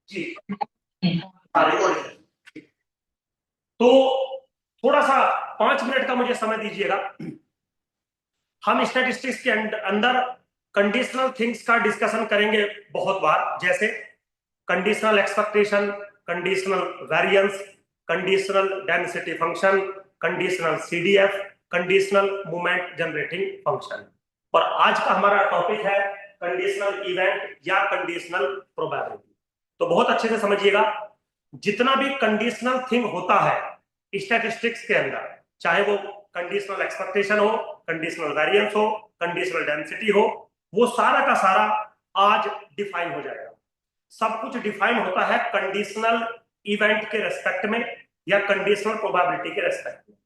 जी। तो थोड़ा सा 5 मिनट का मुझे समय दीजिएगा। हम स्टैटिस्टिक्स के अंदर कंडीशनल थिंग्स का डिस्कशन करेंगे बहुत बार, जैसे conditional expectation, conditional variance, conditional density function, conditional CDF, conditional moment generating function. और आज का हमारा टॉपिक है कंडीशनल इवेंट या कंडीशनल प्रोबेबिलिटी। तो बहुत अच्छे से समझिएगा, जितना भी कंडीशनल थिंग होता है स्टैटिस्टिक्स के अंदर, चाहे वो कंडीशनल एक्सपेक्टेशन हो, कंडीशनल वेरिएंस हो, कंडीशनल डेंसिटी हो, वो सारा का सारा आज डिफाइन हो जाएगा। सब कुछ डिफाइन होता है कंडीशनल इवेंट के रेस्पेक्ट में या कंडीशनल प्रोबेबिलिटी के रेस्पेक्ट में।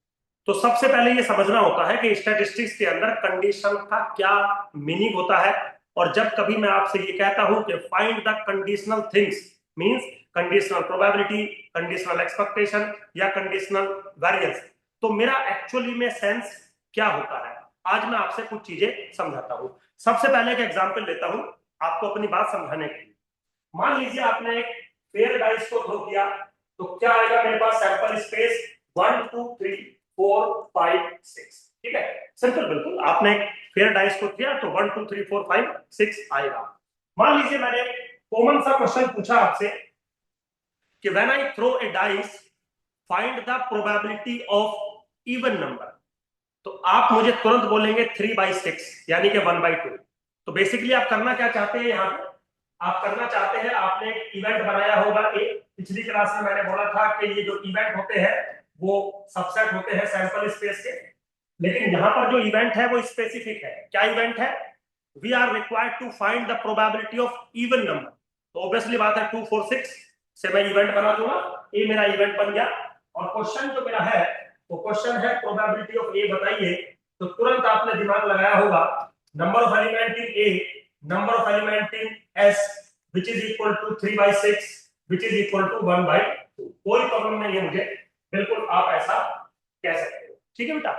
तो सबसे पहले ये समझना होता है कि स्टैटिस्टिक्स के अंदर कंडीशन का क्या मीनिंग होता है। और जब कभी मैं आपसे ये कहता हूं कि find the conditional things, means conditional probability, conditional expectation या कंडीशनल वेरिएंस, तो मेरा एक्चुअली में सेंस क्या होता है, आज मैं आपसे कुछ चीजें समझाता हूं। सबसे पहले एक एग्जांपल लेता हूं आपको अपनी बात समझाने के लिए। मान लीजिए आपने एक फेयर डाइस को थ्रो किया, तो क्या आएगा मेरे पास सैंपल स्पेस 1 2 3 4 5 6। ठीक है, सिंपल, बिल्कुल आपने एक फेयर डाइस को किया तो 1 2 3 4 5 6 आएगा। मान लीजिए मैंने कॉमन सा क्वेश्चन पूछा आपसे कि when I throw a dice find the probability of even number, तो आप मुझे तुरंत बोलेंगे 3/6 यानी कि 1/2। तो बेसिकली आप करना क्या चाहते हैं यहाँ पे, आप करना चाहते हैं, आपने एक इवेंट बनाया होगा। एक पिछली क्लास में मैंने बोला था कि ये जो इवेंट होते हैं वो सबसेट होते हैं सैंपल स्पेस के, लेकिन यहाँ पर जो इवेंट है वो स्पेसिफिक है। क्या इवेंट है? We are required to find the probability of even number. तो ऑब्वियसली बात है 2 4 6 से मैं इवेंट बना दूंगा, ये मेरा इवेंट बन गया। और क्वेश्चन जो मेरा है वो क्वेश्चन है प्रोबेबिलिटी ऑफ ए बताइए। तो तुरंत आपने दिमाग लगाया होगा number of element in A, number of element in S which is equal to 3/6 which is equal to 1/2। कोई प्रॉब्लम नहीं है मुझे, बिल्कुल आप ऐसा कह सकते हो। ठीक है बेटा,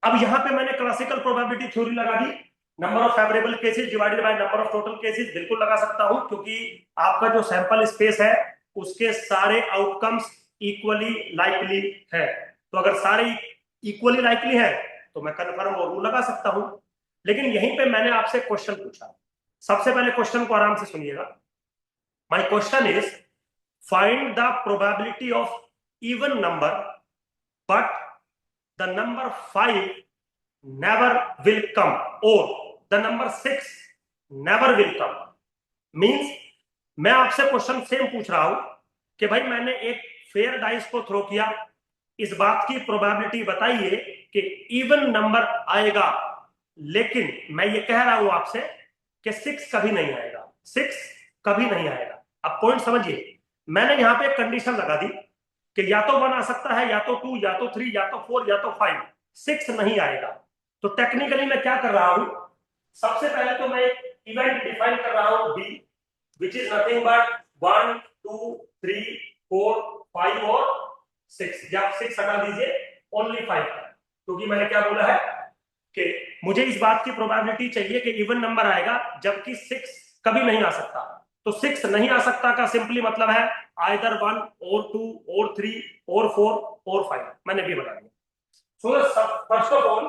अब यहां पे मैंने क्लासिकल प्रोबेबिलिटी थ्योरी लगा दी, number of favourable cases divided by number of total cases, बिल्कुल लगा सकता हूं, क्योंकि आपका जो सैंपल स्पेस है उसके सारे आउटकम्स इक्वली लाइकली है। तो अगर सारे इक्वली लाइकली है तो मैं कन्फर्म और रूल लगा सकता हूं। लेकिन यहीं पे मैंने आपसे क्वेश्चन पूछा। सबसे पहले क्वेश्चन को आराम से सुनिएगा। My question is find the probability of even number but the number 5 never will come or the number 6 never will come। Means मैं आपसे क्वेश्चन सेम पूछ रहा हूं कि भाई मैंने एक फेयर डाइस को थ्रो किया, इस बात की प्रोबेबिलिटी बताइए कि इवन नंबर आएगा, लेकिन मैं ये कह रहा हूं आपसे कि 6 कभी नहीं आएगा, 6 कभी नहीं आएगा। अब पॉइंट समझिए, मैंने यहां पे एक कंडीशन लगा दी कि या तो 1 आ सकता है, या तो 2, या तो 3, या तो 4, या तो 5, 6 नहीं आएगा। तो टेक्निकली मैं क्या कर रहा हूं, सबसे पहले तो मैं इवेंट डिफाइन कर रहा हूं B, which is nothing but 1 2 3 4 5 और 6। या 6 हटा दीजिए, ओनली 5 है, क्योंकि मैंने क्या बोला है कि मुझे इस बात की प्रोबेबिलिटी चाहिए कि इवन नंबर आएगा, जबकि 6 कभी नहीं आ सकता। तो 6 नहीं आ सकता का सिंपली मतलब है आइदर 1 और 2 और 3 और 4 और 5। मैंने भी बता दिया। So first of all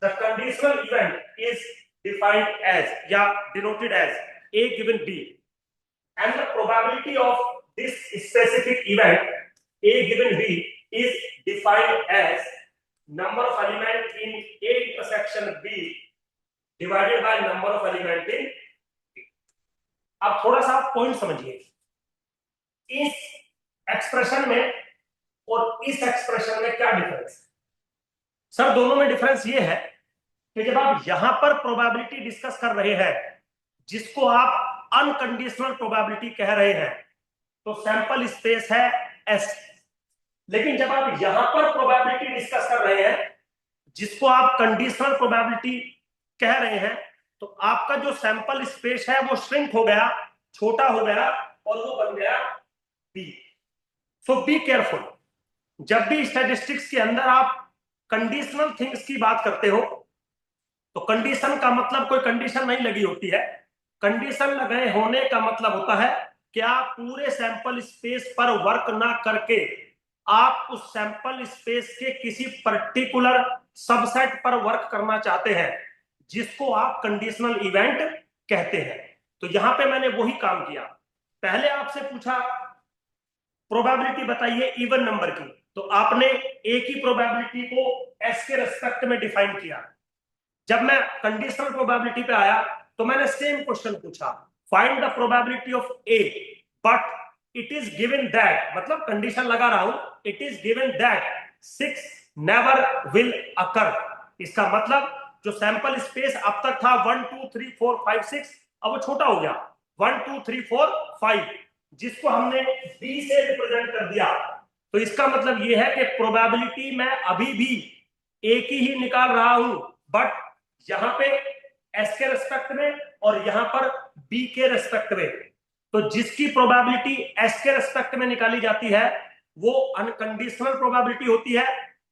the conditional event is defined as या denoted as a given b, and the probability of this specific event a given b is defined as number of element in a intersection b divided by number of element in b। अब थोड़ा सा point समझिए, इस expression में और इस expression में क्या डिफरेंस है? सर दोनों में डिफरेंस ये है कि जब आप यहां पर प्रोबेबिलिटी डिस्कस कर रहे हैं, जिसको आप अनकंडीशनल प्रोबेबिलिटी कह रहे हैं, तो सैंपल स्पेस है एस। लेकिन जब आप यहां पर प्रोबेबिलिटी डिस्कस कर रहे हैं, जिसको आप कंडीशनल प्रोबेबिलिटी कह रहे हैं, तो आपका जो सैंपल स्पेस है वो श्रिंक हो गया, छोटा हो गया, और वो बन गया बी। सो बी केयरफुल, जब भी स्टैटिस्टिक्स के अंदर आप कंडीशनल थिंग्स की बात करते हो, तो कंडीशन का मतलब कोई कंडीशन नहीं लगी होती है। कंडीशन लगे होने का मतलब होता है क्या पूरे सैंपल स्पेस पर वर्क ना करके आप उस सैंपल स्पेस के किसी पर्टिकुलर सबसेट पर वर्क करना चाहते हैं, जिसको आप कंडीशनल इवेंट कहते हैं। तो यहां पे मैंने वही काम किया। पहले आपसे पूछा प्रोबेबिलिटी बताइए इवन नंबर की, तो आपने ए की प्रोबेबिलिटी को एस के रेस्पेक्ट में डिफाइन किया। जब मैं कंडीशनल प्रोबेबिलिटी पे आया तो मैंने सेम क्वेश्चन पूछा, find the probability of A but it is given that, मतलब कंडीशन लगा रहा हूं, it is given that 6 never will occur. इसका मतलब जो सैंपल स्पेस अब तक था 1 2 3 4 5 6, अब वो छोटा हो गया 1 2 3 4 5, जिसको हमने बी से रिप्रेजेंट कर दिया। तो इसका मतलब ये है कि प्रोबेबिलिटी मैं अभी भी ए की ही निकाल रहा हूं, बट यहां पे एस के रेस्पेक्ट में और यहां पर बी के रेस्पेक्ट में। तो जिसकी प्रोबेबिलिटी एस के रेस्पेक्ट में निकाली जाती है वो अनकंडीशनल प्रोबेबिलिटी होती है,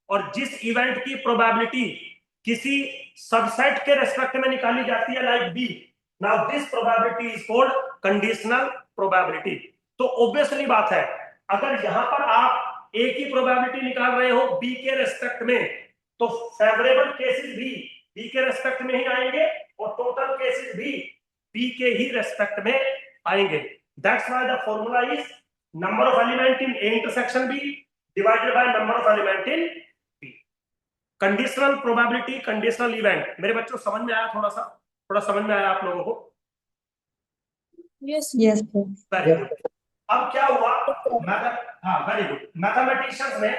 और जिस इवेंट की प्रोबेबिलिटी किसी सबसेट के रेस्पेक्ट में निकाली जाती है like B, now this probability is called conditional probability. तो ऑब्वियसली बात है, अगर यहां पर आप ए की प्रोबेबिलिटी निकाल रहे हो बी के रेस्पेक्ट में, तो फेवरेबल केसेस भी बी के रेस्पेक्ट में ही आएंगे और टोटल केसेस भी बी के ही रेस्पेक्ट में आएंगे। That's why the formula is number of element in A intersection B divided by number of element in B. Conditional probability, conditional event. मेरे बच्चों समझ में आया? थोड़ा समझ में आया आप लोगों को? Yes yes very good. अब क्या हुआ, हाँ वेरी गुड, मैथमेटिशियंस ने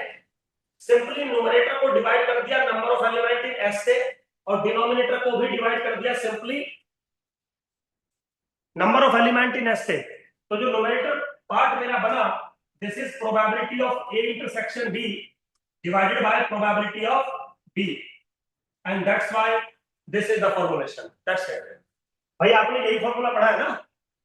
सिंपली न्यूमरेटर को डिवाइड कर दिया number of element in S से, और डिनोमिनेटर को भी डिवाइड कर दिया simply number of element in S से। तो जो न्यूमरेटर पार्ट मेरा बना, this is probability of A intersection B divided by probability of B, and that's why this is the formulation. That's it. भाई आपने यही फॉर्मूला पढ़ा है ना,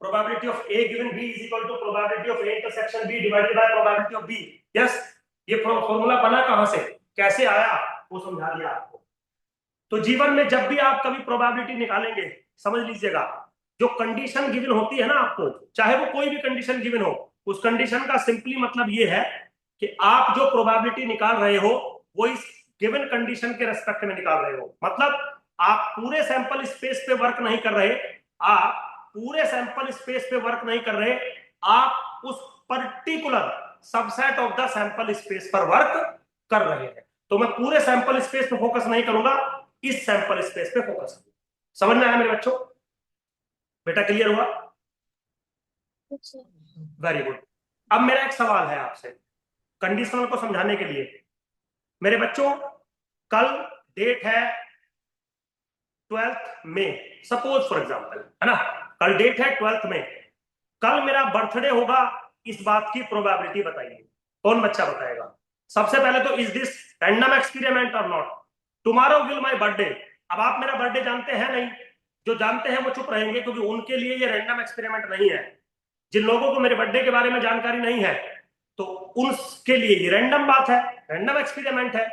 probability of A given B is equal to probability of A intersection B divided by probability of B. Yes, ये formula बना कहां से, कैसे आया, वो समझा दिया आपको। तो जीवन में जब भी आप कभी प्रोबेबिलिटी निकालेंगे, समझ लीजिएगा जो कंडीशन गिवन होती है ना आपको, चाहे वो कोई भी कंडीशन गिवन हो, उस कंडीशन का सिंपली मतलब ये है कि आप जो प्रोबेबिलिटी निकाल रहे हो वो इस गिवन कंडीशन के रेस्पेक्ट में निकाल रहे हो। मतलब आप पूरे सैंपल स्पेस पे वर्क नहीं कर रहे, आप पूरे सैंपल स्पेस पे वर्क नहीं कर रहे, आप उस particular subset of the sample space पर वर्क कर रहे हैं। तो मैं पूरे सैंपल स्पेस पे फोकस नहीं करूंगा, इस सैंपल स्पेस पे फोकस करूंगा। समझ में आया मेरे बच्चों? बेटा क्लियर हुआ? Very good. अब मेरा एक सवाल है आपसे कंडीशनल को समझाने के लिए। मेरे बच्चों, कल डेट है 12th May, suppose for example, है ना, कल डेट है 12th मई, कल मेरा बर्थडे होगा, इस बात की प्रोबेबिलिटी बताइए। कौन बच्चा बताएगा? सबसे पहले तो इज दिस रैंडम एक्सपेरिमेंट और not? Tomorrow will my birthday. अब आप मेरा बर्थडे जानते हैं नहीं, जो जानते हैं वो चुप रहेंगे क्योंकि उनके लिए ये रैंडम एक्सपेरिमेंट नहीं है। जिन लोगों को मेरे बर्थडे के बारे में जानकारी नहीं है तो उनके लिए ये रैंडम बात है, रैंडम एक्सपेरिमेंट है।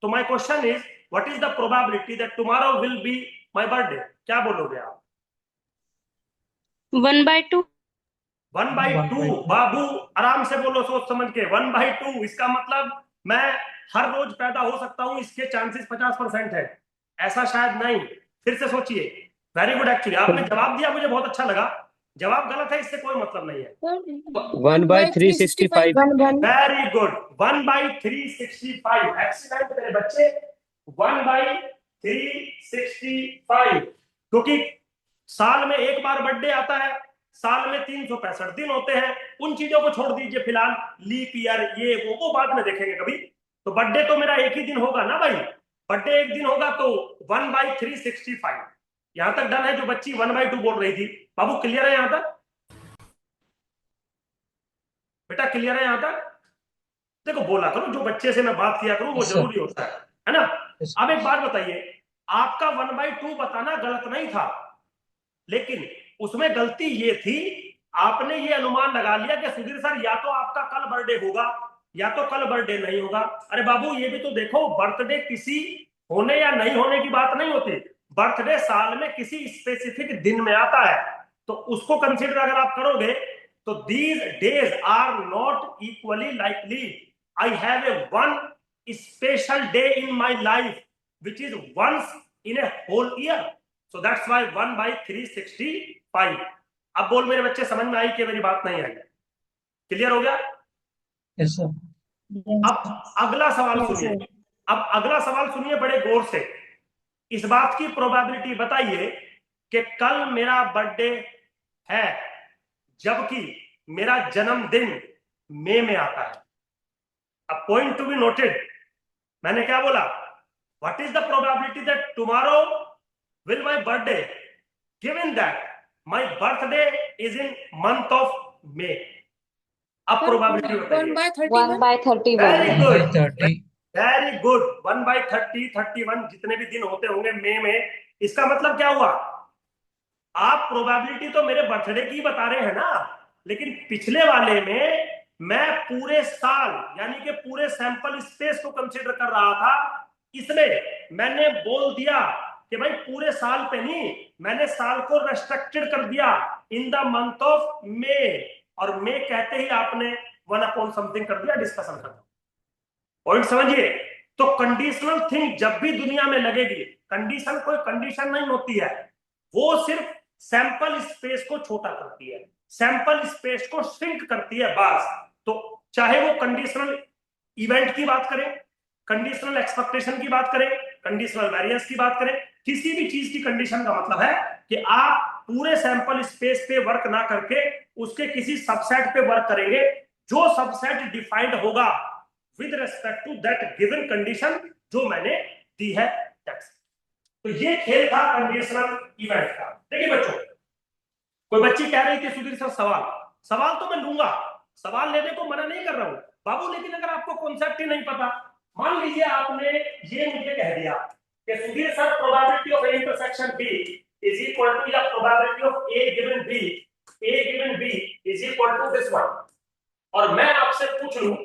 तो my question is what is the probability that tomorrow will be my birthday? क्या बोलोगे आप? 1/2। 1/2? बाबू आराम से बोलो, सोच समझ के। 1/2 इसका मतलब मैं हर रोज पैदा हो सकता हूं, इसके चांसेस 50% है। ऐसा शायद नहीं, फिर से सोचिए। वेरी गुड, एक्चुअली आपने जवाब दिया, मुझे बहुत अच्छा लगा। जवाब गलत है इससे कोई मतलब नहीं है। 1/365। Very good, 1/365। एक्सीलेंट मेरे बच्चे, 1/365। क्योंकि साल में एक बार बर्थडे आता है, साल में 365 दिन होते हैं। उन चीजों को छोड़ दीजिए फिलहाल, लीप ईयर ये वो बाद में देखेंगे कभी। तो बर्थडे तो मेरा एक ही दिन होगा ना भाई, बर्थडे एक दिन होगा, तो 1/365। यहां तक डन है? जो बच्ची 1/2 बोल रही थी, बाबू क्लियर है यहां तक? बेटा क्लियर है यहां तक? देखो बोला करो, जो बच्चे से मैं बात किया करूं वो जरूरी होता है ना। अब एक बात बताइए, आपका 1/2 बताना गलत नहीं था, लेकिन उसमें गलती ये थी, आपने ये अनुमान लगा लिया कि सुधीर सर या तो आपका कल बर्थडे होगा या तो कल बर्थडे नहीं होगा। अरे बाबू ये भी तो देखो, बर्थडे किसी होने या नहीं होने की बात नहीं होती, बर्थडे साल में किसी स्पेसिफिक दिन में आता है, तो उसको कंसीडर अगर आप करोगे तो these days are not equally likely. I have a one special day in my life which is once in a whole year. So that's why 1 by 365. अब बोल मेरे बच्चे, समझ में आई कि मेरी बात नहीं आई? क्लियर हो गया? Yes sir. अब अगला सवाल सुनिए। अब अगला सवाल सुनिए बड़े गौर से। इस बात की प्रोबेबिलिटी बताइए कि कल मेरा बर्थडे है जबकि मेरा जन्मदिन मई में आता है। अब पॉइंट टू बी नोटेड, मैंने क्या बोला? What is the probability that tomorrow will my birthday given that my birthday is in month of May? अब प्रोबेबिलिटी बताइए। 1/31 वेरी गुड, 1/30। Very good. 1/30, 31 जितने भी दिन होते होंगे मई में, इसका मतलब क्या हुआ? आप प्रोबेबिलिटी तो मेरे बर्थडे की बता रहे हैं ना, लेकिन पिछले वाले में मैं पूरे साल यानी कि पूरे सैंपल स्पेस को कंसीडर कर रहा था, इसमें मैंने बोल दिया कि भाई पूरे साल पे नहीं, मैंने साल को रेस्ट्रिक्टेड कर दिया in the month of May, और मे कहते ही आपने 1/समथिंग कर दिया, डिस्कशन कर। पॉइंट समझिए। तो कंडीशनल थिंग जब भी दुनिया में लगेगी, कंडीशन कोई कंडीशन नहीं होती है, वो सिर्फ सैंपल स्पेस को छोटा करती है, सैंपल स्पेस को श्रिंक करती है बस। तो चाहे वो कंडीशनल इवेंट की बात करें, कंडीशनल एक्सपेक्टेशन की बात करें, कंडीशनल वेरिएंस की बात करें, किसी भी चीज की कंडीशन का मतलब है कि आप पूरे सैंपल स्पेस पे वर्क ना करके उसके किसी सबसेट पे वर्क करेंगे, जो सबसेट डिफाइंड होगा with respect to that given condition जो मैंने दी है। तो ये खेल था कंडीशनल इवेंट का। देखिए बच्चों, कोई बच्ची कह रही थी सुधीर सर सवाल तो मैं लूंगा, सवाल लेने को मना नहीं कर रहा हूं बाबू, लेकिन अगर आपको कॉन्सेप्ट ही नहीं पता, मान लीजिए आपने ये मुझे कह दिया कि Sudhir sir probability of A intersection B is equal to the probability of A given B is equal to this one, और मैं आपसे पूछ लूं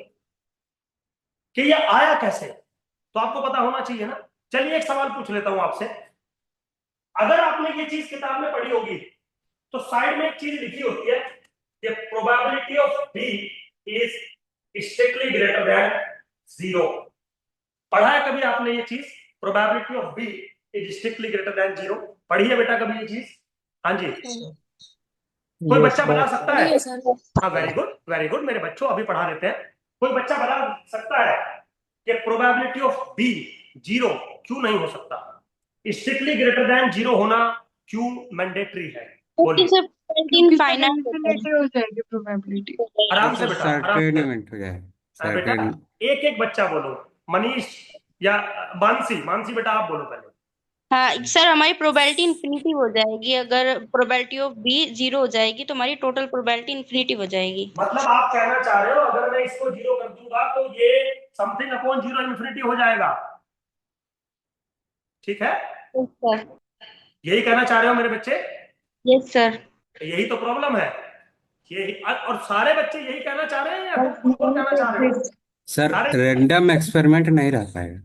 कि ये आया कैसे, तो आपको पता होना चाहिए ना। चलिए एक सवाल पूछ लेता हूं आपसे। अगर आपने ये चीज किताब में पढ़ी होगी तो साइड में एक चीज लिखी होती है कि probability of B is strictly greater than 0। पढ़ा है कभी आपने ये चीज? Probability of B is strictly greater than 0 पढ़ी है बेटा कभी ये चीज? हाँ जी, कोई बच्चा बता सकता है? हाँ, वेरी गुड मेरे बच्चों, अभी पढ़ा लेते हैं। कोई बच्चा बता सकता है कि प्रोबेबिलिटी ऑफ बी 0 क्यों नहीं हो सकता? स्ट्रिक्टली ग्रेटर देन 0 होना क्यों मैंडेटरी है? बोलिए। हो जाएगी प्रोबेबिलिटी। आराम से बेटा, आराम से। हो जाए। बेटा एक एक बच्चा बोलो। मनीष या मानसी बेटा आप बोलो पहले। हाँ सर, हमारी प्रोबेबिलिटी इन्फिनिटी हो जाएगी। अगर प्रोबेबिलिटी ऑफ बी 0 हो जाएगी तो हमारी टोटल प्रोबेबिलिटी इन्फिनिटी हो जाएगी। मतलब आप कहना चाह रहे हो अगर मैं इसको 0 कर दूंगा तो ये समथिंग अपॉन 0 इन्फिनिटी हो जाएगा, ठीक है? Yes sir. यही कहना चाह रहे हो मेरे बच्चे? Yes sir. यही तो प्रॉब्लम है, यही। और सारे बच्चे यही कहना चाह रहे हैं या कुछ और कहना चाह रहे हो? सर रैंडम एक्सपेरिमेंट नहीं रह पाएगा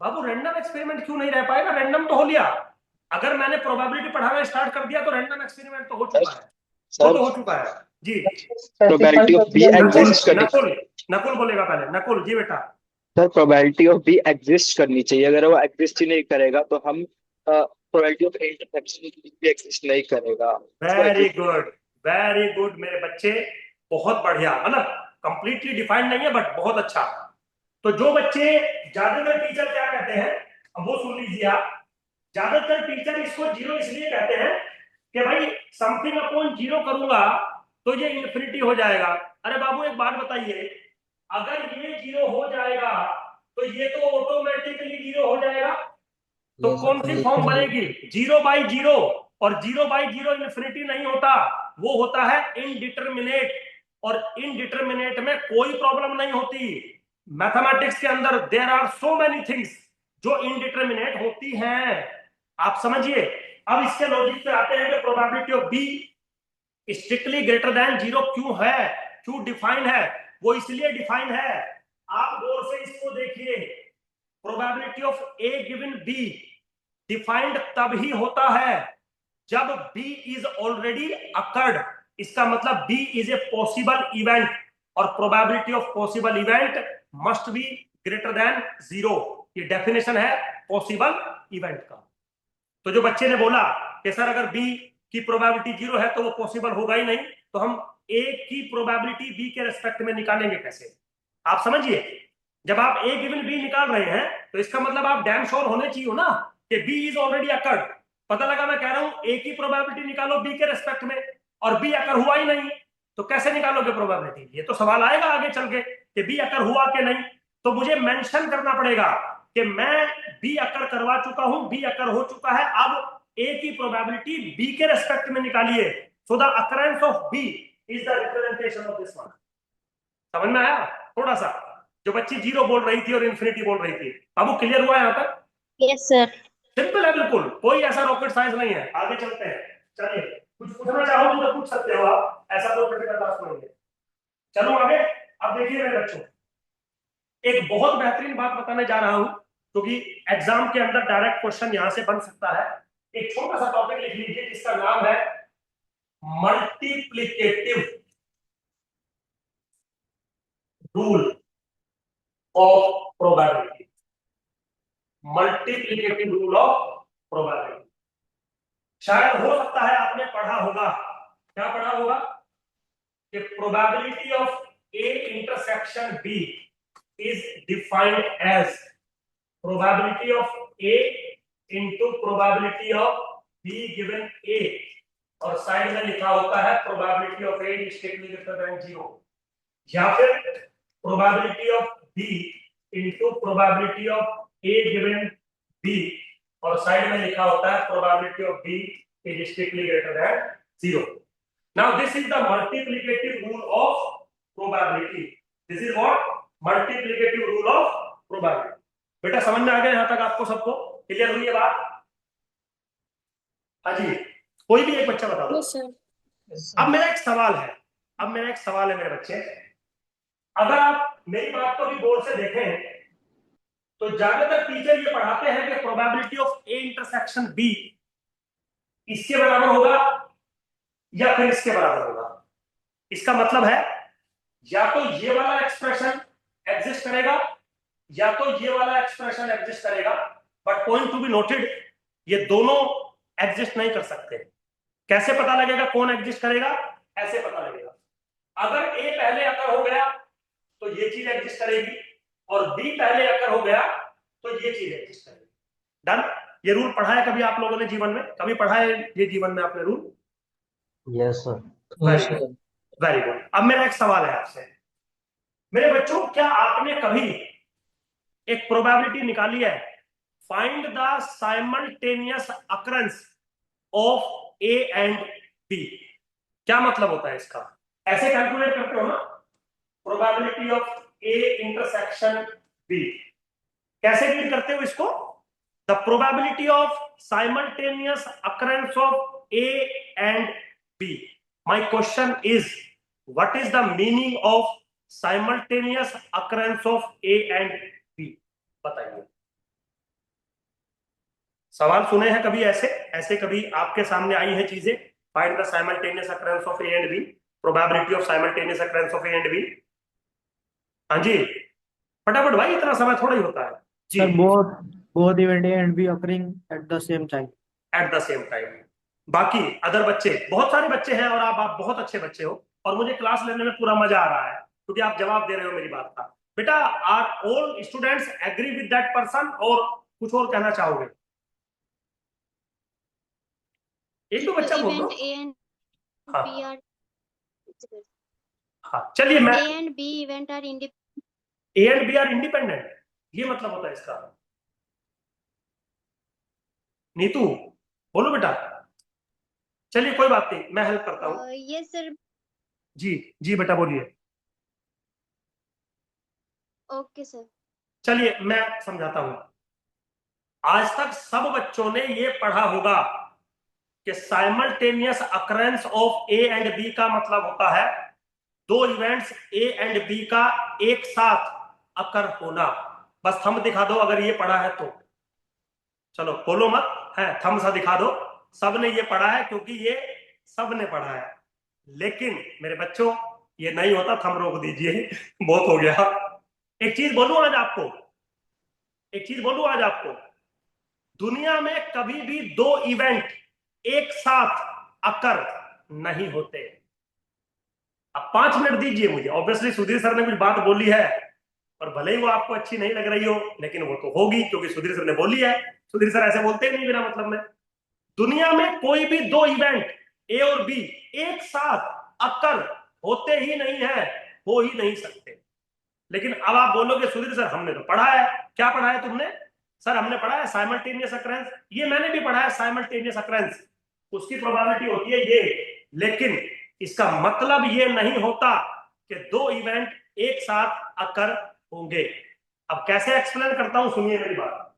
बाबू, रैंडम एक्सपेरिमेंट क्यों नहीं रह पाएगा? रैंडम तो हो लिया। अगर मैंने प्रोबेबिलिटी पढ़ाना स्टार्ट कर दिया तो रैंडम एक्सपेरिमेंट तो हो चुका है, वो तो हो चुका है जी। प्रोबेबिलिटी ऑफ बी एग्जिस्ट करनी, नकुल बोलेगा पहले। नकुल जी बेटा। Sir probability of be exist करनी चाहिए। अगर वो एग्जिस्ट ही नहीं करेगा तो हम प्रोबेबिलिटी ऑफ इंटरसेक्शन भी एग्जिस्ट नहीं करेगा। वेरी गुड मेरे बच्चे, बहुत बढ़िया। मतलब कंप्लीटली डिफाइंड नहीं है बट बहुत अच्छा। तो जो बच्चे, ज्यादातर टीचर क्या कहते हैं, अब वो सुन लीजिए आप। ज्यादातर टीचर इसको 0 इसलिए कहते हैं कि भाई समथिंग अपॉन 0 करूंगा तो ये इन्फिनिटी हो जाएगा। अरे बाबू एक बात बताइए, अगर ये 0 हो जाएगा तो ये तो ऑटोमेटिकली 0 हो जाएगा, तो कौन सी फॉर्म बनेगी? 0/0, और 0/0 इन्फिनिटी नहीं होता, वो होता है इनडिटरमिनेट, और इनडिटरमिनेट में कोई प्रॉब्लम नहीं होती। मैथमेटिक्स के अंदर there are so many things जो इनडिटरमिनेट होती हैं, आप समझिए। अब इसके लॉजिक पे आते हैं कि probability of B strictly greater than 0 क्यों है, क्यों डिफाइन है? वो इसलिए डिफाइन है, आप गौर से इसको देखिए। Probability of A given be defined तब ही होता है जब बी इज ऑलरेडी अकर्ड। इसका मतलब B is a possible event और probability of possible event must be greater than 0। ये डेफिनेशन है पॉसिबल इवेंट का। तो जो बच्चे ने बोला कि सर अगर बी की प्रोबेबिलिटी 0 है तो वो पॉसिबल होगा ही नहीं, तो हम ए की प्रोबेबिलिटी बी के रेस्पेक्ट में निकालेंगे कैसे? आप समझिए, जब आप ए गिवन बी निकाल रहे हैं तो इसका मतलब आप डैम श्योर होने चाहिए ना कि बी इज ऑलरेडी अकर्ड। पता लगा मैं कह रहा हूं ए की प्रोबेबिलिटी निकालो बी के रेस्पेक्ट में, और बी अकर हुआ ही नहीं, तो कैसे निकालोगे प्रोबेबिलिटी? ये तो सवाल आएगा आगे चल के कि बी अकर हुआ कि नहीं। तो मुझे मेंशन करना पड़ेगा कि मैं बी अकर करवा चुका हूं, बी अकर हो चुका है, अब ए की प्रोबेबिलिटी बी के रेस्पेक्ट में निकालिए। So the occurrence of B is the representation of this one. समझ में आया? थोड़ा सा जो बच्ची 0 बोल रही थी और इन्फिनिटी बोल रही थी, बाबू क्लियर हुआ यहां तक? Yes sir. सिंपल है बिल्कुल, कोई ऐसा रॉकेट साइंस नहीं है। आगे चलते हैं, चलिए कुछ पूछना चाहो तो पूछ सकते हो आप, ऐसा कोई क्रिटिकल टास्क नहीं है। चलो आगे। अब देखिए मेरे बच्चों, एक बहुत बेहतरीन बात बताने जा रहा हूं क्योंकि एग्जाम के अंदर डायरेक्ट क्वेश्चन यहां से बन सकता है। एक छोटा सा टॉपिक लिख लीजिए जिसका नाम है multiplicative rule of probability. Multiplicative rule of probability, शायद हो सकता है आपने पढ़ा होगा। क्या पढ़ा होगा? कि probability of A intersection B is defined as probability of A into probability of B given A, और साइड में लिखा होता है probability of A is strictly greater than 0, या फिर probability of B into probability of A given B, और side में लिखा होता है probability of B is strictly greater than 0। Now this is the multiplicative rule of probability. This is what? Multiplicative rule of probability. बेटा समझ में आ गया यहां तक आपको सबको? क्लियर हुई है बात? हाँ जी, कोई भी एक बच्चा बता दो। अब मेरा एक सवाल है मेरे बच्चे, अगर आप मेरी बात को भी गौर से देखें तो ज्यादातर टीचर ये पढ़ाते हैं कि probability of A intersection B इसके बराबर होगा या फिर इसके बराबर होगा। इसका मतलब है या तो ये वाला एक्सप्रेशन एग्जिस्ट करेगा या तो ये वाला एक्सप्रेशन एग्जिस्ट करेगा, but point to be noted, ये दोनों एग्जिस्ट नहीं कर सकते। कैसे पता लगेगा कौन एग्जिस्ट करेगा? ऐसे पता लगेगा, अगर ए पहले अकर हो गया तो ये चीज एग्जिस्ट करेगी, और बी पहले अकर हो गया तो ये चीज एग्जिस्ट करेगी। डन? ये रूल पढ़ा है कभी आप लोगों ने जीवन में? कभी पढ़ा है ये जीवन में आपने rule? Yes sir. Very good. अब मेरा एक सवाल है आपसे मेरे बच्चों, क्या आपने कभी एक प्रोबेबिलिटी निकाली है, find the simultaneous occurrence of A and B? क्या मतलब होता है इसका? ऐसे कैलकुलेट करते हो ना, probability of A intersection B. कैसे डील करते हो इसको? The probability of simultaneous occurrence of A and B. My question is, what is the meaning of simultaneous occurrence of A and B? बताइए। सवाल सुने हैं कभी ऐसे कभी आपके सामने आई है चीजें? Find the simultaneous occurrence of A and B, probability of simultaneous occurrence of A and B। हाँ जी, फटाफट भाई, इतना समय थोड़ा ही होता है जी। Sir, both event A and B occurring at the same time. At the same time। बाकी other बच्चे, बहुत सारे बच्चे हैं और आप बहुत अच्छे बच्चे हो और मुझे क्लास लेने में पूरा मजा आ रहा है क्योंकि आप जवाब दे रहे हो मेरी बात का। बेटा, are all students agree with that person, और कुछ और कहना चाहोगे? एक दो बच्चा बोल दो। हाँ हाँ, चलिए मैं A and B event are independent. A and B are independent, ये मतलब होता है इसका। नीतू बोलो बेटा। चलिए कोई बात नहीं, मैं हेल्प करता हूँ। Yes sir. जी जी बेटा बोलिए। Okay sir. चलिए मैं समझाता हूं। आज तक सब बच्चों ने ये पढ़ा होगा कि simultaneous occurrence of A and B का मतलब होता है दो इवेंट्स ए एंड बी का एक साथ अकर होना। बस थंब दिखा दो अगर ये पढ़ा है तो। चलो बोलो मत, है थंब सा दिखा दो। सब ने ये पढ़ा है क्योंकि ये सब ने पढ़ा है। लेकिन मेरे बच्चों ये नहीं होता, थंब रोक दीजिए, बहुत हो गया। एक चीज बोलूं आज आपको, एक चीज बोलूं आज आपको, दुनिया में कभी भी दो इवेंट एक साथ अकर नहीं होते। अब 5 मिनट दीजिए मुझे। ऑब्वियसली सुधीर सर ने कुछ बात बोली है और भले ही वो आपको अच्छी नहीं लग रही हो, लेकिन वो तो होगी क्योंकि सुधीर सर ने बोली है। सुधीर सर ऐसे बोलते ही नहीं बिना मतलब में। दुनिया में कोई भी दो इवेंट ए और बी एक साथ अकर होते ही नहीं है, हो ही नहीं सकते। लेकिन अब आप बोलोगे सुधीर सर हमने तो पढ़ा है। क्या पढ़ा है तुमने? सर हमने पढ़ा है साइमल्टेनियस अकरेंस। ये मैंने भी पढ़ा है साइमल्टेनियस अकरेंस, उसकी प्रोबेबिलिटी होती है ये, लेकिन इसका मतलब ये नहीं होता कि दो इवेंट एक साथ अकर होंगे। अब कैसे एक्सप्लेन करता हूं, सुनिए मेरी बात।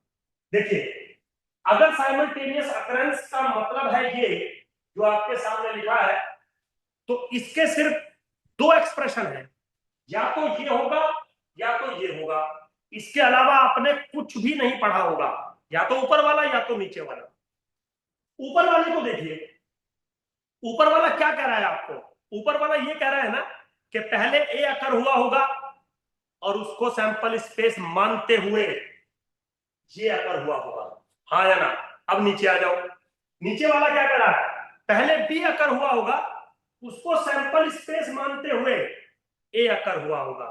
देखिए, अगर साइमल्टेनियस अकरेंस का मतलब है ये जो आपके सामने लिखा है, तो इसके सिर्फ दो एक्सप्रेशन है, या तो ये होगा या तो ये होगा। इसके अलावा आपने कुछ भी नहीं पढ़ा होगा, या तो ऊपर वाला या तो नीचे वाला। ऊपर वाले को देखिए, ऊपर वाला क्या कह रहा है आपको? ऊपर वाला ये कह रहा है ना कि पहले ए अकर हुआ होगा और उसको सैंपल स्पेस मानते हुए ये अकर हुआ होगा, हाँ या ना? अब नीचे आ जाओ, नीचे वाला क्या कह रहा है? पहले बी अकर हुआ होगा, उसको सैंपल स्पेस मानते हुए ए अकर हुआ होगा।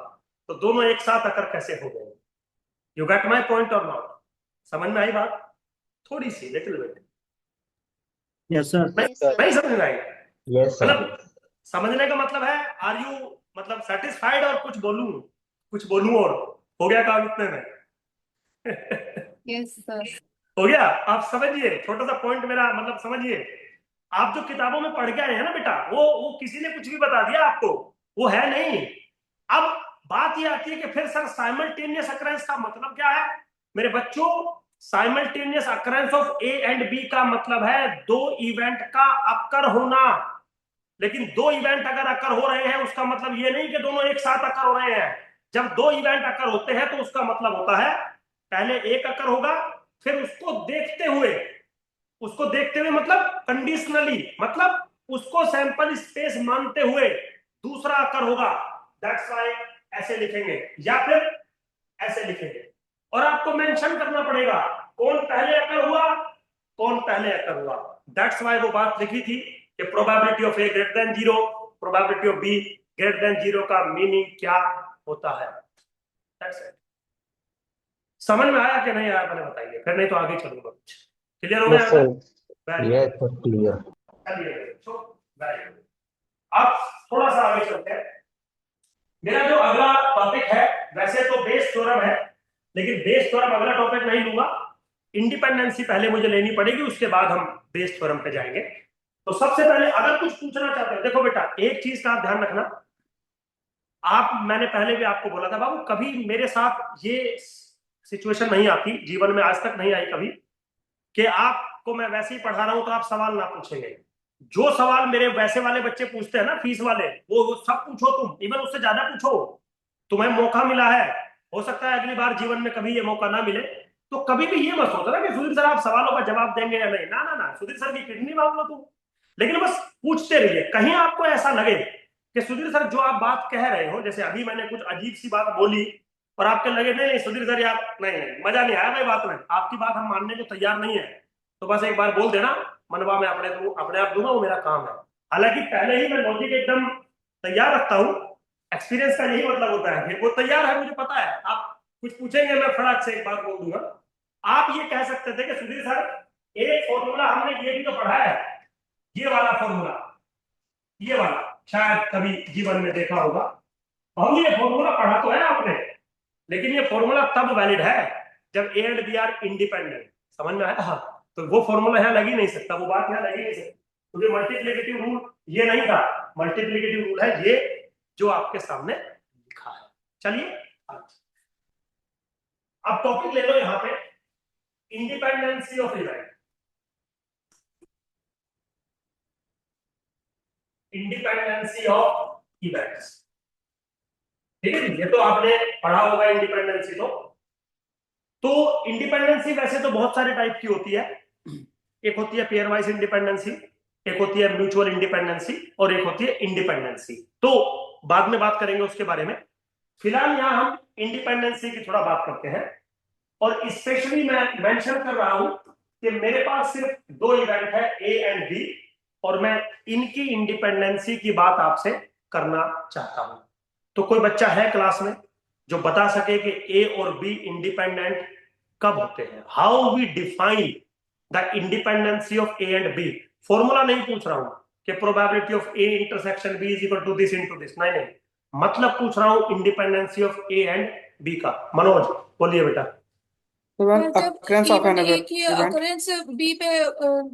तो दोनों एक साथ अकर कैसे हो गए? You get my point or not? समझ में आई बात? थोड़ी सी, little bit. Yes sir. Yes, sir. नहीं समझ में आई? यस मतलब समझने का मतलब है आर यू मतलब सेटिस्फाइड, और कुछ बोलूं और हो गया काम इतने में? Yes sir. हो गया? आप समझिए, छोटा सा पॉइंट मेरा मतलब समझिए। आप जो किताबों में पढ़ के आए हैं ना बेटा, वो किसी ने कुछ भी बता दिया आपको, वो है नहीं। अब बात ये आती है कि फिर सर साइमल्टेनियस अकरेंस का मतलब क्या है? मेरे बच्चों, simultaneous occurrence of A and B का मतलब है दो इवेंट का अकर होना। लेकिन दो इवेंट अगर अकर हो रहे हैं, उसका मतलब ये नहीं कि दोनों एक साथ अकर हो रहे हैं। जब दो इवेंट अकर होते हैं तो उसका मतलब होता है पहले एक अकर होगा, फिर उसको देखते हुए मतलब कंडीशनली, मतलब उसको सैंपल स्पेस मानते हुए दूसरा अकर होगा। दैट्स व्हाई ऐसे लिखेंगे या फिर ऐसे लिखेंगे, और आपको मेंशन करना पड़ेगा कौन पहले अकर हुआ, कौन पहले अकर हुआ। दैट्स व्हाई वो बात लिखी थी कि probability of A greater than 0, probability of B greater than 0 का मीनिंग क्या होता है। That's it. समझ में आया कि नहीं आया मैंने बताइए, फिर नहीं तो आगे चलूंगा। कुछ क्लियर हो गया? Yes sir clear. चलिए वेरी गुड। अब थोड़ा सा आगे चलते हैं। मेरा जो अगला टॉपिक है, वैसे तो बेस थ्योरम है, लेकिन बेस थ्योरम अगला टॉपिक नहीं लूंगा। इंडिपेंडेंसी पहले मुझे लेनी पड़ेगी, उसके बाद हम बेस थ्योरम पे जाएंगे। तो सबसे पहले अगर कुछ पूछना चाहते हो, देखो बेटा एक चीज का आप ध्यान रखना। मैंने पहले भी आपको बोला था बाबू, कभी मेरे साथ ये सिचुएशन नहीं आती, जीवन में आज तक नहीं आई कभी, कि आपको मैं वैसे ही पढ़ा रहा हूं तो आप सवाल ना पूछेंगे। जो सवाल मेरे वैसे वाले बच्चे पूछते हैं ना, फीस वाले, वो सब पूछो तुम, इवन उससे ज्यादा पूछो। तुम्हें मौका मिला है, हो सकता है अगली बार जीवन में कभी ये मौका ना मिले, तो कभी भी ये मत सोचो ना कि सुधीर सर आप सवालों का जवाब देंगे या नहीं। ना ना ना, सुधीर सर की किडनी मांग लो तुम, लेकिन बस पूछते रहिए। कहीं आपको ऐसा लगे कि सुधीर सर जो आप बात कह रहे हो, जैसे अभी मैंने कुछ अजीब सी बात बोली और आपके लगे नहीं सुधीर सर यार नहीं मजा नहीं आया भाई बात में, आपकी बात हम मानने को तैयार नहीं है, तो बस एक बार बोल देना, मनवा में अपने आप दूंगा, वो मेरा काम है। हालांकि पहले ही मैं लॉजिक एकदम तैयार रखता हूँ, एक्सपीरियंस का यही मतलब होता है कि वो तैयार है, मुझे पता है। आप कुछ पूछेंगे मैं फटाक से एक बात बोल दूंगा। आप ये कह सकते थे कि सुधीर सर एक फॉर्मूला हमने ये भी तो पढ़ा है, ये वाला फॉर्मूला, ये वाला शायद कभी जीवन में देखा होगा। हम ये फॉर्मूला पढ़ा तो है आपने, लेकिन ये फॉर्मूला तब वैलिड है जब A and B are independent. समझ में आया? हाँ, तो वो फॉर्मूला यहाँ लग ही नहीं सकता, वो बात यहाँ लग ही नहीं सकती, क्योंकि मल्टीप्लिकेटिव रूल ये नहीं था। मल्टीप्लिकेटिव रूल है ये जो आपके सामने लिखा है। चलिए अब टॉपिक ले लो यहाँ पे, independency of event. Independency of events, ठीक है, ये तो आपने पढ़ा होगा इंडिपेंडेंसी। तो इंडिपेंडेंसी वैसे तो बहुत सारे टाइप की होती है। एक होती है पेयर वाइज इंडिपेंडेंसी, एक होती है म्यूचुअल इंडिपेंडेंसी और एक होती है इंडिपेंडेंसी। तो बाद में बात करेंगे उसके बारे में। फिलहाल यहां हम इंडिपेंडेंसी की थोड़ा बात करते हैं, और स्पेशली मैं मेंशन कर रहा हूं कि मेरे पास सिर्फ दो इवेंट है, ए एंड बी, और मैं इनकी इंडिपेंडेंसी की बात आपसे करना चाहता हूं। तो कोई बच्चा है क्लास में जो बता सके कि ए और बी इंडिपेंडेंट कब होते हैं? How we define the independency of A and B. Formula नहीं पूछ रहा हूं कि probability of A intersection B is equal to this into this, नहीं, मतलब पूछ रहा हूं independency of A and B का। मनोज बोलिए बेटा। occurrence of an event occurrence B पे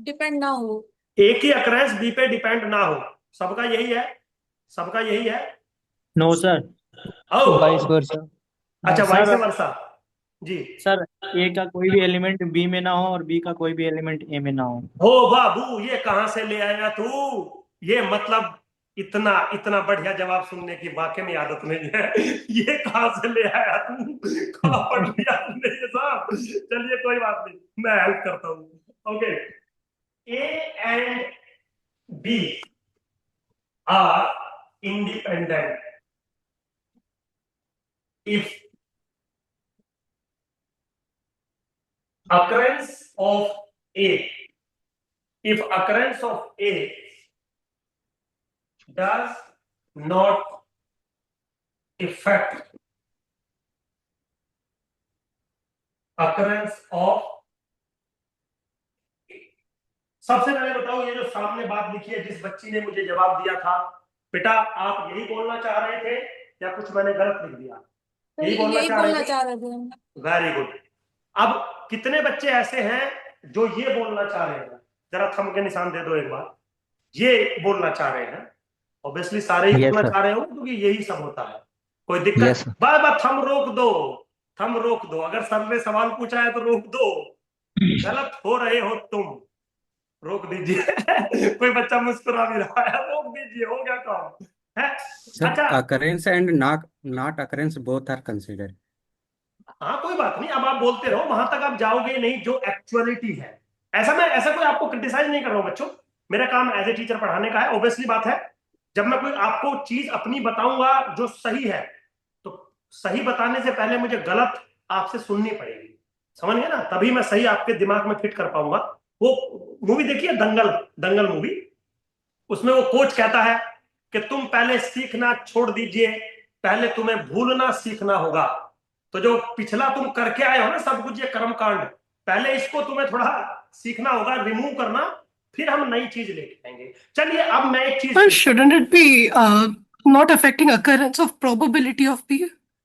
डिपेंड ना हो। एक ही अकरेंस बी पे डिपेंड ना हो, सबका यही है, सबका यही है। No sir, vice versa. अच्छा, sir vice versa ji. Sir, A का कोई भी एलिमेंट बी में ना हो और बी का कोई भी एलिमेंट ए में ना हो। हो बाबू, ये कहां से ले आया तू? ये मतलब इतना इतना बढ़िया जवाब सुनने की वाकई में आदत नहीं है। ये कहां से ले आया तू? कहां पढ़ लिया तुमने ये सब? चलिए कोई बात नहीं, मैं हेल्प करता हूं। Okay, A and B are independent if occurrence of A, if occurrence of A does not affect occurrence of, सबसे पहले बताओ, ये जो सामने बात लिखी है, जिस बच्ची ने मुझे जवाब दिया था, बेटा आप यही बोलना चाह रहे थे या कुछ मैंने गलत लिख दिया? यही बोलना चाह रहे थे। Very good. अब कितने बच्चे ऐसे हैं जो ये बोलना चाह रहे हैं? जरा थंब के निशान दे दो एक बार। ये बोलना चाह रहे हैं, ऑब्वियसली सारे ही बोलना चाह रहे हो, क्योंकि यही सब होता है। कोई दिक्कत? बार बार थंब रोक दो, थंब रोक दो। अगर सर ने सवाल पूछा है तो रोक दो, गलत हो रहे हो तुम, रोक दीजिए। कोई बच्चा मुस्कुरा भी रहा है, रोक दीजिए, हो गया काम है। अच्छा, occurrence and not occurrence both are considered. हाँ कोई बात नहीं, अब आप बोलते रहो, वहां तक आप जाओगे नहीं जो एक्चुअलिटी है। ऐसा कोई आपको क्रिटिसाइज नहीं कर रहा हूं बच्चों, मेरा काम एज ए टीचर पढ़ाने का है। ऑब्वियसली बात है, जब मैं कोई आपको चीज अपनी बताऊंगा जो सही है, तो सही बताने से पहले मुझे गलत आपसे सुननी पड़ेगी, समझ गए ना? तभी मैं सही आपके दिमाग में फिट कर पाऊंगा। वो मूवी देखिए, दंगल, दंगल मूवी, उसमें वो कोच कहता है कि तुम पहले सीखना छोड़ दीजिए, पहले तुम्हें भूलना सीखना होगा। तो जो पिछला तुम करके आए हो ना सब कुछ, ये कर्म कांड, पहले इसको तुम्हें थोड़ा सीखना होगा, रिमूव करना, फिर हम नई चीज लेके आएंगे। चलिए अब मैं एक चीज, shouldn't it be not affecting occurrence of probability of B?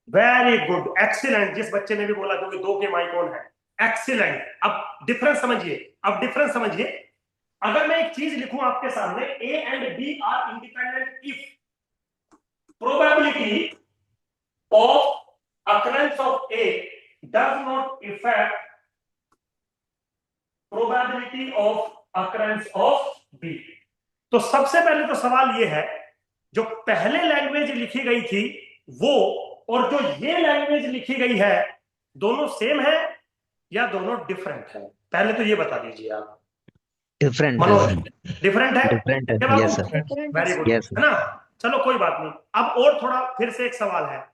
Very good, excellent. जिस बच्चे ने भी बोला, क्योंकि दो के माइक ऑन है, एक्सीलेंट। अब डिफरेंस समझिए, अब डिफरेंस समझिए। अगर मैं एक चीज लिखूं आपके सामने, A and B are independent if probability of occurrence of A does not affect probability of occurrence of B। तो सबसे पहले तो सवाल ये है, जो पहले लैंग्वेज लिखी गई थी वो और जो ये लैंग्वेज लिखी गई है, दोनों सेम है या दोनों डिफरेंट है? पहले तो ये बता दीजिए आप। डिफरेंट मनोज, डिफरेंट है? डिफरेंट क्या बाबू? Yes sir very good, yes है ना? चलो कोई बात नहीं। अब और थोड़ा फिर से एक सवाल है,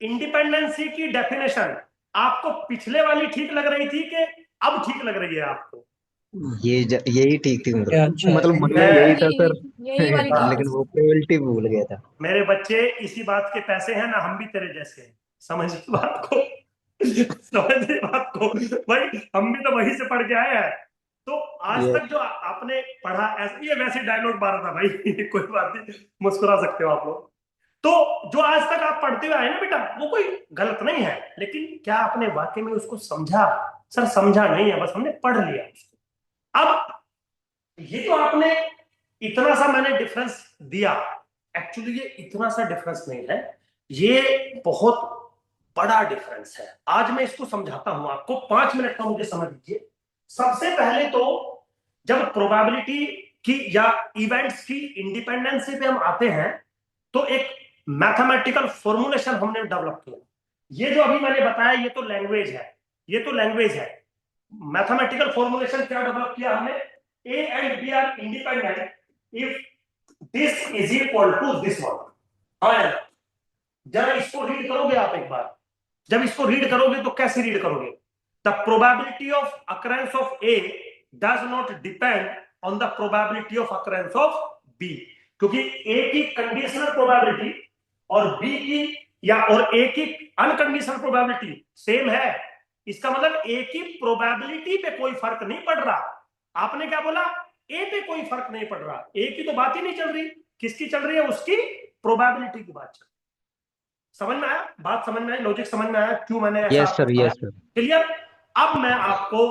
इंडिपेंडेंसी की डेफिनेशन आपको पिछले वाली ठीक लग रही थी कि अब ठीक लग रही है आपको? यही ठीक थी, मतलब मन में यही था सर, लेकिन वो प्रोबेबिलिटी भूल गया था। मेरे बच्चे इसी बात के पैसे हैं ना, हम भी तेरे जैसे हैं, समझिए बात को, समझिए बात को भाई, हम भी तो वहीं से पढ़ के आए हैं। तो आज तक जो आपने पढ़ा, ऐसे ये वैसे डायलॉग मारा था भाई, कोई बात नहीं, मुस्कुरा सकते हो आप लोग। तो जो आज तक आप पढ़ते हुए आए ना बेटा, वो कोई गलत नहीं है, लेकिन क्या आपने वाकई में उसको समझा? सर समझा नहीं है, बस हमने पढ़ लिया उसको। अब ये तो आपने इतना सा मैंने डिफरेंस दिया, एक्चुअली ये इतना सा डिफरेंस नहीं है, ये बहुत बड़ा डिफरेंस है। आज मैं इसको समझाता हूं आपको, 5 मिनट का मुझे समझ लीजिए। सबसे पहले तो जब प्रोबेबिलिटी की या इवेंट्स की इंडिपेंडेंसी पे हम आते हैं, तो एक मैथमेटिकल फॉर्मुलेशन हमने डेवलप किया। ये जो अभी मैंने बताया, ये तो लैंग्वेज है, ये तो लैंग्वेज है। मैथमेटिकल फॉर्मुलेशन क्या डेवलप किया हमने? A and B are independent if this is equal to this one. हाँ, जरा इसको रीड करोगे आप एक बार, जब इसको रीड करोगे तो कैसे रीड करोगे? The probability of occurrence of A does not depend on the probability of occurrence of B, क्योंकि A की कंडीशनल प्रोबेबिलिटी और B की और A की अनकंडीशनल प्रोबेबिलिटी सेम है। इसका मतलब A की प्रोबेबिलिटी पे कोई फर्क नहीं पड़ रहा। आपने क्या बोला? A पे कोई फर्क नहीं पड़ रहा। A की तो बात ही नहीं चल रही, किसकी चल रही है? उसकी प्रोबेबिलिटी की बात चल रही है। समझ में आया? बात समझ में आई? लॉजिक समझ में आया क्यों मैंने ऐसा? Yes sir, yes sir. Clear? अब मैं आपको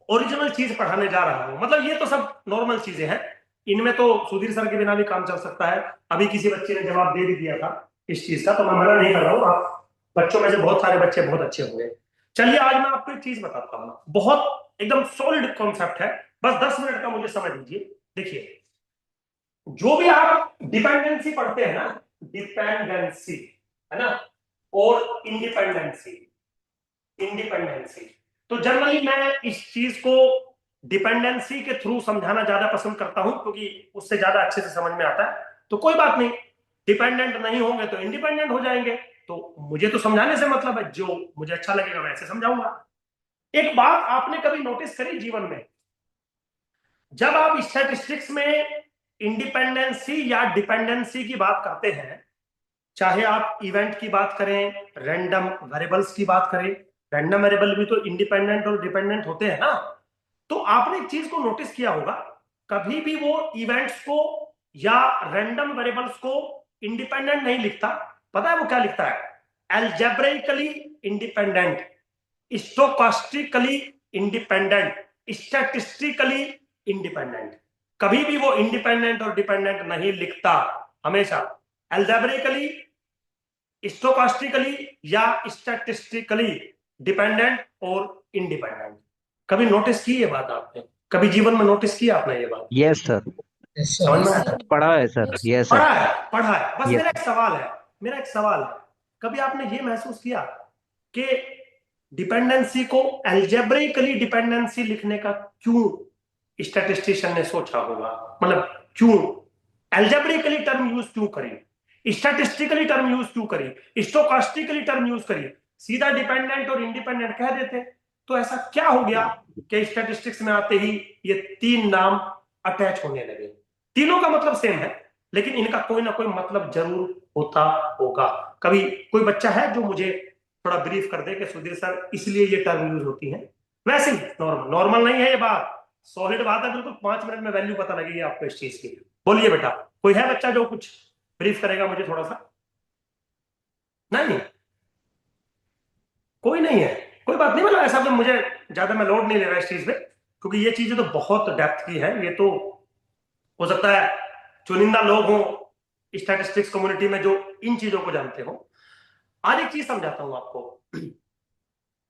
ओरिजिनल चीज पढ़ाने जा रहा हूं। मतलब ये तो सब नॉर्मल चीजें हैं, इनमें तो सुधीर सर के बिना भी काम चल सकता है। अभी किसी बच्चे ने जवाब दे भी दिया था इस चीज का, तो मैं मना नहीं कर रहा हूँ। आप बच्चों में से बहुत सारे बच्चे बहुत अच्छे होंगे। चलिए आज मैं आपको एक चीज बताता हूँ, बहुत एकदम सॉलिड कॉन्सेप्ट है, बस 10 मिनट का मुझे समय दीजिए। देखिए, जो भी आप डिपेंडेंसी पढ़ते हैं ना, डिपेंडेंसी है ना, और इंडिपेंडेंसी, तो जनरली मैं इस चीज को डिपेंडेंसी के थ्रू समझाना ज्यादा पसंद करता हूं, क्योंकि उससे ज्यादा अच्छे से समझ में आता है। तो कोई बात नहीं, डिपेंडेंट नहीं होंगे तो इंडिपेंडेंट हो जाएंगे, तो मुझे तो समझाने से मतलब है, जो मुझे अच्छा लगेगा मैं ऐसे समझाऊंगा। एक बात आपने कभी नोटिस करी जीवन में, जब आप स्टैटिस्टिक्स में इंडिपेंडेंसी या डिपेंडेंसी की बात करते हैं, चाहे आप इवेंट की बात करें, रैंडम वेरिएबल्स की बात करें, रैंडम वेरिएबल भी तो इंडिपेंडेंट और डिपेंडेंट होते हैं ना, तो आपने एक चीज को नोटिस किया होगा, कभी भी वो इवेंट्स को या रैंडम वेरिएबल्स को इंडिपेंडेंट नहीं लिखता। पता है वो क्या लिखता है? Algebraically independent, stochastically independent, statistically independent. कभी भी वो इंडिपेंडेंट और डिपेंडेंट नहीं लिखता, हमेशा अलजेब्रिकली, स्टोकास्टिकली या स्टैटिस्टिकली डिपेंडेंट और इंडिपेंडेंट। कभी नोटिस की ये बात आपने? कभी जीवन में नोटिस किया आपने ये बात? यस सर, समझ में आया? पढ़ा है सर। यस सर, पढ़ा है। बस Yes. मेरा एक सवाल है, कभी आपने ये महसूस किया कि डिपेंडेंसी को अलजेब्रिकली डिपेंडेंसी लिखने का क्यों स्टैटिस्टिशियन ने सोचा होगा? मतलब क्यों अलजेब्रिकली टर्म यूज क्यों करी, स्टैटिस्टिकली टर्म यूज क्यों करी, स्टोकास्टिकली टर्म यूज करी? सीधा डिपेंडेंट और इंडिपेंडेंट कह देते। तो ऐसा क्या हो गया कि स्टैटिस्टिक्स में आते ही ये तीन नाम अटैच होने लगे? तीनों का मतलब सेम है, लेकिन इनका कोई ना कोई मतलब जरूर होता होगा। कभी कोई बच्चा है जो मुझे थोड़ा ब्रीफ कर दे कि सुधीर सर इसलिए ये टर्म यूज होती है? वैसे ही नॉर्मल नहीं है ये बात, सॉलिड बात है बिल्कुल। 5 मिनट में वैल्यू पता लगेगी आपको इस चीज की। बोलिए बेटा, कोई है बच्चा जो कुछ ब्रीफ करेगा मुझे थोड़ा सा? नहीं, कोई नहीं है, कोई बात नहीं। मतलब ऐसा तो मुझे ज्यादा मैं लोड नहीं ले रहा इस चीज पे, क्योंकि ये चीजें तो बहुत डेप्थ की है। ये तो हो सकता है चुनिंदा लोग हों स्टैटिस्टिक्स कम्युनिटी में जो इन चीजों को जानते हो। आज एक चीज समझाता हूं आपको।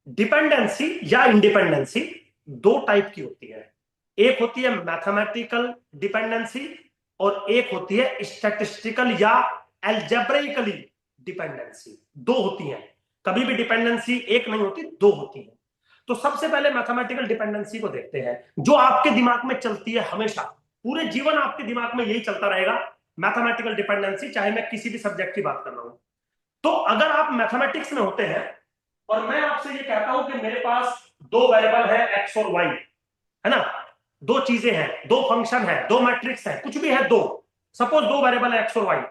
डिपेंडेंसी या इंडिपेंडेंसी दो टाइप की होती है। एक होती है मैथमेटिकल डिपेंडेंसी और एक होती है स्टैटिस्टिकल या अलजेब्रिकली डिपेंडेंसी। दो होती हैं, कभी भी डिपेंडेंसी एक नहीं होती, दो होती है। तो सबसे पहले मैथमेटिकल डिपेंडेंसी को देखते हैं, जो आपके दिमाग में चलती है हमेशा, पूरे जीवन आपके दिमाग में यही चलता रहेगा, मैथमेटिकल डिपेंडेंसी, चाहे मैं किसी भी सब्जेक्ट की बात कर रहा हूं। तो अगर आप मैथमेटिक्स में होते हैं और मैं आपसे ये कहता हूं कि मेरे पास दो वेरिएबल है एक्स और वाई, है ना, दो चीजें हैं, दो फंक्शन है, दो मैट्रिक्स है, कुछ भी है, दो, सपोज दो वेरिएबल है एक्स और वाई,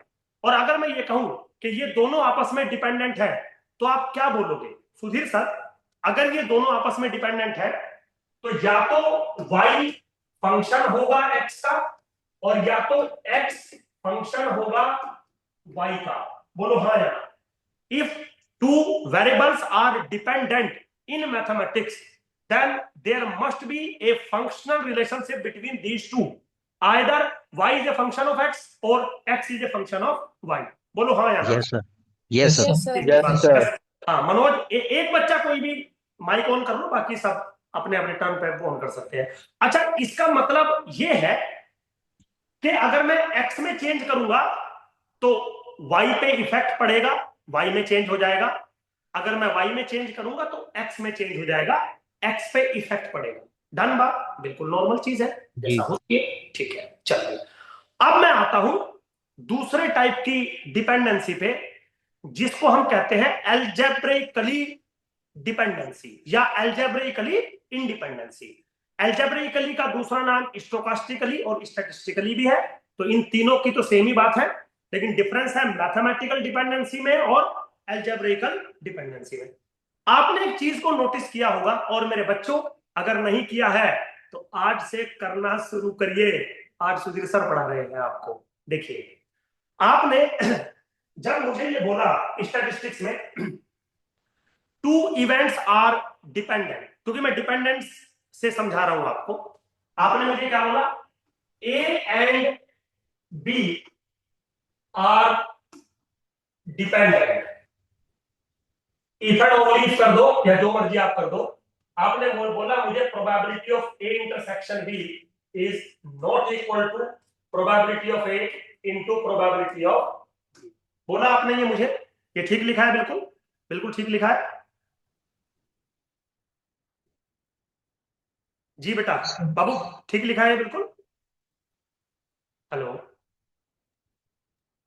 और अगर मैं ये कहूं कि ये दोनों आपस में डिपेंडेंट है, तो आप क्या बोलोगे? सुधीर सर, अगर ये दोनों आपस में डिपेंडेंट है तो या तो y फंक्शन होगा x का और या तो x फंक्शन होगा y का। बोलो हाँ या? If two variables are dependent in mathematics, then there must be a functional relationship between these two. Either y is a function of x or x is a function of y. बोलो हाँ या? Yes sir, yes sir. हाँ मनोज, एक बच्चा कोई भी mic on कर लो, बाकी सब अपने अपने टर्न पे ऑन कर सकते हैं। अच्छा, इसका मतलब ये है कि अगर मैं x में चेंज करूंगा तो y पे इफेक्ट पड़ेगा, y में चेंज हो जाएगा। अगर मैं y में चेंज करूंगा तो x में चेंज हो जाएगा, x पे इफेक्ट पड़ेगा। डन बात, बिल्कुल नॉर्मल चीज है, जी जैसा होती है, ठीक है। चलिए अब मैं आता हूं दूसरे टाइप की डिपेंडेंसी पे, जिसको हम कहते हैं एल्जेब्रिकली डिपेंडेंसी या एल्जेब्रिकली इंडिपेंडेंसी। एल्जेब्रिकली का दूसरा नाम स्टोकास्टिकली और स्टैटिस्टिकली भी है, तो इन तीनों की तो सेम ही बात है, लेकिन डिफरेंस है मैथमेटिकल डिपेंडेंसी में और एल्जेब्रिकल डिपेंडेंसी में। आपने एक चीज को नोटिस किया होगा, और मेरे बच्चों अगर नहीं किया है तो आज से करना शुरू करिए, आज सुधीर सर पढ़ा रहे हैं आपको। देखिए आपने जब मुझे ये बोला स्टैटिस्टिक्स में टू इवेंट्स आर डिपेंडेंट, क्योंकि मैं डिपेंडेंस से समझा रहा हूं आपको, आपने मुझे क्या बोला, A and B are dependent, effect ओवरलीव कर दो या जो मर्जी आप कर दो। आपने बोला मुझे probability of A intersection B is not equal to probability of A into probability of B, बोला आपने ये मुझे, ये ठीक लिखा है, बिल्कुल बिल्कुल ठीक लिखा है जी बेटा, बाबू ठीक लिखा है बिल्कुल। हेलो,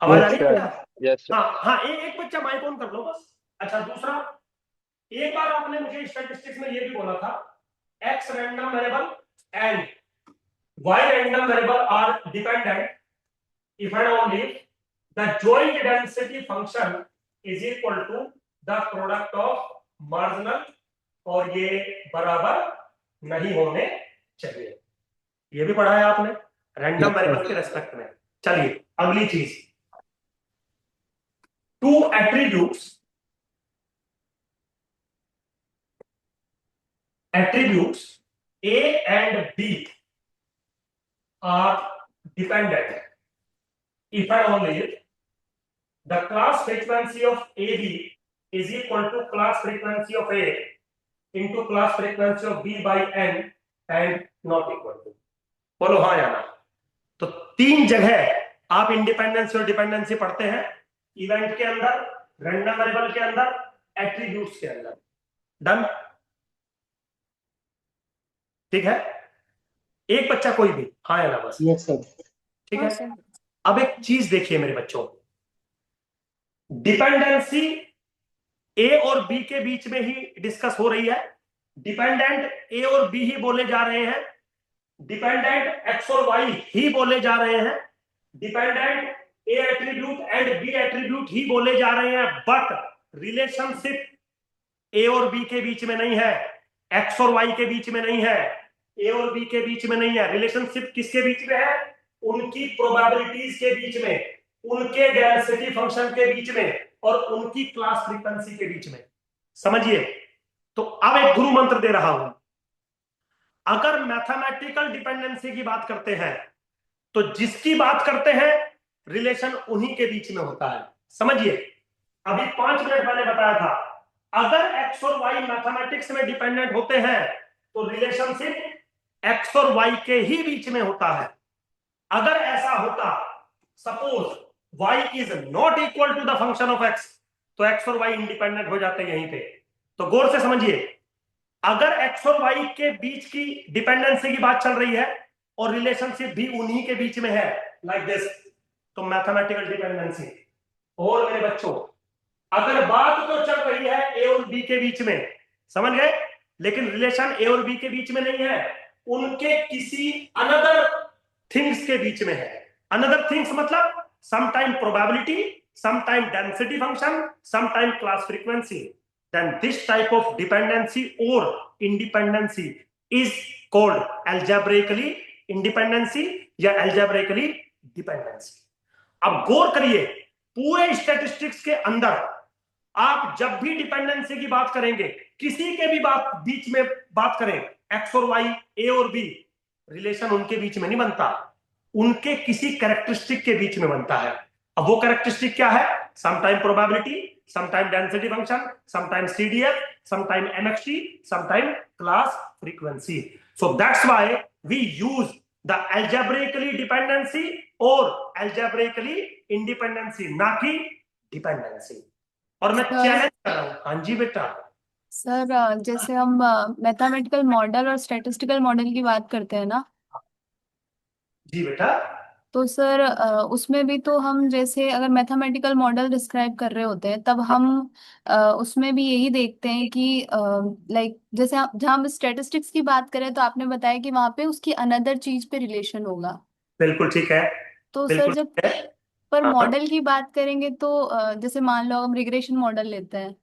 आवाज आ रही है बेटा? Yes sir. हाँ हाँ, एक बच्चा माइक ऑन कर लो बस। अच्छा दूसरा, एक बार आपने मुझे स्टैटिस्टिक्स में ये भी बोला था X random variable and Y random variable are dependent if and only the joint density function is equal to the product of marginal, और ये बराबर नहीं होने चाहिए, ये भी पढ़ा है आपने रैंडम वेरिएबल के रेस्पेक्ट में। चलिए अगली चीज, two attributes A and B are dependent if and only if the class frequency of AB is equal to class frequency of A into class frequency of B by N and not equal to। बोलो हाँ या ना। तो तीन जगह आप independency और dependency पढ़ते हैं, इवेंट के अंदर, रैंडम वेरिएबल के अंदर, एट्रीब्यूट्स के अंदर। डन, ठीक है। एक बच्चा कोई भी हाँ या ना बस। Yes sir. ठीक है। अब एक चीज देखिए मेरे बच्चों, डिपेंडेंसी ए और बी के बीच में ही डिस्कस हो रही है, डिपेंडेंट ए और बी ही बोले जा रहे हैं, डिपेंडेंट एक्स और वाई ही बोले जा रहे हैं, dependent A attribute and B attribute ही बोले जा रहे हैं, बट रिलेशनशिप ए और बी के बीच में नहीं है, एक्स और वाई के बीच में नहीं है, ए और बी के बीच में नहीं है। रिलेशनशिप किसके बीच में है? उनकी प्रोबेबिलिटीज के बीच में, उनके डेंसिटी फंक्शन के बीच में और उनकी क्लास फ्रीक्वेंसी के बीच में। समझिए। तो अब एक गुरु मंत्र दे रहा हूं, अगर मैथमेटिकल डिपेंडेंसी की बात करते हैं तो जिसकी बात करते हैं रिलेशन उन्हीं के बीच में होता है। समझिए, अभी 5 मिनट मैंने बताया था, अगर एक्स और वाई मैथमेटिक्स में डिपेंडेंट होते हैं तो रिलेशनशिप एक्स और वाई के ही बीच में होता है। अगर ऐसा होता, suppose y is not equal to the function of x, तो x और y इंडिपेंडेंट हो जाते हैं यहीं पे। तो गौर से समझिए, अगर x और y के बीच की डिपेंडेंसी की बात चल रही है और रिलेशनशिप भी उन्हीं के बीच में है, लाइक दिस, तो मैथमेटिकल डिपेंडेंसी। और मेरे बच्चों, अगर बात तो चल रही है a और b के बीच में, समझ गए, लेकिन रिलेशन a और b के बीच में नहीं है, उनके किसी अनदर थिंग्स के बीच में है। अनदर थिंग्स मतलब sometime probability, sometime density function, sometime class frequency, then this type of dependency or independency is called algebraically independency या algebraically dependency। अब गौर करिए, पूरे स्टैटिस्टिक्स के अंदर आप जब भी डिपेंडेंसी की बात करेंगे, किसी के भी बात बीच में बात करें, एक्स और वाई, ए और बी, रिलेशन उनके बीच में नहीं बनता, उनके किसी कैरेक्टरिस्टिक के बीच में बनता है। अब वो कैरेक्टरिस्टिक क्या है? Sometime probability, sometime density function, sometime CDF, sometime MXT, sometime class frequency. So that's why we use the algebraically dependency और algebraically इंडिपेंडेंसी, ना कि डिपेंडेंसी। और मैं चैलेंज कर रहा हूं, हाँ जी बेटा, सर जैसे हम मैथमेटिकल मॉडल और स्टैटिस्टिकल मॉडल की बात करते हैं ना, जी बेटा। तो सर उसमें भी तो हम जैसे अगर मैथमेटिकल मॉडल डिस्क्राइब कर रहे होते हैं तब हम उसमें भी यही देखते हैं कि लाइक जैसे जहाँ हम स्टैटिस्टिक्स की बात करें तो आपने बताया कि वहां पे उसकी अनदर चीज पे रिलेशन होगा। बिल्कुल ठीक है। तो सर बिल्कुल जब ठीक है। पर हाँ, मॉडल की बात करेंगे तो जैसे मान लो हम रिग्रेशन मॉडल लेते हैं।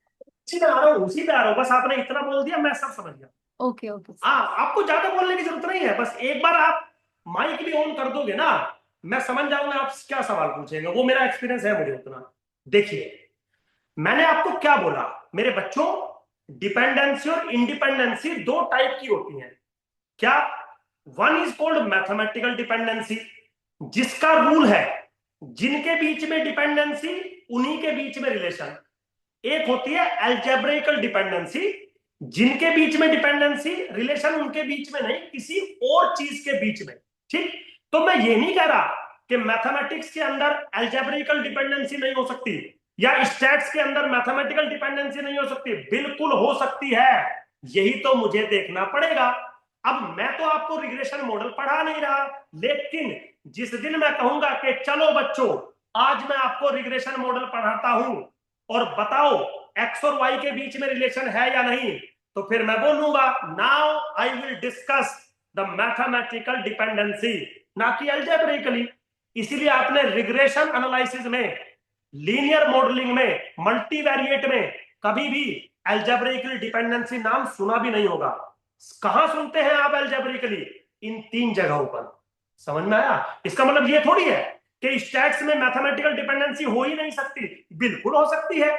उसी पे आ रहा हूँ, उसी पे आ रहा हूँ, बस आपने इतना बोल दिया मैं सब समझ गया। Okay okay sir. हाँ, आपको ज्यादा बोलने की जरूरत नहीं है, बस एक बार आप माइक भी ऑन कर दोगे ना, मैं समझ जाऊंगा आप क्या सवाल पूछेंगे, वो मेरा एक्सपीरियंस है मुझे उतना। देखिए, मैंने आपको क्या बोला मेरे बच्चों, डिपेंडेंसी और इंडिपेंडेंसी दो टाइप की होती हैं। क्या? One is called mathematical dependency, जिसका रूल है जिनके बीच में डिपेंडेंसी उन्हीं के बीच में रिलेशन। एक होती है एल्जेब्रिकल डिपेंडेंसी, जिनके बीच में डिपेंडेंसी रिलेशन उनके बीच में नहीं, किसी और चीज के बीच में। ठीक? तो मैं ये नहीं कह रहा कि मैथमेटिक्स के अंदर एल्जेब्रिकल डिपेंडेंसी नहीं हो सकती या स्टैट्स के अंदर मैथमेटिकल डिपेंडेंसी नहीं हो सकती, बिल्कुल हो सकती है। यही तो मुझे देखना पड़ेगा। अब मैं तो आपको रिग्रेशन मॉडल पढ़ा नहीं रहा, लेकिन जिस दिन मैं कहूंगा कि चलो बच्चों आज मैं आपको रिग्रेशन मॉडल पढ़ाता हूं और बताओ एक्स और वाई के बीच में रिलेशन है या नहीं, तो फिर मैं बोलूंगा now I will discuss the mathematical dependency, ना कि अलजेब्रिकली। इसीलिए आपने रिग्रेशन एनालिसिस में, लीनियर मॉडलिंग में, मल्टीवेरिएट में कभी भी अलजेब्रिकली डिपेंडेंसी नाम सुना भी नहीं होगा। कहां सुनते हैं आप अलजेब्रिकली? इन तीन जगहों पर। समझ में आया? इसका मतलब ये थोड़ी है कि स्टैट्स में मैथमेटिकल डिपेंडेंसी हो ही नहीं सकती, बिल्कुल हो सकती है,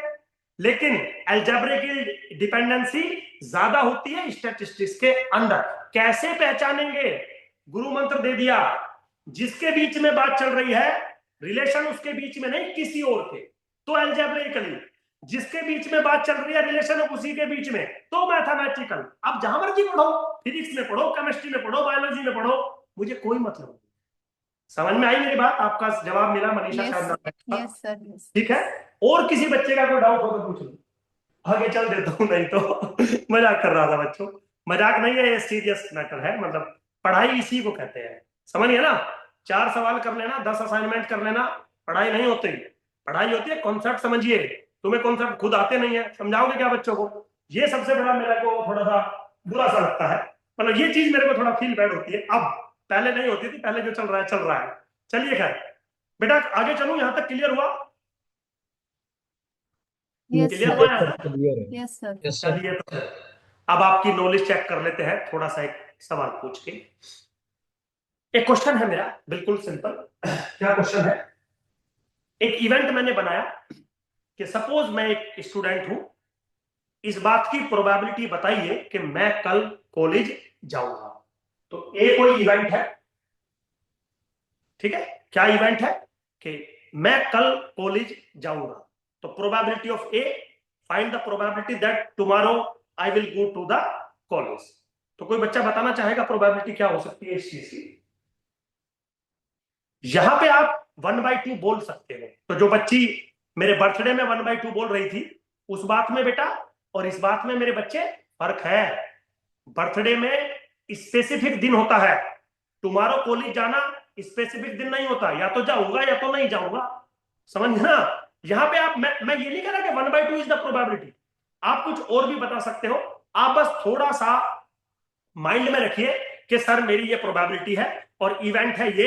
लेकिन अलजेब्रिकल डिपेंडेंसी ज्यादा होती है स्टैटिस्टिक्स के अंदर। कैसे पहचानेंगे? गुरु मंत्र दे दिया, जिसके बीच में बात चल रही है रिलेशन उसके बीच में नहीं किसी और के, तो अलजेब्रिकली। जिसके बीच में बात चल रही है रिलेशन उसी के बीच में, तो मैथमेटिकल। अब जहां मर्जी पढ़ो, फिजिक्स में पढ़ो, केमिस्ट्री में पढ़ो, बायोलॉजी में पढ़ो, मुझे कोई मतलब नहीं। समझ में आई मेरी बात? आपका जवाब मिला मनीषा शानदार। Yes sir yes. ठीक है। और किसी बच्चे का कोई डाउट हो तो पूछ लो, आगे चल देता हूं, नहीं तो मजाक कर रहा था बच्चों, मजाक नहीं है, ये सीरियस मैटर है। मतलब पढ़ाई इसी को कहते हैं, समझिए ना। 4 सवाल कर लेना, 10 असाइनमेंट कर लेना, पढ़ाई नहीं होती। पढ़ाई होती है कॉन्सेप्ट समझिए। तुम्हें कॉन्सेप्ट खुद आते नहीं है, समझाओगे क्या बच्चों को? ये सबसे बड़ा मेरे को थोड़ा सा बुरा सा लगता है, मतलब ये चीज मेरे को थोड़ा फील बैड होती है। अब पहले नहीं होती थी, पहले जो चल रहा है चल रहा है। चलिए खैर बेटा आगे चलूं, यहां तक क्लियर हुआ? यस क्लियर हुआ सर। यहाँ तक? क्लियर है। Yes sir. चलिए तो अब आपकी नॉलेज चेक कर लेते हैं थोड़ा सा, एक सवाल पूछ के। एक क्वेश्चन है मेरा बिल्कुल सिंपल। क्या क्वेश्चन है? एक इवेंट मैंने बनाया कि सपोज मैं एक स्टूडेंट हूं, इस बात की प्रोबेबिलिटी बताइए कि मैं कल कॉलेज जाऊंगा। तो ए कोई इवेंट है, ठीक है? क्या इवेंट है? कि मैं कल कॉलेज जाऊंगा। तो probability of A, find the probability that tomorrow I will go to the college. तो कोई बच्चा बताना चाहेगा प्रोबेबिलिटी क्या हो सकती है इस चीज की? यहां पे आप 1/2 बोल सकते हो। तो जो बच्ची मेरे बर्थडे में 1/2 बोल रही थी, उस बात में बेटा और इस बात में मेरे बच्चे फर्क है। बर्थडे में स्पेसिफिक दिन होता है, टुमारो कॉलेज जाना स्पेसिफिक दिन नहीं होता, या तो जाऊंगा या तो नहीं जाऊंगा। समझ ना? यहां पे आप, मैं ये नहीं कह रहा कि 1/2 इज द प्रोबेबिलिटी, आप कुछ और भी बता सकते हो। आप बस थोड़ा सा माइंड में रखिए कि सर मेरी ये प्रोबेबिलिटी है और इवेंट है ये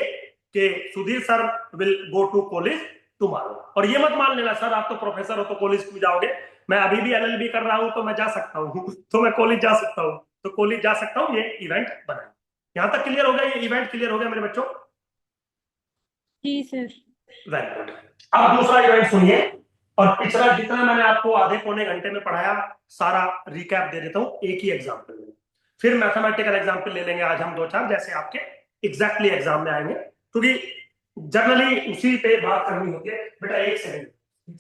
कि Sudhir sir will go to college tomorrow. और ये मत मान लेना सर आप तो प्रोफेसर हो तो कॉलेज क्यों जाओगे, मैं अभी भी एलएलबी कर रहा हूं तो मैं जा सकता हूं तो मैं कॉलेज जा सकता हूं, तो कॉलेज जा सकता हूं, ये इवेंट बनाए। यहां तक क्लियर हो गया? ये इवेंट क्लियर हो गया मेरे बच्चों? जी सर। Very good. अब दूसरा इवेंट सुनिए, और पिछला जितना मैंने आपको आधे पौने घंटे में पढ़ाया सारा रिकैप दे देता हूं एक ही एग्जाम्पल में। फिर मैथमेटिकल एग्जाम्पल ले लेंगे आज हम 2-4, जैसे आपके एग्जैक्टली एग्जाम में आएंगे, क्योंकि जनरली उसी पे बात करनी होती है। बेटा एक सेकंड।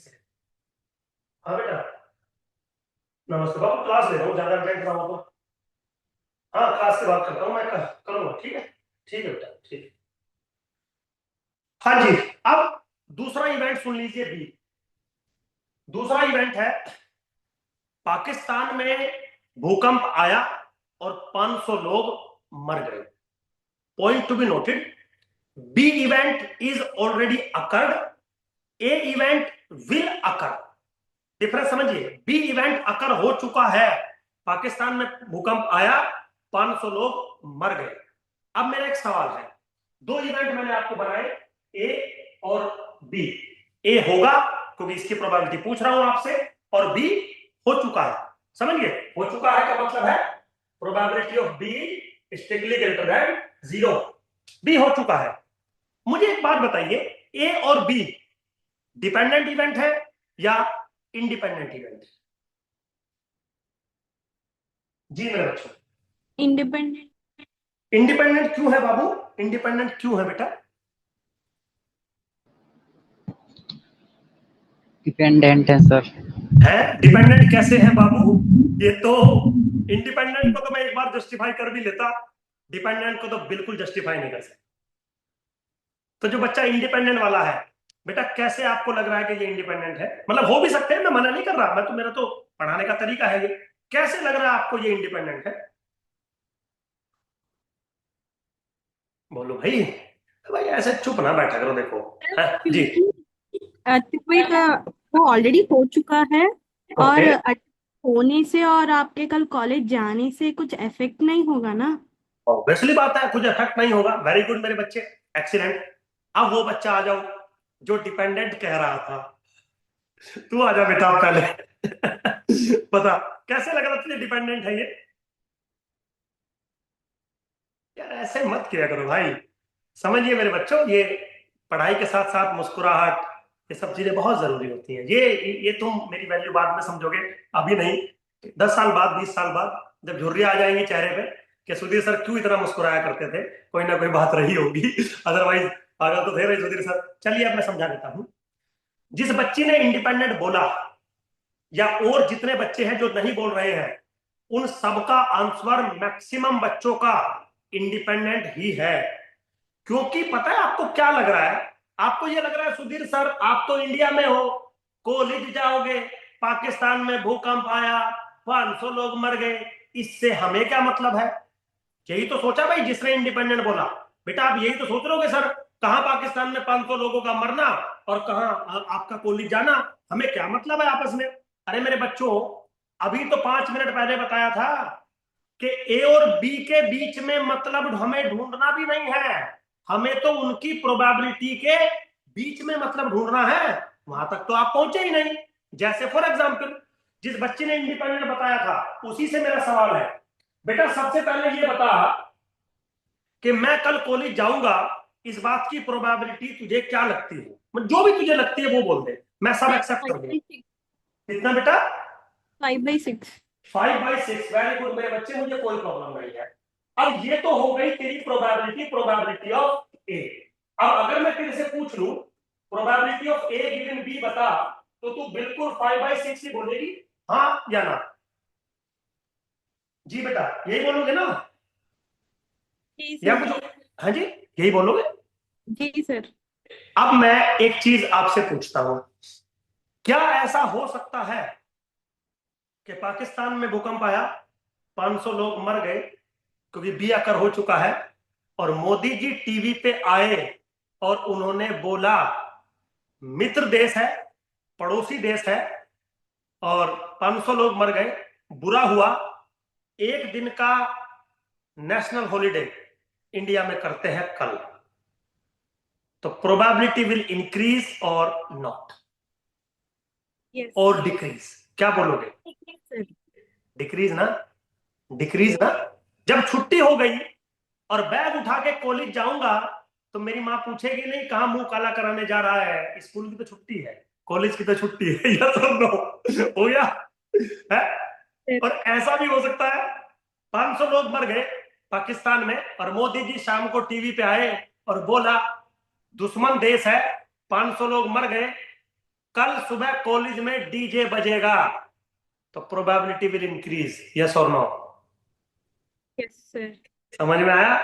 हाँ बेटा नमस्ते बाबू, क्लास ले रहा हूँ, ज्यादा अर्जेंट ना हो तो। हाँ क्लास के बाद करता हूँ, मैं करूंगा, ठीक है? ठीक है बेटा, ठीक है। हाँ जी, अब दूसरा इवेंट सुन लीजिए बी। दूसरा इवेंट है पाकिस्तान में भूकंप आया और 500 लोग मर गए। Point to be noted, B event is already occurred, A event will occur. Difference समझिए, बी इवेंट अकर हो चुका है, पाकिस्तान में भूकंप आया, 500 लोग मर गए। अब मेरा एक सवाल है, दो इवेंट मैंने आपको बनाए, ए और बी। ए होगा क्योंकि इसकी प्रोबेबिलिटी पूछ रहा हूं आपसे, और बी हो चुका है। समझिए, हो चुका है का मतलब है probability of B strictly greater than 0। B हो चुका है। मुझे एक बात बताइए, ए और बी डिपेंडेंट इवेंट है या इंडिपेंडेंट इवेंट? जी मेरे बच्चों, इंडिपेंडेंट। इंडिपेंडेंट क्यों है बाबू? इंडिपेंडेंट क्यों है बेटा? डिपेंडेंट है सर। है डिपेंडेंट कैसे है बाबू? ये तो इंडिपेंडेंट को तो मैं एक बार जस्टिफाई कर भी लेता, डिपेंडेंट को तो बिल्कुल जस्टिफाई नहीं कर सकता। तो जो बच्चा इंडिपेंडेंट वाला है बेटा, कैसे आपको लग रहा है कि ये इंडिपेंडेंट है? मतलब हो भी सकते हैं, मैं मना नहीं कर रहा, मैं तो, मेरा तो पढ़ाने का तरीका है ये। कैसे लग रहा है आपको ये इंडिपेंडेंट है? बोलो भाई। भाई ऐसे चुप ना बैठा करो, देखो। हाँ, जी वो ऑलरेडी हो चुका है, और ओके। होने से और आपके कल कॉलेज जाने से कुछ इफेक्ट नहीं होगा ना? ऑब्वियसली बात है, कुछ इफेक्ट नहीं होगा। वेरी गुड मेरे बच्चे, एक्सीलेंट। अब वो बच्चा आ जाओ जो डिपेंडेंट कह रहा था। तू आ जा बेटा पहले। बता कैसे लग रहा तुझे डिपेंडेंट है ये? यार ऐसे मत किया करो भाई। समझिए मेरे बच्चों, ये पढ़ाई के साथ साथ मुस्कुराहट, ये सब चीजें बहुत जरूरी होती हैं। ये तुम मेरी वैल्यू बाद में समझोगे, अभी नहीं। 10 साल बाद, 20 साल बाद जब झुर्रियां आ जाएंगी चेहरे पे कि सुधीर सर क्यों इतना मुस्कुराया करते थे, कोई ना कोई बात रही होगी। अदरवाइज पागल तो थे भाई सुधीर सर। चलिए अब मैं समझा देता हूं। जिस बच्ची ने इंडिपेंडेंट बोला, या और जितने बच्चे हैं जो नहीं बोल रहे हैं, उन सबका आंसर मैक्सिमम बच्चों का इंडिपेंडेंट ही है। क्योंकि पता है आपको क्या लग रहा है? आपको ये लग रहा है सुधीर सर आप तो इंडिया में हो, कॉलेज जाओगे, पाकिस्तान में भूकंप आया, 500 लोग मर गए, इससे हमें क्या मतलब है? यही तो सोचा भाई जिसने इंडिपेंडेंट बोला। बेटा आप यही तो सोच रहे हो सर, कहां पाकिस्तान में 500 लोगों का मरना और कहां आपका कॉलेज जाना, हमें क्या मतलब है आपस में? अरे मेरे बच्चों, अभी तो 5 मिनट पहले बताया था कि ए और बी के बीच में मतलब हमें ढूंढना भी नहीं है, हमें तो उनकी प्रोबेबिलिटी के बीच में मतलब ढूंढना है। वहां तक तो आप पहुंचे ही नहीं। जैसे फॉर एग्जांपल जिस बच्चे ने इंडिपेंडेंट बताया था, उसी से मेरा सवाल है, बेटा सबसे पहले ये बता कि मैं कल कॉलेज जाऊंगा, इस बात की प्रोबेबिलिटी तुझे क्या लगती है? जो भी तुझे लगती है वो बोल दे, मैं सब एक्सेप्ट कर दूंगा। कितना बेटा? 5/6। 5/6। वेरी गुड मेरे बच्चे, मुझे कोई प्रॉब्लम नहीं है। अब ये तो हो गई तेरी प्रोबेबिलिटी ऑफ ए। अब अगर मैं तेरे से पूछ लूं probability of A given B बता, तो तू बिल्कुल 5/6 ही बोलेगी, हाँ या ना? जी बेटा यही बोलोगे ना, या कुछ? हाँ जी यही बोलोगे? जी सर। अब मैं एक चीज आपसे पूछता हूं, क्या ऐसा हो सकता है कि पाकिस्तान में भूकंप आया, 500 लोग मर गए क्योंकि बी आकर हो चुका है, और मोदी जी टीवी पे आए और उन्होंने बोला मित्र देश है, पड़ोसी देश है, और 500 लोग मर गए, बुरा हुआ, एक दिन का नेशनल हॉलिडे इंडिया में करते हैं कल, तो प्रोबेबिलिटी विल इंक्रीज और नॉट और डिक्रीज? क्या बोलोगे? डिक्रीज ना? डिक्रीज ना? जब छुट्टी हो गई और बैग उठा के कॉलेज जाऊंगा तो मेरी माँ पूछेगी नहीं कहां मुंह काला कराने जा रहा है, स्कूल की तो छुट्टी है, कॉलेज की तो छुट्टी है। या तो नो हो गया है? और ऐसा भी हो सकता है 500 लोग मर गए पाकिस्तान में और मोदी जी शाम को टीवी पे आए और बोला दुश्मन देश है, 500 लोग मर गए, कल सुबह कॉलेज में डीजे बजेगा, तो प्रोबेबिलिटी विल इंक्रीज, यस और नो? Yes sir. समझ में आया?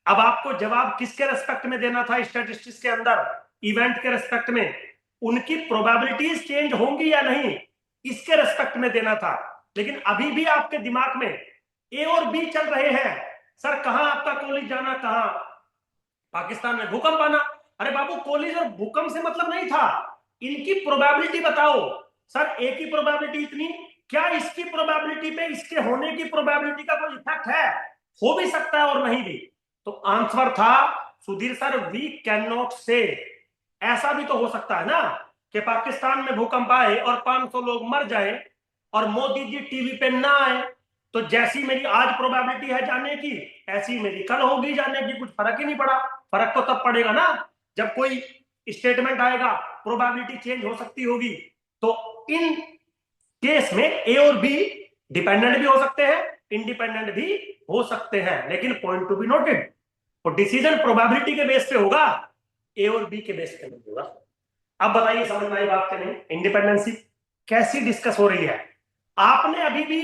अब आपको जवाब किसके रेस्पेक्ट में देना था स्टैटिस्टिक्स के अंदर? इवेंट के रेस्पेक्ट में। उनकी प्रोबेबिलिटीज चेंज होंगी या नहीं, इसके रेस्पेक्ट में देना था। लेकिन अभी भी आपके दिमाग में ए और बी चल रहे हैं। सर कहां आपका कॉलेज जाना, कहां पाकिस्तान में भूकंप आना। अरे बाबू कॉलेज और भूकंप से मतलब नहीं था, इनकी प्रोबेबिलिटी बताओ। सर ए की प्रोबेबिलिटी इतनी, क्या इसकी प्रोबेबिलिटी पे इसके होने की प्रोबेबिलिटी का कोई इफेक्ट है? हो भी सकता है और नहीं भी। तो आंसर था Sudhir sir we can not say. ऐसा भी तो हो सकता है ना कि पाकिस्तान में भूकंप आए और 500 लोग मर जाए और मोदी जी टीवी पे ना आए, तो जैसी मेरी आज प्रोबेबिलिटी है जाने की, ऐसी मेरी कल होगी जाने की। कुछ फर्क ही नहीं पड़ा। फर्क तो तब पड़ेगा ना जब कोई स्टेटमेंट आएगा, प्रोबेबिलिटी चेंज हो सकती होगी। तो इन केस में ए और बी डिपेंडेंट भी हो सकते हैं, इंडिपेंडेंट भी हो सकते हैं, लेकिन पॉइंट टू बी नोटेड, और डिसीजन प्रोबेबिलिटी के बेस पे होगा, ए और बी के बेस पे नहीं होगा। अब बताइए समझ में आई बात के नहीं? इंडिपेंडेंसी कैसी डिस्कस हो रही है? आपने अभी भी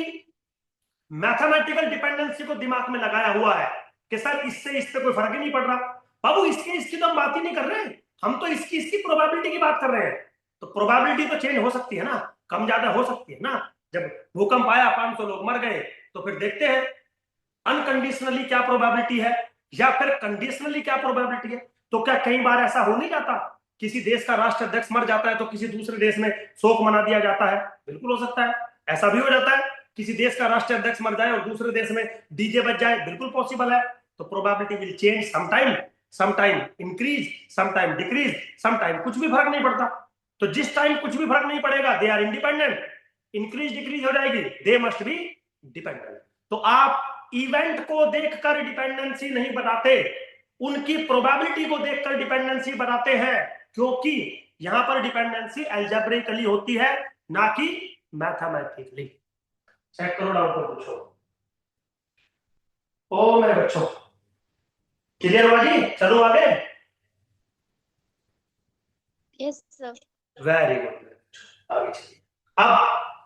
मैथमेटिकल डिपेंडेंसी को दिमाग में लगाया हुआ है कि सर इससे इस पे कोई फर्क ही नहीं पड़ रहा। बाबू इसकी तो हम बात ही नहीं कर रहे, हम तो इसकी प्रोबेबिलिटी की बात कर रहे हैं। तो प्रोबेबिलिटी तो चेंज हो सकती है ना, कम ज्यादा हो सकती है ना। जब भूकंप आया 500 लोग मर गए, तो फिर देखते हैं अनकंडीशनली क्या प्रोबेबिलिटी है या फिर कंडीशनली क्या प्रोबेबिलिटी है। तो क्या कई बार ऐसा हो नहीं जाता, किसी देश का राष्ट्राध्यक्ष मर जाता है तो किसी दूसरे देश में शोक मना दिया जाता है? बिल्कुल हो सकता है। ऐसा भी हो जाता है किसी देश का राष्ट्राध्यक्ष मर जाए और दूसरे देश में डीजे बज जाए, बिल्कुल पॉसिबल है। तो probability will change sometime increase, sometime decrease, sometime कुछ भी फर्क नहीं पड़ता। तो जिस टाइम कुछ भी फर्क नहीं पड़ेगा, they are independent, increase decrease हो जाएगी, दे मस्ट बी डिपेंडेंट। तो आप इवेंट को देखकर डिपेंडेंसी नहीं बताते, उनकी प्रोबेबिलिटी को देखकर डिपेंडेंसी बताते हैं, क्योंकि यहां पर डिपेंडेंसी एल्जेब्रिकली होती है, ना कि मैथमेटिकली। चेक करो डाउट को पूछो। ओ मेरे बच्चों क्लियर हुआ जी? चलो आगे। Yes sir. वेरी गुड, आगे चलिए। अब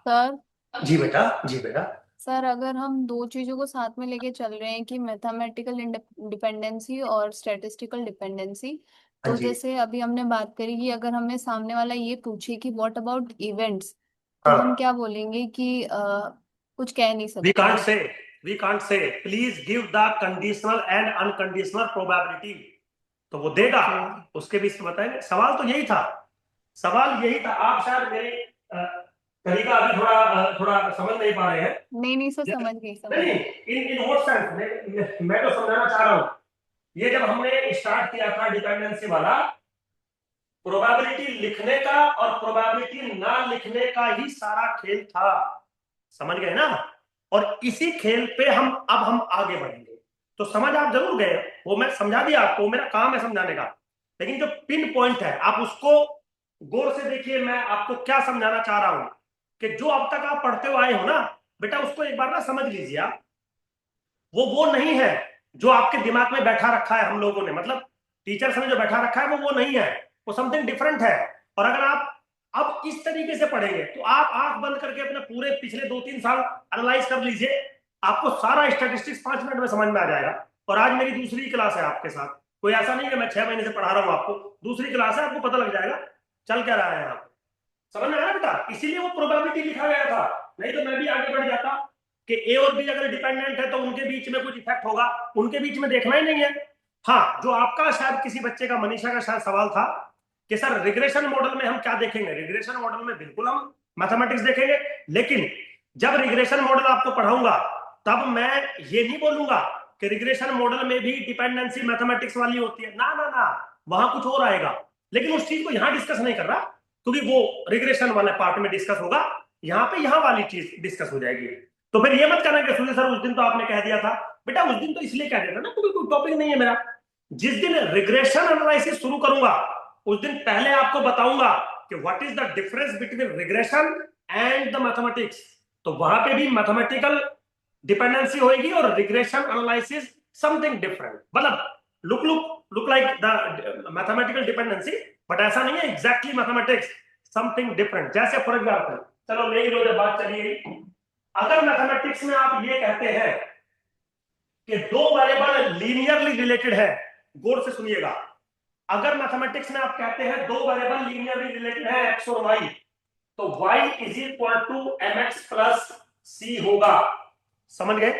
सर जी बेटा सर अगर हम दो चीजों को साथ में लेके चल रहे हैं कि मैथमेटिकल डिपेंडेंसी और स्टैटिस्टिकल डिपेंडेंसी, हाँ तो जी। जैसे अभी हमने बात करी कि अगर हमें सामने वाला ये पूछे कि व्हाट अबाउट इवेंट्स, तो हाँ। हम क्या बोलेंगे कि कुछ कह नहीं we can't सकते। say we can't say please give the conditional and unconditional probability। तो वो देगा, Okay. उसके बीच में बताएंगे। सवाल तो यही था, सवाल यही था। आप शायद मेरे तरीका अभी थोड़ा समझ नहीं पा रहे हैं। नहीं सर, समझ गई नहीं, इन व्हाट सेंस मैं तो समझाना चाह रहा हूं। ये जब हमने स्टार्ट किया था डिपेंडेंसी वाला, प्रोबेबिलिटी लिखने का और प्रोबेबिलिटी ना लिखने का ही सारा खेल था, समझ गए ना? और इसी खेल पे अब हम आगे बढ़ेंगे। तो समझ आप जरूर गए, वो मैं समझा दिया आपको, मेरा काम है समझाने का। लेकिन जो पिन पॉइंट है आप उसको गौर से देखिए। मैं आपको क्या समझाना चाह रहा हूं कि जो अब तक आप पढ़ते हुए आए हो ना बेटा, उसको एक बार ना समझ लीजिए आप। वो नहीं है जो आपके दिमाग में बैठा रखा है हम लोगों ने, मतलब टीचर्स ने जो बैठा रखा है वो नहीं है, वो समथिंग डिफरेंट है। और अगर आप अब इस तरीके से पढ़ेंगे तो आप आंख बंद करके अपने पूरे पिछले 2-3 साल एनालाइज कर लीजिए, आपको सारा स्टैटिस्टिक्स 5 मिनट में समझ में आ जाएगा। और आज मेरी दूसरी क्लास है आपके साथ, कोई ऐसा नहीं कि मैं 6 महीने से पढ़ा रहा हूं आपको, दूसरी क्लास है, आपको पता लग जाएगा चल क्या रहा है यहाँ पे। समझ में आया बेटा? इसीलिए वो प्रोबेबिलिटी लिखा गया था, नहीं तो मैं भी आगे बढ़ जाता कि ए और बी अगर डिपेंडेंट है तो उनके बीच में कुछ इफेक्ट होगा, उनके बीच में देखना ही नहीं है। हाँ, जो आपका शायद किसी बच्चे का, मनीषा का शायद सवाल था कि सर रिग्रेशन मॉडल में हम क्या देखेंगे। रिग्रेशन मॉडल में बिल्कुल हम मैथमेटिक्स देखेंगे, लेकिन जब रिग्रेशन मॉडल आपको पढ़ाऊंगा तब मैं ये नहीं बोलूंगा कि रिग्रेशन मॉडल में भी डिपेंडेंसी मैथमेटिक्स वाली होती है। ना, वहां कुछ और आएगा, लेकिन उस चीज को यहां डिस्कस नहीं कर रहा, क्योंकि वो रिग्रेशन वाले पार्ट में डिस्कस होगा, यहाँ पे यहाँ वाली चीज डिस्कस हो जाएगी। तो फिर ये मत करना कि सुनील सर उस दिन तो आपने कह दिया था। बेटा उस दिन तो इसलिए कह दिया था ना क्योंकि कोई टॉपिक नहीं है मेरा। जिस दिन रिग्रेशन एनालिसिस शुरू करूंगा उस दिन पहले आपको बताऊंगा कि what is the difference between regression and the mathematics. तो वहां पे भी मैथमेटिकल डिपेंडेंसी होगी और रिग्रेशन एनालिसिस समथिंग डिफरेंट, मतलब look like the mathematical dependency, but ऐसा नहीं है एग्जैक्टली मैथमेटिक्स, समथिंग डिफरेंट। जैसे फॉर एग्जांपल, चलो ले लो, जब बात चली गई, अगर मैथमेटिक्स में आप ये कहते हैं कि दो वेरिएबल लीनियरली रिलेटेड है, गौर से सुनिएगा, अगर मैथमेटिक्स में आप कहते हैं दो वेरिएबल लीनियरली रिलेटेड है x और y, तो y is equal to mx plus C होगा। समझ गए?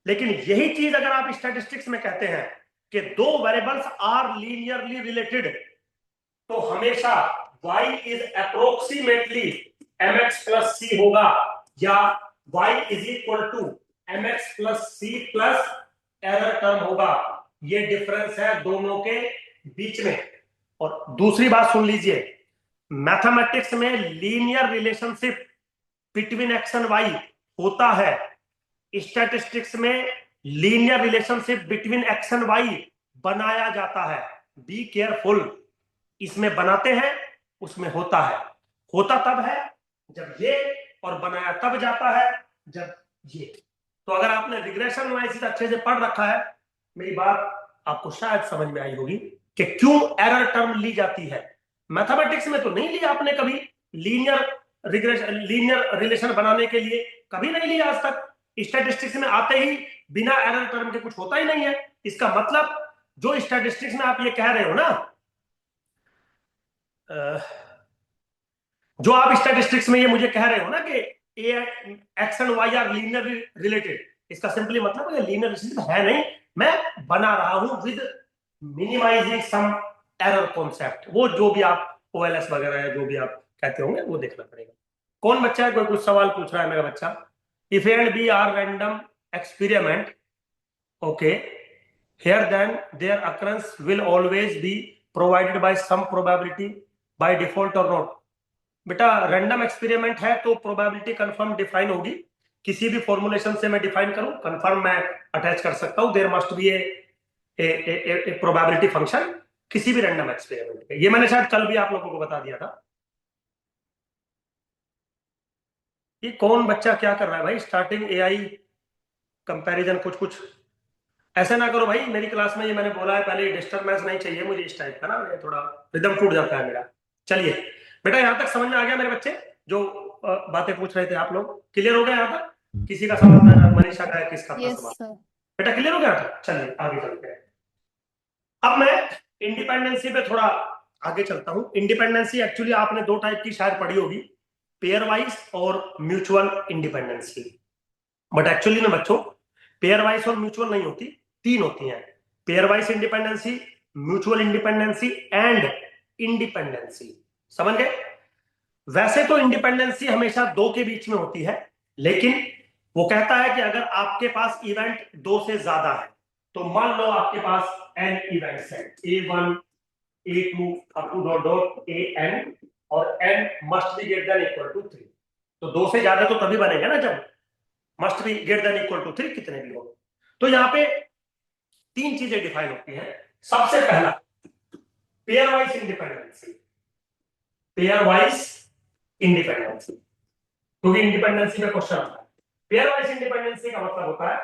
लेकिन यही चीज अगर आप स्टैटिस्टिक्स में कहते हैं कि दो वेरिएबल्स आर लीनियरली रिलेटेड, तो हमेशा y is approximately mx plus C होगा, या y is equal to mx plus C plus error term होगा। ये डिफरेंस है दोनों के बीच में। और दूसरी बात सुन लीजिए, मैथमेटिक्स में linear relationship between X and Y होता है, स्टैटिस्टिक्स में linear relationship between X and Y बनाया जाता है। बी केयरफुल, इसमें बनाते हैं, उसमें होता है। होता तब है जब ये, और बनाया तब जाता है जब ये। तो अगर आपने रिग्रेशन एनालिसिस अच्छे से पढ़ रखा है, मेरी बात आपको शायद समझ में आई होगी कि क्यों एरर टर्म ली जाती है। मैथमेटिक्स में तो नहीं लिया आपने कभी, लीनियर रिलेशन बनाने के लिए कभी नहीं लिया आज तक। स्टैटिस्टिक्स में आते ही बिना एरर टर्म के कुछ होता ही नहीं है। इसका मतलब जो स्टैटिस्टिक्स में आप ये कह रहे हो ना, जो आप स्टैटिस्टिक्स में ये मुझे कह रहे हो ना कि X and Y are linear related, इसका सिंपली मतलब है लीनियर रिलेशनशिप है नहीं, मैं बना रहा हूं with minimizing sum error concept. वो जो भी आप ओएलएस वगैरह है, जो भी आप कहते होंगे, वो देखना पड़ेगा। कौन बच्चा है, कोई कुछ सवाल पूछ रहा है मेरा बच्चा? If A and B are random experiment, okay, here then their occurrence will always be provided by some probability by default or not। बेटा रैंडम एक्सपेरिमेंट है तो प्रोबेबिलिटी कंफर्म डिफाइन होगी। किसी भी फॉर्मुलेशन से मैं डिफाइन करूं, कंफर्म मैं अटैच कर सकता हूं, there must be a probability function किसी भी रैंडम एक्सपेरिमेंट पे। ये मैंने शायद कल भी आप लोगों को बता दिया था। ये कौन बच्चा क्या कर रहा है भाई? स्टार्टिंग एआई कंपैरिजन कुछ कुछ ऐसे ना करो भाई। मेरी क्लास में ये मैंने बोला है पहले, डिस्टर्बेंस नहीं चाहिए मुझे इस टाइप का ना, ये थोड़ा रिदम टूट जाता है मेरा। चलिए बेटा, यहां तक समझ में आ गया मेरे बच्चे? जो बातें पूछ रहे थे आप लोग, क्लियर हो गया यहां तक? किसी का सवाल था? मनीषा का है, किसका था सवाल? बेटा क्लियर हो गया था? चलिए आगे चलते हैं। अब मैं इंडिपेंडेंसी पे थोड़ा आगे चलता हूं। इंडिपेंडेंसी एक्चुअली आपने दो टाइप की शायद पढ़ी होगी, पेयर वाइज और म्यूचुअल इंडिपेंडेंसी। बट एक्चुअली ना बच्चों, पेयर वाइज और म्यूचुअल नहीं होती, तीन होती हैं। Pair wise independency, mutual independency and independency. समझ गए? वैसे तो इंडिपेंडेंसी हमेशा दो के बीच में होती है, लेकिन वो कहता है कि अगर आपके पास इवेंट दो से ज्यादा है, तो मान लो आपके पास n इवेंट्स हैं, A1, A2 up to dot dot AN, और n must be greater than equal to 3। तो दो से ज्यादा तो तभी बनेगा ना जब must be greater than equal to 3 कितने भी हो। तो यहाँ पे तीन चीजें डिफाइन होती हैं। सबसे पहला pair wise independency, pair wise independency, क्योंकि इंडिपेंडेंसी में क्वेश्चन आता है। पेयर वाइज इंडिपेंडेंसी का मतलब होता है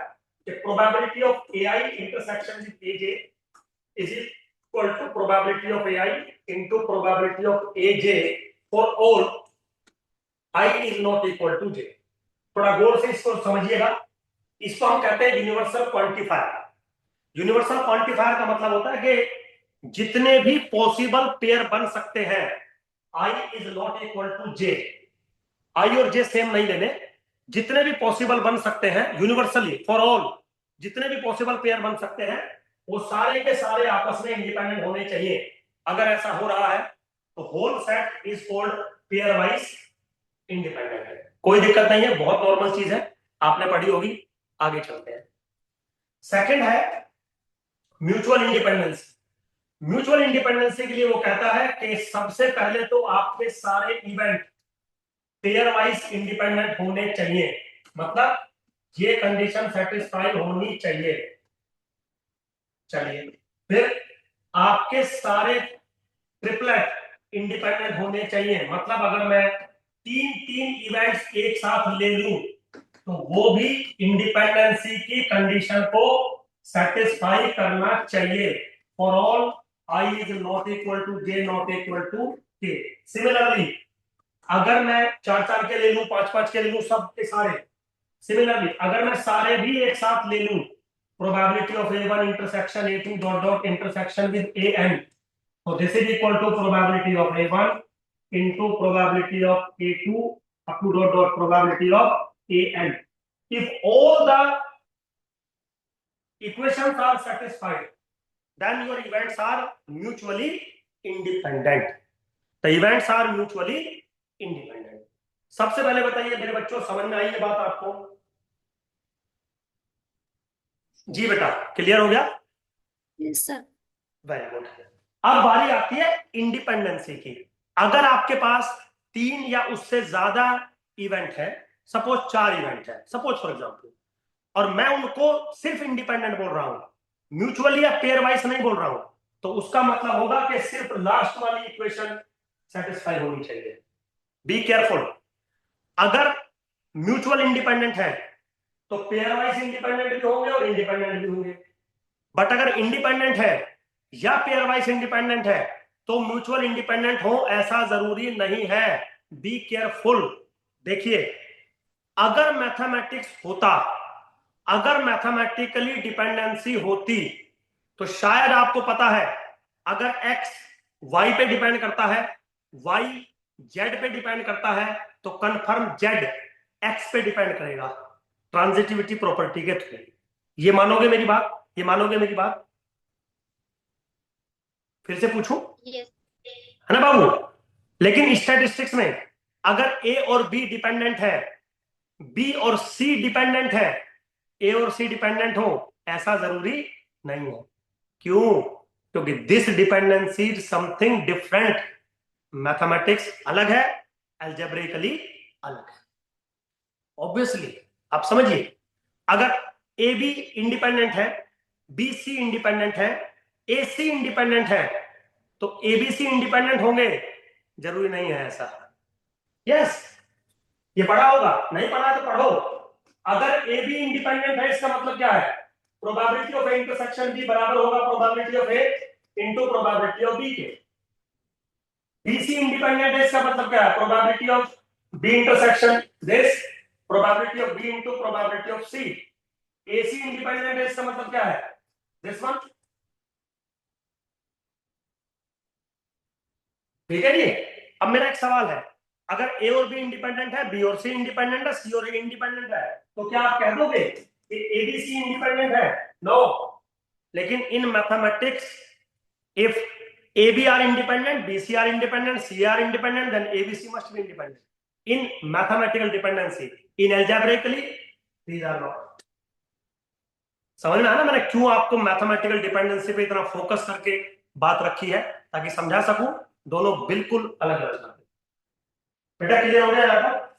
कि probability of AI intersection with AJ is equal to probability of AI into probability of AJ for all I is not equal to J। थोड़ा गौर से इसको समझिएगा। इसको हम कहते हैं यूनिवर्सल क्वांटिफायर। यूनिवर्सल क्वांटिफायर का मतलब होता है कि जितने भी पॉसिबल पेयर बन सकते हैं, I is not equal to J। I और J सेम नहीं लेने, जितने भी पॉसिबल बन सकते हैं यूनिवर्सली फॉर ऑल, जितने भी पॉसिबल पेयर बन सकते हैं, वो सारे के सारे आपस में इंडिपेंडेंट होने चाहिए। अगर ऐसा हो रहा है तो whole set is called pairwise independent है। कोई दिक्कत नहीं है, बहुत नॉर्मल चीज है, आपने पढ़ी होगी। आगे चलते हैं। सेकंड है म्यूचुअल इंडिपेंडेंस। म्यूचुअल इंडिपेंडेंसी के लिए वो कहता है कि सबसे पहले तो आपके सारे इवेंट पेयर वाइज इंडिपेंडेंट होने चाहिए, मतलब ये कंडीशन सेटिस्फाई होनी चाहिए। चलिए, फिर आपके सारे ट्रिपलेट इंडिपेंडेंट होने चाहिए, मतलब अगर मैं तीन इवेंट्स एक साथ ले लूं तो वो भी इंडिपेंडेंसी की कंडीशन को सेटिस्फाई करना चाहिए। For all I is not equal to J not equal to K। Similarly अगर मैं चार के ले लूं, पांच के ले लूं, सब के सारे, सिमिलरली अगर मैं सारे भी एक साथ ले लूं, probability of A1 intersection A2 dot dot intersection with AN, तो this is equal to probability of A1 into probability of A2 up to dot dot probability of an. If all the equations are satisfied, then your events are mutually independent. The events are mutually independent. सबसे पहले बताइए मेरे बच्चों, समझ में आई ये बात आपको? जी बेटा, क्लियर हो गया? Yes sir. Very good. अब बारी आती है इंडिपेंडेंसी की। अगर आपके पास 3 या उससे ज्यादा इवेंट है, सपोज 4 इवेंट है, सपोज फॉर एग्जांपल, और मैं उनको सिर्फ इंडिपेंडेंट बोल रहा हूं, म्यूचुअली या पेयर वाइज नहीं बोल रहा हूं, तो उसका मतलब होगा कि सिर्फ लास्ट वाली इक्वेशन सेटिस्फाई होनी चाहिए। Be careful. अगर म्यूचुअल इंडिपेंडेंट है तो पेयर वाइज इंडिपेंडेंट भी होंगे और इंडिपेंडेंट भी होंगे। बट अगर इंडिपेंडेंट है या पेयर वाइज इंडिपेंडेंट है तो म्यूचुअल इंडिपेंडेंट हो ऐसा जरूरी नहीं है। Be careful. देखिए, अगर मैथमेटिक्स होता, अगर मैथमेटिकली डिपेंडेंसी होती, तो शायद आपको पता है अगर x y पे डिपेंड करता है, y z पे डिपेंड करता है, तो कंफर्म z x पे डिपेंड करेगा ट्रांजिटिविटी प्रॉपर्टी के थ्रू। ये मानोगे मेरी बात? ये मानोगे मेरी बात? फिर से पूछूं? यस। है ना बाबू? लेकिन स्टैटिस्टिक्स में अगर a और b डिपेंडेंट है, b और c डिपेंडेंट है, a और c डिपेंडेंट हो ऐसा जरूरी नहीं है। क्यों? क्योंकि this dependency is something different. Mathematics अलग है, अलजेब्रिकली अलग है। ऑब्वियसली आप समझिए, अगर ए बी इंडिपेंडेंट है, बी सी इंडिपेंडेंट है, ए सी इंडिपेंडेंट है, तो ए बी सी इंडिपेंडेंट होंगे? जरूरी नहीं है ऐसा। यस, ये पढ़ा होगा, नहीं पढ़ा तो पढ़ो। अगर ए बी इंडिपेंडेंट है इसका मतलब क्या है? Probability of A intersection B बराबर होगा probability of A into probability of B के। बीसी इंडिपेंडेंट है इसका मतलब क्या है? Probability of B intersection this, probability of B into probability of C. AC independent है इसका मतलब क्या है? This one. ठीक है जी। अब मेरा एक सवाल है, अगर ए और बी इंडिपेंडेंट है, बी और सी इंडिपेंडेंट है, सी और ए इंडिपेंडेंट है, तो क्या आप कह दोगे कि ए बी सी इंडिपेंडेंट है? नो। लेकिन in mathematics if A B are independent, B C are independent, C are independent, then A B C must be independent. In mathematical dependency, in algebraically these are not. समझ में आया ना मैंने क्यों आपको mathematical dependency पे इतना focus करके बात रखी है? ताकि समझा सकूं दोनों बिल्कुल अलग अलग बातें। बेटा क्लियर हो गया आपको?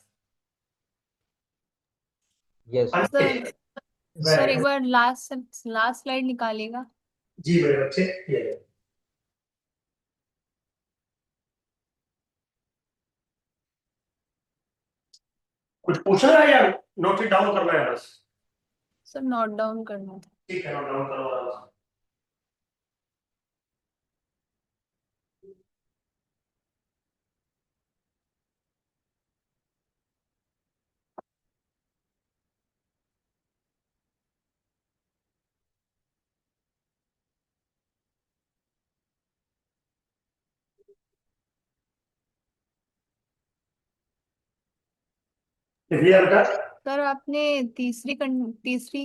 यस सर एक बार लास्ट स्लाइड निकालिएगा। जी मेरे बच्चे, ये कुछ पूछना है या नोट इट डाउन करना है बस? सर नोट डाउन करना था। ठीक है, नोट डाउन करो आराम से। क्लियर बेटा? सर आपने तीसरी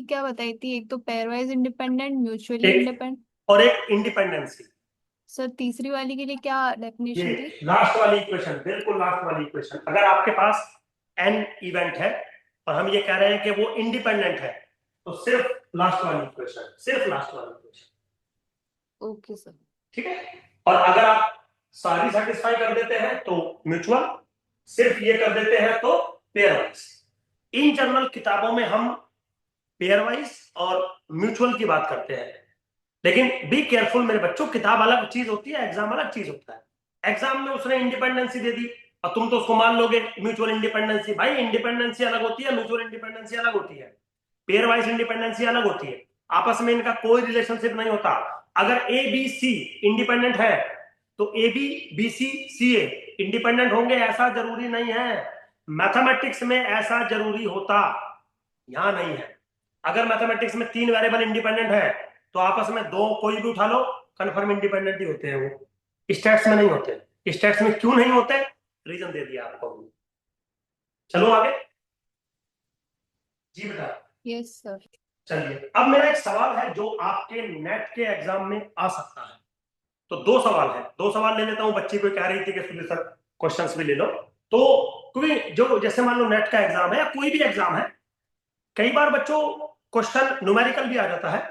क्या बताई थी? एक तो पेयरवाइज इंडिपेंडेंट, म्यूचुअली एक इंडिपेंडेंट और एक इंडिपेंडेंसी। सर तीसरी वाली के लिए क्या डेफिनेशन थी? ये लास्ट वाली इक्वेशन, बिल्कुल लास्ट वाली इक्वेशन। अगर आपके पास n इवेंट है और हम ये कह रहे हैं कि वो इंडिपेंडेंट है, तो सिर्फ लास्ट वाली इक्वेशन, सिर्फ लास्ट वाली इक्वेशन। Okay sir. ठीक है। और अगर आप सारी सेटिस्फाई कर देते हैं तो म्यूचुअल, सिर्फ ये कर देते हैं तो पेयर वाइज। इन जनरल किताबों में हम पेयर वाइज और म्यूचुअल की बात करते हैं, लेकिन बी केयरफुल मेरे बच्चों, किताब अलग चीज होती है, एग्जाम अलग चीज होता है। एग्जाम में उसने इंडिपेंडेंसी दे दी और तुम तो उसको मान लोगे म्यूचुअल इंडिपेंडेंसी। भाई इंडिपेंडेंसी अलग होती है, म्यूचुअल इंडिपेंडेंसी अलग होती है, पेयर वाइज इंडिपेंडेंसी अलग होती है। आपस में इनका कोई रिलेशनशिप नहीं होता। अगर ए बी सी इंडिपेंडेंट है तो A B B C C A independent होंगे ऐसा जरूरी नहीं है। मैथमेटिक्स में ऐसा जरूरी होता, यहां नहीं है। अगर मैथमेटिक्स में 3 वेरिएबल इंडिपेंडेंट है तो आपस में 2 कोई भी उठा लो कंफर्म इंडिपेंडेंट ही होते हैं वो। स्टैट्स में नहीं होते। स्टैट्स में क्यों नहीं होते? रीजन दे दिया आपको। चलो आगे। जी बेटा। Yes sir. चलिए, अब मेरा एक सवाल है जो आपके नेट के एग्जाम में आ सकता है। तो दो सवाल है, दो सवाल ले लेता हूं। बच्ची को कह रही थी कि सुनील सर क्वेश्चंस भी ले लो। तो क्योंकि जो जैसे मान लो नेट का एग्जाम है या कोई भी एग्जाम है, कई बार बच्चों क्वेश्चन न्यूमेरिकल भी आ जाता है,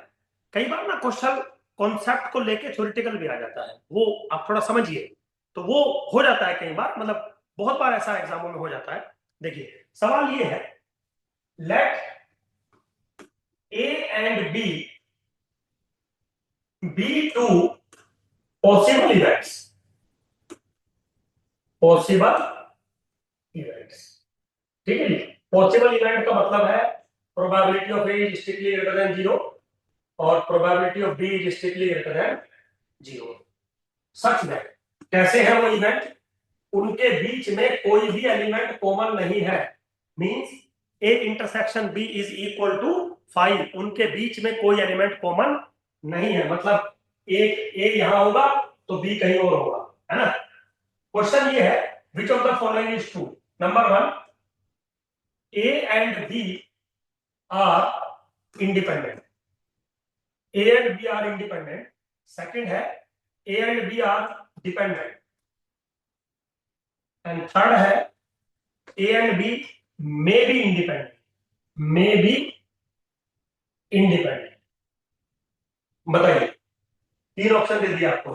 कई बार ना क्वेश्चन कॉन्सेप्ट को लेके थ्योरेटिकल भी आ जाता है। वो आप थोड़ा समझिए, तो वो हो जाता है कई बार, मतलब बहुत बार ऐसा एग्जामों में हो जाता है। देखिए सवाल ये है, late A and B be two possible events. Possible events. ठीक है जी। पॉसिबल इवेंट का मतलब है probability of A is strictly greater than 0 और probability of B is strictly greater than 0। सच में कैसे है वो इवेंट? उनके बीच में कोई भी एलिमेंट कॉमन नहीं है, means A intersection B is equal to 5। उनके बीच में कोई एलिमेंट कॉमन नहीं है, मतलब एक A यहां होगा तो B कहीं और होगा, है ना। क्वेश्चन ये है, विच of the following is true? Number 1, A and B are independent. A and B are independent. Second है, A and B are dependent. And third है, A and B may be independent. May be independent. बताइए, तीन option दे दिया आपको।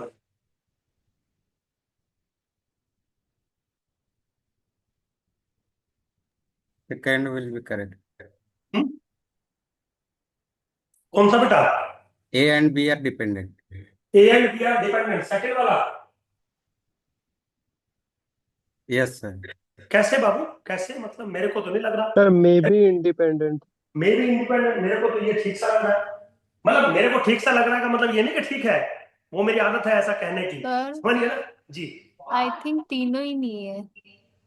Second will be correct. कौन सा बेटा? A and B are dependent. A and B are dependent. Second वाला Yes, sir. कैसे बाबू, कैसे? मतलब मेरे को तो नहीं लग रहा। Sir may be independent. May be independent, मेरे को तो ये ठीक सा लग रहा है। मतलब मेरे को ठीक सा लग रहा है का मतलब ये नहीं कि ठीक है, वो मेरी आदत है ऐसा कहने की, सर समझिए ना जी। आई थिंक तीनों ही नहीं है।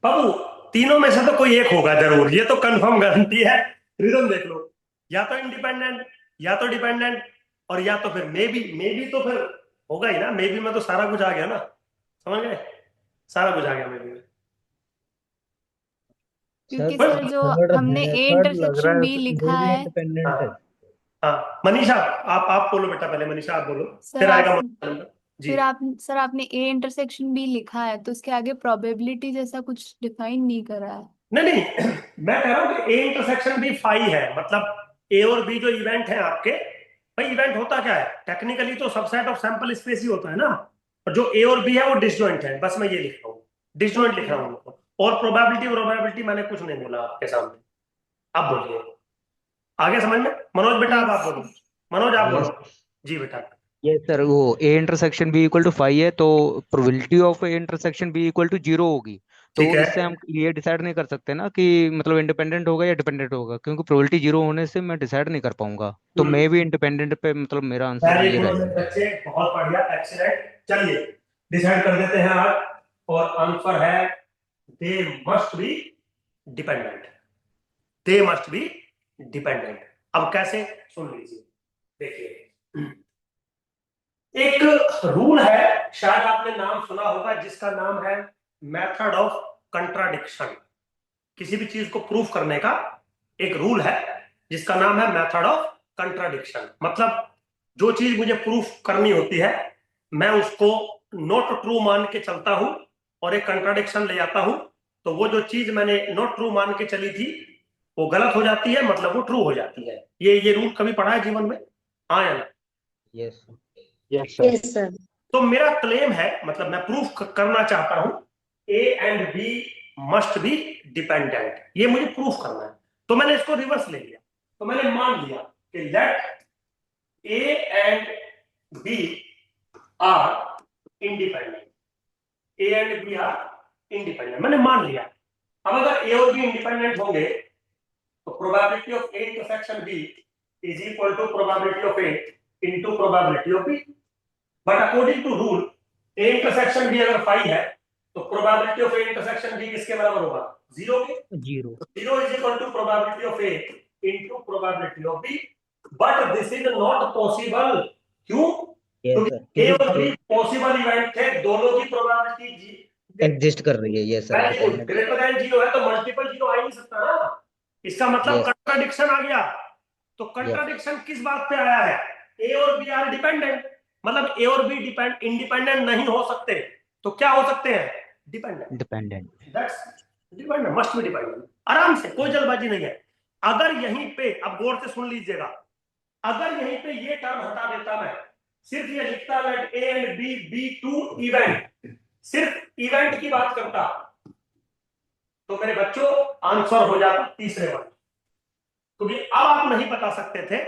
बाबू तीनों में से तो कोई एक होगा जरूर, ये तो कंफर्म गारंटी है। रीजन देख लो, या तो इंडिपेंडेंट या तो डिपेंडेंट और या तो फिर मे बी तो फिर होगा ही ना। मे बी में तो सारा कुछ आ गया ना, समझ गए, सारा कुछ आ गया मे बी में। क्योंकि बस सर जो थर्ड हमने है, ए थर्ड लग रहा इंटरसेक्शन है, बी लिखा ये भी है। इंडिपेंडेंट है। हाँ मनीषा, आप बोलो बेटा, पहले मनीषा आप बोलो, सर फिर आएगा आप जी। फिर आप सर आपने ए इंटरसेक्शन बी लिखा है तो उसके आगे प्रोबेबिलिटी जैसा कुछ डिफाइन नहीं करा है। नहीं मैं कह रहा हूँ कि ए इंटरसेक्शन भी फाई है, मतलब ए और बी जो इवेंट है आपके, भाई इवेंट होता क्या है टेक्निकली तो सबसेट ऑफ सैंपल स्पेस ही होता है ना, और जो ए और बी है वो डिसजॉइंट है, बस मैं ये लिख रहा हूँ, डिसजॉइंट लिख रहा हूँ उनको। और प्रोबेबिलिटी मैंने कुछ नहीं बोला आपके सामने। आप बोलिए आगे समझ में। मनोज बेटा अब आप बोलो, मनोज आप बोलो जी बेटा। यस सर, वो A intersection B equal to 5 है तो probability of A intersection B equal to 0 होगी। तो ठीक है, इससे हम ये डिसाइड नहीं कर सकते ना कि मतलब इंडिपेंडेंट होगा या डिपेंडेंट होगा, क्योंकि प्रोबेबिलिटी 0 होने से मैं डिसाइड नहीं कर पाऊंगा। तो मैं भी इंडिपेंडेंट पे मतलब मेरा आंसर वेरी ये गुड रहेगा। बच्चे, बहुत बढ़िया, एक्सीलेंट। चलिए डिसाइड कर देते हैं आज, और आंसर है they must be dependent. They must be dependent. अब कैसे, सुन लीजिए। देखिए एक रूल है, शायद आपने नाम सुना होगा, जिसका नाम है मेथड ऑफ कंट्राडिक्शन। किसी भी चीज को प्रूफ करने का एक रूल है जिसका नाम है मेथड ऑफ कंट्राडिक्शन। मतलब जो चीज मुझे प्रूफ करनी होती है मैं उसको नॉट ट्रू मान के चलता हूं और एक कंट्राडिक्शन ले आता हूं, तो वो जो चीज मैंने नॉट ट्रू मान के चली थी वो गलत हो जाती है, मतलब वो ट्रू हो जाती है। ये रूल कभी पढ़ा है जीवन में? हाँ या ना? Yes yes sir. तो मेरा क्लेम है, मतलब मैं प्रूफ करना चाहता हूं A and B must be dependent, ये मुझे प्रूफ करना है। तो मैंने इसको रिवर्स ले लिया, तो मैंने मान लिया कि let A and B are independent. A and B are independent मैंने मान लिया। अब अगर ए और बी इंडिपेंडेंट होंगे तो probability of A intersection B is equal to probability of A into probability of B. But according to rule A intersection B अगर 5 है तो probability of A intersection B किसके बराबर होगा? 0 के। 0 is equal to probability of A into probability of B. But this is not possible. क्यों? क्योंकि ए और बी पॉसिबल इवेंट थे, दोनों की प्रोबेबिलिटी एग्जिस्ट कर रही है। Yes sir. ग्रेटर देन 0 है तो मल्टीपल 0 आ ही नहीं सकता ना। इसका मतलब यस कंट्राडिक्शन आ गया। तो कंट्राडिक्शन किस बात पे आया है? ए और बी आर डिपेंडेंट, मतलब ए और बी इंडिपेंडेंट नहीं हो सकते, तो क्या हो सकते हैं? Dependent. Dependent. That's dependent, must be dependent. आराम से, कोई जल्दबाजी नहीं है। अगर यहीं पे, अब गौर से सुन लीजिएगा, अगर यहीं पे ये टर्म हटा देता मैं, सिर्फ ये लिखता let A and B be two event, सिर्फ इवेंट की बात करता, तो मेरे बच्चों आंसर हो जाता तीसरे वर्ड। क्योंकि अब आप नहीं बता सकते थे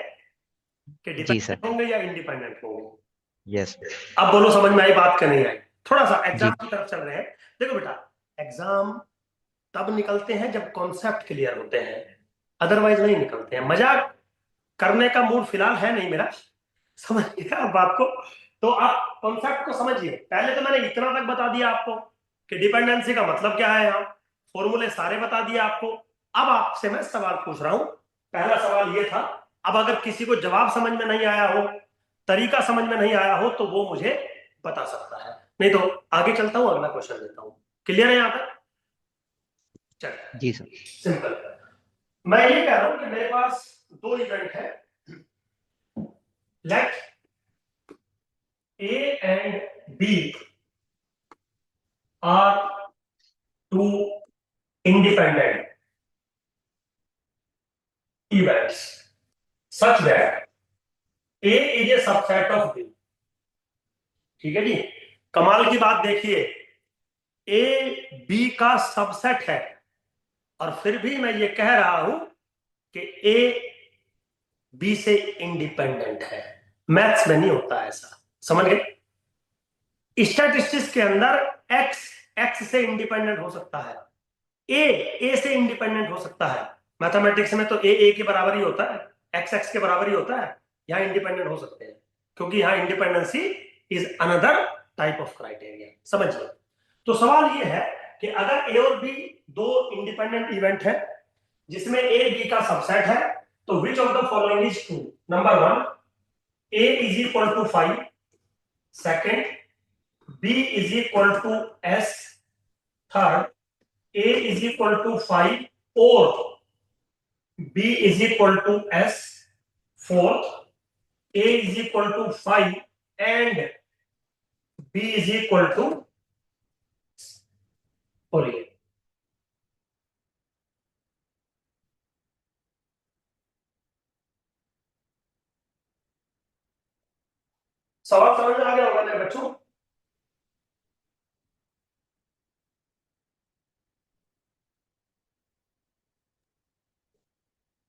कि जी सर। डिपेंडेंट होंगे या इंडिपेंडेंट होंगे। यस अब बोलो समझ में आई बात क्या नहीं आई? थोड़ा सा जी एग्जाम की तरफ चल रहे हैं। देखो बेटा, एग्जाम तब निकलते हैं जब कॉन्सेप्ट क्लियर होते हैं, अदरवाइज नहीं निकलते हैं। मजाक करने का मूड फिलहाल है नहीं मेरा, समझ गया आप बात को? तो आप कॉन्सेप्ट को समझिए। पहले तो मैंने इतना तक बता दिया आपको कि डिपेंडेंसी का मतलब क्या है, यहाँ फॉर्मूले सारे बता दिए आपको। अब आपसे मैं सवाल पूछ रहा हूं। पहला सवाल ये था, अब अगर किसी को जवाब समझ में नहीं आया हो, तरीका समझ में नहीं आया हो, तो वो मुझे बता सकता है, नहीं तो आगे चलता हूं, अगला क्वेश्चन देता हूं। क्लियर है यहाँ तक? चलिए, जी सर। सिंपल। मैं ये कह रहा हूं कि मेरे पास दो इवेंट है, late A and B are two independent events such that A is a subset of B। ठीक है जी, कमाल की बात देखिए, A B का सबसेट है, और फिर भी मैं ये कह रहा हूं कि A B से इंडिपेंडेंट है। मैथ्स में नहीं होता ऐसा, समझ गए? स्टैटिस्टिक्स के अंदर x से इंडिपेंडेंट हो सकता है, a से इंडिपेंडेंट हो सकता है। मैथमेटिक्स में तो a के बराबर ही होता है, x के बराबर ही होता है। यहां इंडिपेंडेंट हो सकते हैं, क्योंकि यहां independency is another type of criteria. समझिए, तो सवाल ये है कि अगर a और b दो इंडिपेंडेंट इवेंट है जिसमें a b का सबसेट है, तो which of the following is true? Number 1, a is equal to 5, second B is equal to S, third A is equal to 5 or B is equal to S, fourth A is equal to 5 and B is equal to बोलिए। सवाल समझ में आ गया होगा मेरे बच्चों?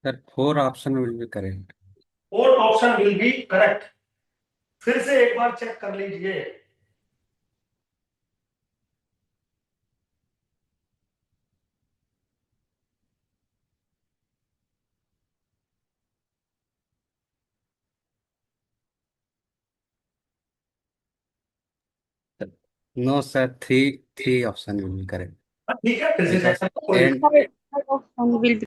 Sir, 4 option will be correct. Fourth option will be correct. फिर से एक बार चेक कर लीजिए। No, sir, three option will be correct. ठीक है, फिर से Because चेक करो। and will be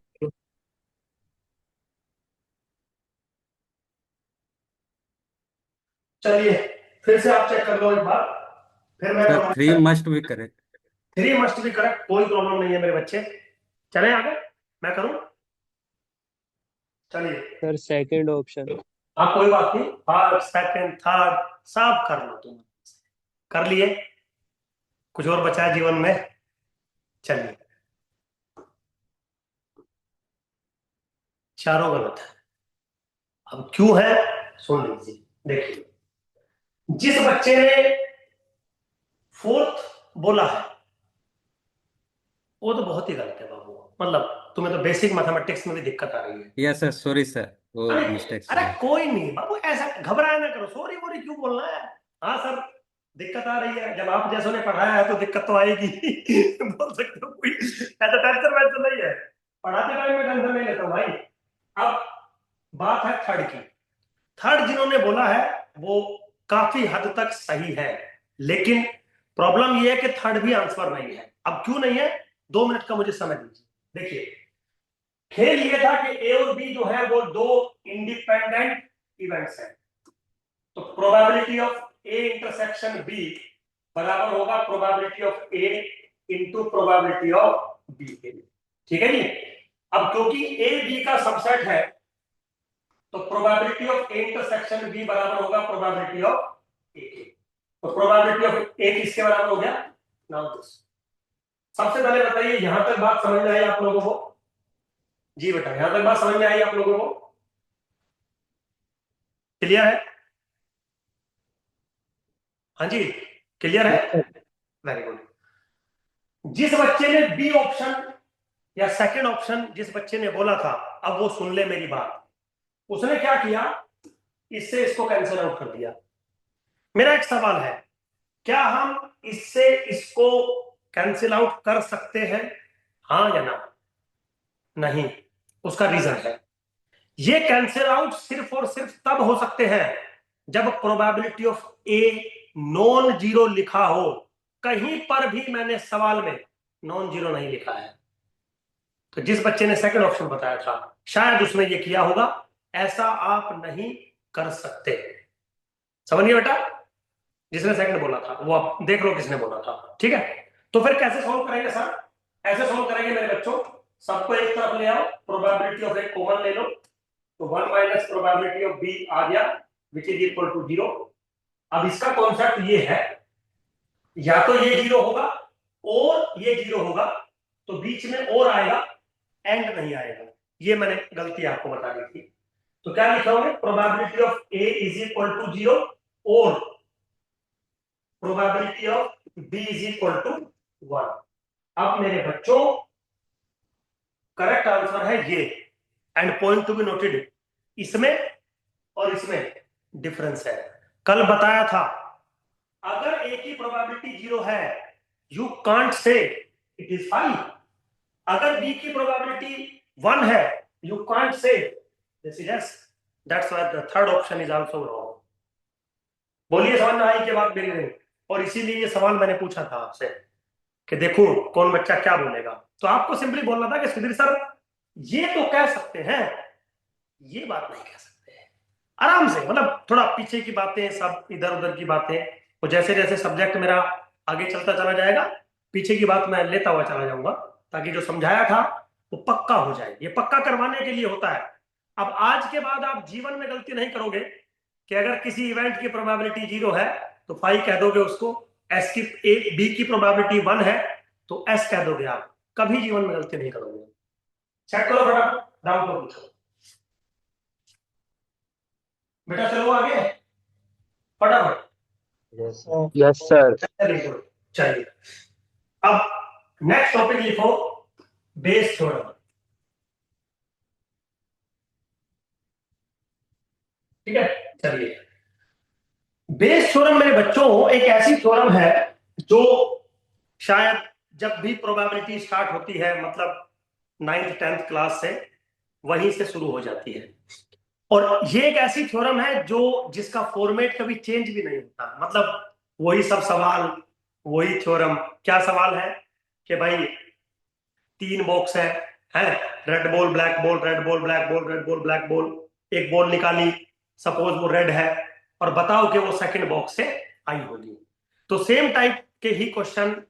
चलिए, फिर से आप चेक कर लो एक बार, फिर मैं sir, 3 must be correct. 3 must be correct. कोई प्रॉब्लम नहीं है मेरे बच्चे, चलें आगे, मैं करूं? चलिए, सर सेकंड ऑप्शन। हाँ कोई बात नहीं, फर्स्ट सेकंड थर्ड सब कर लो, तुम कर लिए, कुछ और बचा है जीवन में? चलिए, चारों गलत है। अब क्यों है सुन लीजिए। देखिए, जिस बच्चे ने फोर्थ बोला है वो तो बहुत ही गलत है बाबू, मतलब तुम्हें तो बेसिक मैथमेटिक्स में भी दिक्कत आ रही है। Yes, sir. Sorry, sir. वो अरे मिस्टेक अरे कोई नहीं बाबू, ऐसा घबराया ना करो, सॉरी वोरी क्यों बोलना है। हाँ सर, दिक्कत आ रही है, जब आप जैसों ने पढ़ाया है तो दिक्कत तो आएगी। बोल सकते हो, कोई ऐसा टेंशन वैसे नहीं है, पढ़ाते टाइम में टेंशन नहीं लेता भाई। अब बात है थर्ड की। थर्ड जिन्होंने बोला है वो काफी हद तक सही है, लेकिन प्रॉब्लम ये है कि थर्ड भी आंसर नहीं है। अब क्यों नहीं है, 2 मिनट का मुझे समय दीजिए। देखिए, खेल ये था कि ए और बी जो है वो दो इंडिपेंडेंट इवेंट्स हैं, तो probability of A intersection B बराबर होगा probability of A into probability of B के। ठीक है जी, अब क्योंकि ए बी का सबसेट है तो probability of A intersection B बराबर होगा प्रोबेबिलिटी ऑफ ए के। तो प्रोबेबिलिटी ऑफ ए किसके बराबर हो गया? Now this. सबसे पहले बताइए यहां तक बात समझ में आई आप लोगों को? जी बेटा यहां तक बात समझ में आई आप लोगों को? क्लियर है? हाँ जी क्लियर है? Very good. जिस बच्चे ने बी ऑप्शन या सेकंड ऑप्शन जिस बच्चे ने बोला था, अब वो सुन ले मेरी बात। उसने क्या किया, इससे इसको कैंसिल आउट कर दिया। मेरा एक सवाल है, क्या हम इससे इसको कैंसिल आउट कर सकते हैं? हाँ या ना? नहीं। उसका रीजन है, ये कैंसिल आउट सिर्फ और सिर्फ तब हो सकते हैं जब probability of a non zero लिखा हो। कहीं पर भी मैंने सवाल में नॉन जीरो नहीं लिखा है। तो जिस बच्चे ने सेकंड ऑप्शन बताया था शायद उसने ये किया होगा, ऐसा आप नहीं कर सकते। समझिए बेटा, जिसने सेकंड बोला था वो आप देख लो किसने बोला था। ठीक है, तो फिर कैसे सॉल्व करेंगे सर? ऐसे सॉल्व करेंगे मेरे बच्चों, सबको एक तरफ ले आओ, प्रोबेबिलिटी ऑफ ए कॉमन ले लो, तो 1 माइनस प्रोबेबिलिटी ऑफ बी आ गया विच इज इक्वल टू 0। अब इसका कॉन्सेप्ट ये है, या तो ये 0 होगा और ये 0 होगा, तो बीच में और आएगा, एंड नहीं आएगा। ये मैंने गलती आपको बता दी थी। तो क्या लिखोगे? Probability of A is equal to 0 और probability of B is equal to 1। अब मेरे बच्चों करेक्ट आंसर है ये, and point to be noted, इसमें और इसमें डिफरेंस है। कल बताया था अगर ए की प्रोबेबिलिटी 0 है you can't say it is 5। अगर बी की प्रोबेबिलिटी 1 है you can't say this is yes. That's why the third option is also wrong. बोलिए समझ में आई कि बात मेरी नहीं? और इसीलिए ये सवाल मैंने पूछा था आपसे कि देखो कौन बच्चा क्या बोलेगा। तो आपको सिंपली बोलना था कि सुधीर सर ये तो कह सकते हैं, ये बात नहीं कह सकते हैं। आराम से, मतलब थोड़ा पीछे की बातें, सब इधर उधर की बातें, और जैसे जैसे सब्जेक्ट मेरा आगे चलता चला जाएगा पीछे की बात मैं लेता हुआ चला जाऊंगा, ताकि जो समझाया था वो पक्का हो जाए। ये पक्का करवाने के लिए होता है। अब आज के बाद आप जीवन में गलती नहीं करोगे कि अगर किसी इवेंट की प्रोबेबिलिटी 0 है तो 5 कह दोगे उसको, एस की ए बी की प्रोबेबिलिटी 1 है तो एस कह दोगे आप। कभी जीवन में गलती नहीं करोगे। चेक करो फटाफट, डाउट को पूछो बेटा। चलो आगे फटाफट। Yes sir. चलिए अब नेक्स्ट टॉपिक लिखो, बेस थ्योरम। ठीक है, चलिए बेस थ्योरम मेरे बच्चों एक ऐसी थ्योरम है जो शायद जब भी प्रोबेबिलिटी स्टार्ट होती है, मतलब 9th 10th क्लास से, वहीं से शुरू हो जाती है। और ये एक ऐसी थ्योरम है जो जिसका फॉर्मेट कभी चेंज भी नहीं होता। मतलब वही सब सवाल, वही थ्योरम। क्या सवाल है कि भाई 3 बॉक्स है red ball black ball, red ball black ball, red ball black ball. एक बॉल निकाली, सपोज वो रेड है, और बताओ कि वो सेकंड बॉक्स से आई होगी। तो सेम टाइप के ही क्वेश्चन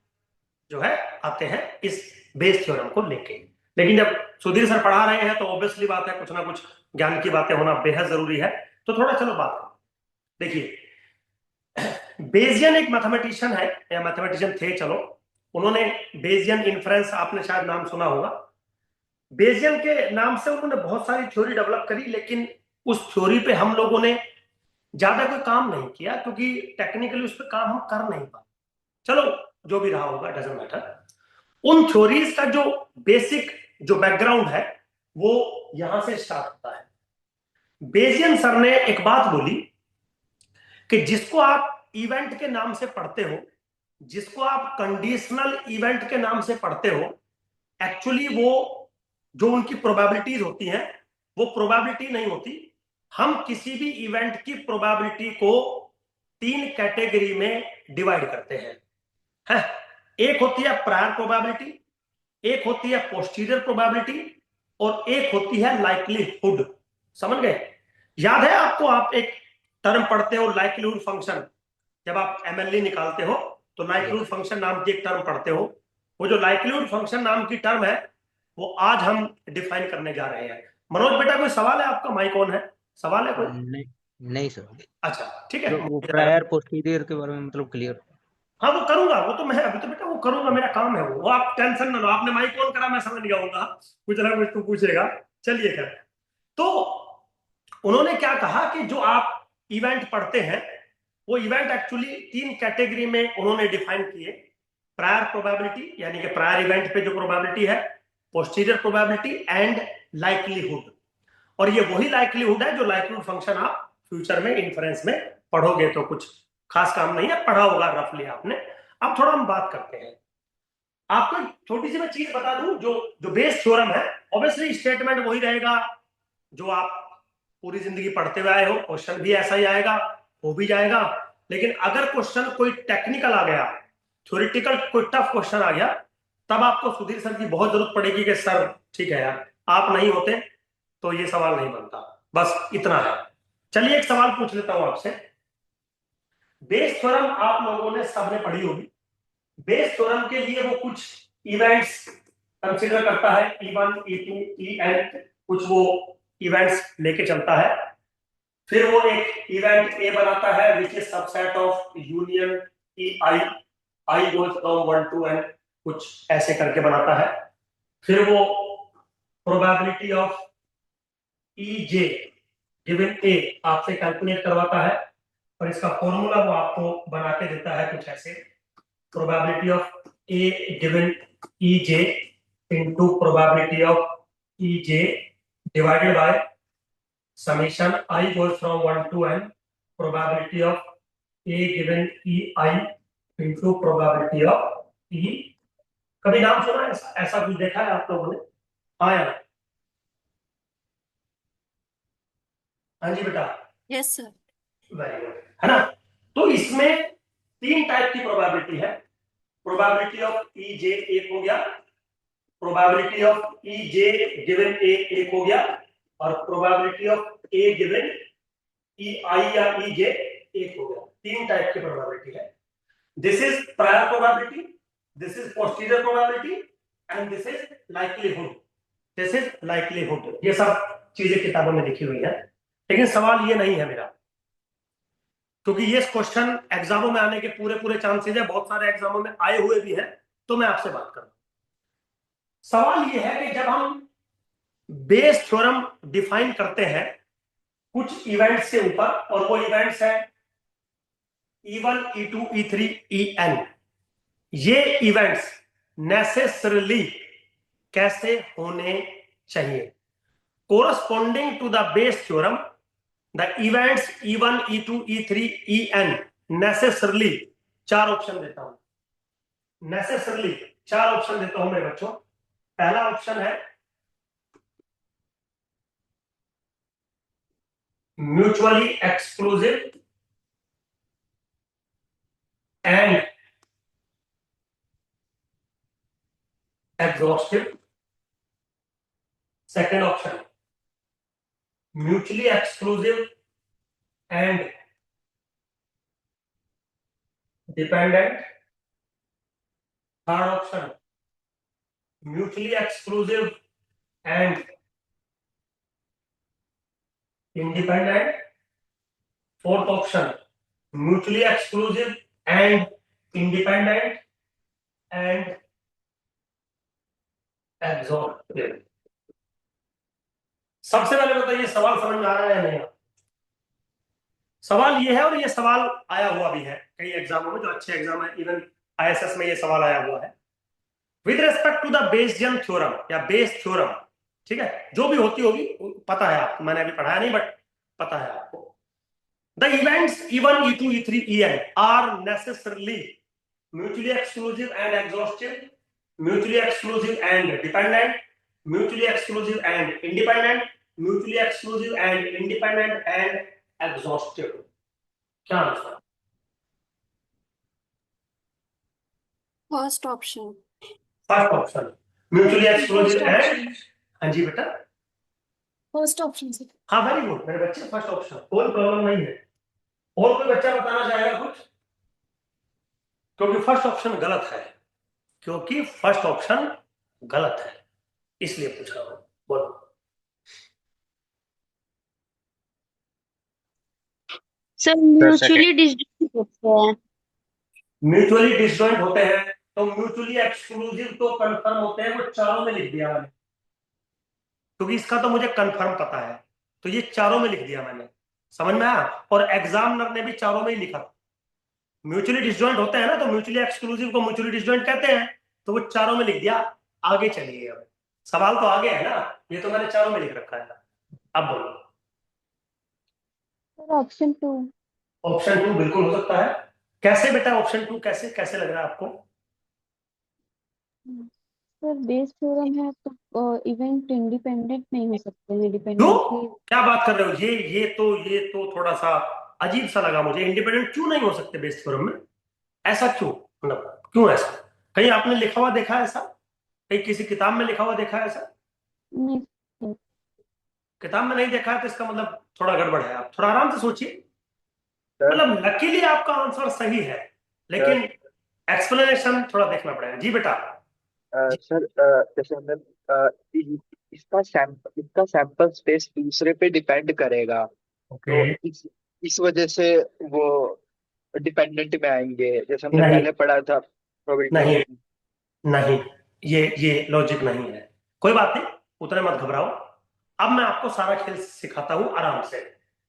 जो है आते हैं इस बेस थ्योरम को लेके। लेकिन जब सुधीर सर पढ़ा रहे हैं तो ऑब्वियसली बात है कुछ ना कुछ ज्ञान की बातें होना बेहद जरूरी है। तो थोड़ा चलो बात करो। देखिए बेजियन एक मैथमेटिशियन है, या मैथमेटिशियन थे, चलो, उन्होंने बेजियन इन्फ्रेंस, आपने शायद नाम सुना होगा। बेजियन के नाम से उन्होंने बहुत सारी थ्योरी डेवलप करी, लेकिन उस थ्योरी पे हम लोगों ने ज्यादा कोई काम नहीं किया क्योंकि टेक्निकली उस पर काम हम कर नहीं पाए। चलो जो भी रहा होगा, डजंट मैटर। उन थ्योरीज का जो बेसिक जो बैकग्राउंड है वो यहां से स्टार्ट होता है। बेजियन सर ने एक बात बोली कि जिसको आप इवेंट के नाम से पढ़ते हो, जिसको आप कंडीशनल इवेंट के नाम से पढ़ते हो, एक्चुअली वो जो उनकी प्रोबेबिलिटीज होती हैं वो प्रोबेबिलिटी नहीं होती। हम किसी भी इवेंट की प्रोबेबिलिटी को 3 कैटेगरी में डिवाइड करते हैं। एक होती है प्रायर प्रोबेबिलिटी, एक होती है पोस्टीरियर प्रोबेबिलिटी, और एक होती है लाइक्लीहुड। समझ गए? याद है आपको, आप एक टर्म पढ़ते हो लाइक्लीहुड फंक्शन, जब आप एमएलई निकालते हो तो लाइक्लीहुड फंक्शन नाम की एक टर्म पढ़ते हो। वो जो लाइक्लीहुड फंक्शन नाम की टर्म है वो आज हम डिफाइन करने जा रहे हैं। मनोज बेटा कोई सवाल है आपका? माइक ऑन है, सवाल है कोई? नहीं नहीं सर, अच्छा ठीक है। वो प्रायर पोस्टीरियर के बारे में मतलब क्लियर। हाँ वो करूंगा, वो तो मैं अभी तो बेटा वो करूंगा, मेरा काम है वो आप टेंशन ना लो। आपने माइक ऑन करा, मैं समझ जाऊंगा कुछ ना कुछ तो पूछेगा। चलिए कर, तो उन्होंने क्या कहा कि जो आप इवेंट पढ़ते हैं वो इवेंट एक्चुअली 3 कैटेगरी में उन्होंने डिफाइन किए। प्रायर प्रोबेबिलिटी यानी कि प्रायर इवेंट पे जो प्रोबेबिलिटी है, पोस्टीरियर प्रोबेबिलिटी एंड लाइक्लीहुड। और ये वही लाइक्लीहुड है जो लाइक्लीहुड फंक्शन आप फ्यूचर में इन्फरेंस में पढ़ोगे, तो कुछ खास काम नहीं है, पढ़ा होगा रफली आपने। अब थोड़ा हम बात करते हैं। आपको एक छोटी सी मैं चीज बता दूं, जो बेस थ्योरम है, ऑब्वियसली स्टेटमेंट वही रहेगा जो आप पूरी जिंदगी पढ़ते हुए आए हो, क्वेश्चन भी ऐसा ही आएगा, हो भी जाएगा। लेकिन अगर क्वेश्चन कोई टेक्निकल आ गया, थ्योरेटिकल कोई टफ क्वेश्चन आ गया, तब आपको सुधीर सर की बहुत जरूरत पड़ेगी कि सर ठीक है यार, आप नहीं होते तो ये सवाल नहीं बनता। बस इतना है। चलिए एक सवाल पूछ लेता हूं आपसे। बेस थ्योरम आप लोगों ने सबने पढ़ी होगी। बेस थ्योरम के लिए वो कुछ इवेंट्स कंसीडर करता है, E1, E2, En, कुछ वो इवेंट्स लेके चलता है। फिर वो एक इवेंट ए बनाता है which is subset of union EI, I goes from 1 to N, कुछ ऐसे करके बनाता है। फिर वो probability of EJ given A आपसे कैलकुलेट करवाता है, और इसका फॉर्मूला वो आपको बना के देता है कुछ ऐसे, probability of A given EJ into probability of EJ divided by summation I goes from 1 to N probability of A given EI into probability of E। कभी नाम सुना है ऐसा कुछ देखा है आप लोगों ने? हाँ यार, हाँ जी बेटा। Yes sir. वेरी गुड, है ना। तो इसमें 3 टाइप की प्रोबेबिलिटी है। प्रोबेबिलिटी ऑफ EJ एक हो गया, probability of EJ given A एक हो गया, और probability of A given EI या EJ एक हो गया। 3 टाइप की प्रोबेबिलिटी है। This is prior probability, this is posterior probability and this is likelihood. This is likelihood. ये सब चीजें किताबों में लिखी हुई है, लेकिन सवाल ये नहीं है मेरा, क्योंकि ये क्वेश्चन एग्जामों में आने के पूरे चांसेस है, बहुत सारे एग्जामों में आए हुए भी हैं, तो मैं आपसे बात करूं। सवाल ये है कि जब हम बेस थ्योरम डिफाइन करते हैं कुछ इवेंट्स के ऊपर, और वो इवेंट्स है E1, E2, E3, En, ये इवेंट्स नेसेसरली कैसे होने चाहिए? Corresponding to the Bayes theorem the events E1, E2, E3, En necessarily, 4 option देता हूं, नेसेसरली 4 ऑप्शन देता हूं मेरे बच्चों। पहला ऑप्शन है mutually exclusive and exhaustive. Second option mutually exclusive and dependent. Third option mutually exclusive and independent. Fourth option mutually exclusive and independent and exhaustive। सबसे पहले बताइए सवाल समझ में आ रहा है या नहीं? सवाल ये है, और ये सवाल आया हुआ भी है कई एग्जामों में, जो अच्छे एग्जाम है, इवन ISS में ये सवाल आया हुआ है। With respect to the Bayesian theorem या बेस थ्योरम, ठीक है, जो भी होती होगी पता है आपको, मैंने अभी पढ़ाया नहीं बट पता है आपको। The events E1, E2, E3, En are necessarily mutually exclusive and exhaustive, mutually exclusive and dependent, mutually exclusive and independent, mutually exclusive and independent and exhaustive. क्या answer? First option. First option mutually exclusive and, हाँ जी बेटा, first option से। हाँ very good मेरे बच्चे, first option, कोई problem नहीं है। और कोई बच्चा बताना चाहेगा कुछ? क्योंकि फर्स्ट ऑप्शन गलत है, क्योंकि फर्स्ट ऑप्शन गलत है। इसलिए पूछ रहा हूं, बोलो। सर म्यूचुअली डिस्जॉइंट होते हैं। म्यूचुअली डिसजॉइंट होते हैं तो म्यूचुअली एक्सक्लूसिव तो कंफर्म होते हैं, वो चारों में लिख दिया मैंने, क्योंकि इसका तो मुझे कंफर्म पता है, तो ये चारों में लिख दिया मैंने, समझ में आया। और एग्जामिनर ने भी चारों में ही लिखा था। म्यूचुअली डिसजॉइंट होते हैं ना, तो म्यूचुअली एक्सक्लूसिव को म्यूचुअली डिसजॉइंट कहते हैं, तो वो चारों में लिख दिया। आगे चलिए, अब सवाल तो आगे है ना, ये तो मैंने चारों में लिख रखा है। अब बोलो। Sir option 2। ऑप्शन 2 बिल्कुल हो सकता है। कैसे बेटा ऑप्शन 2 कैसे कैसे लग रहा है आपको? सर बेस थ्योरम है तो इवेंट इंडिपेंडेंट नहीं हो सकते हैं, क्यों? डिपेंडेंटली। क्या बात कर रहे हो? ये तो थोड़ा सा अजीब सा लगा मुझे। इंडिपेंडेंट क्यों नहीं हो सकते बेस थ्योरम में? ऐसा क्यों, मतलब क्यों ऐसा? कहीं आपने लिखा हुआ देखा है ऐसा? कहीं किसी किताब में लिखा हुआ देखा है ऐसा? नहीं सर। किताब में नहीं देखा है तो इसका मतलब थोड़ा गड़बड़ है। आप थोड़ा आराम से सोचिए। सर मतलब लकीली आपका आंसर सही है, लेकिन एक्सप्लेनेशन थोड़ा देखना पड़ेगा। जी बेटा। सर जैसे हमने इसका सैंपल स्पेस दूसरे पे डिपेंड करेगा, तो ओके। इस वजह से वो डिपेंडेंट में आएंगे, जैसे हमने नहीं पहले पढ़ा था प्रोबेबिलिटी नहीं ऑफ। नहीं, ये लॉजिक नहीं है। कोई बात नहीं, उतने मत घबराओ। अब मैं आपको सारा खेल सिखाता हूं आराम से।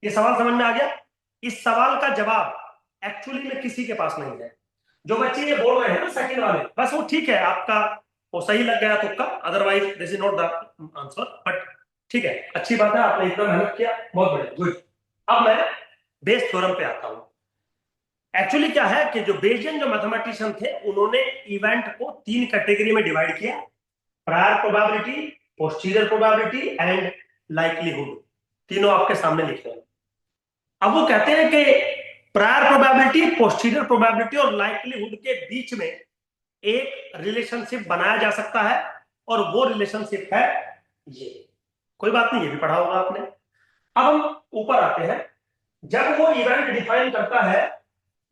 ये सवाल समझ में आ गया? इस सवाल का जवाब एक्चुअली में किसी के पास नहीं है। जो बच्चे ये बोल रहे हैं ना सेकंड वाले, बस वो ठीक है, आपका वो सही लग गया तुक्का, otherwise this is not the answer, but ठीक है, अच्छी बात है, आपने इतना मेहनत किया, बहुत बढ़िया, गुड। अब मैं बेस थ्योरम पे आता हूं। एक्चुअली क्या है कि जो बेजियन जो मैथमेटिशियन थे, उन्होंने इवेंट को 3 कैटेगरी में डिवाइड किया: prior probability, posterior probability and likelihood. तीनों आपके सामने लिखे हैं। अब वो कहते हैं कि प्रायर प्रोबेबिलिटी, पोस्टीरियर प्रोबेबिलिटी और लाइक्लीहुड के बीच में एक रिलेशनशिप बनाया जा सकता है, और वो रिलेशनशिप है ये। कोई बात नहीं, ये भी पढ़ा होगा आपने। अब हम ऊपर आते हैं। जब वो इवेंट डिफाइन करता है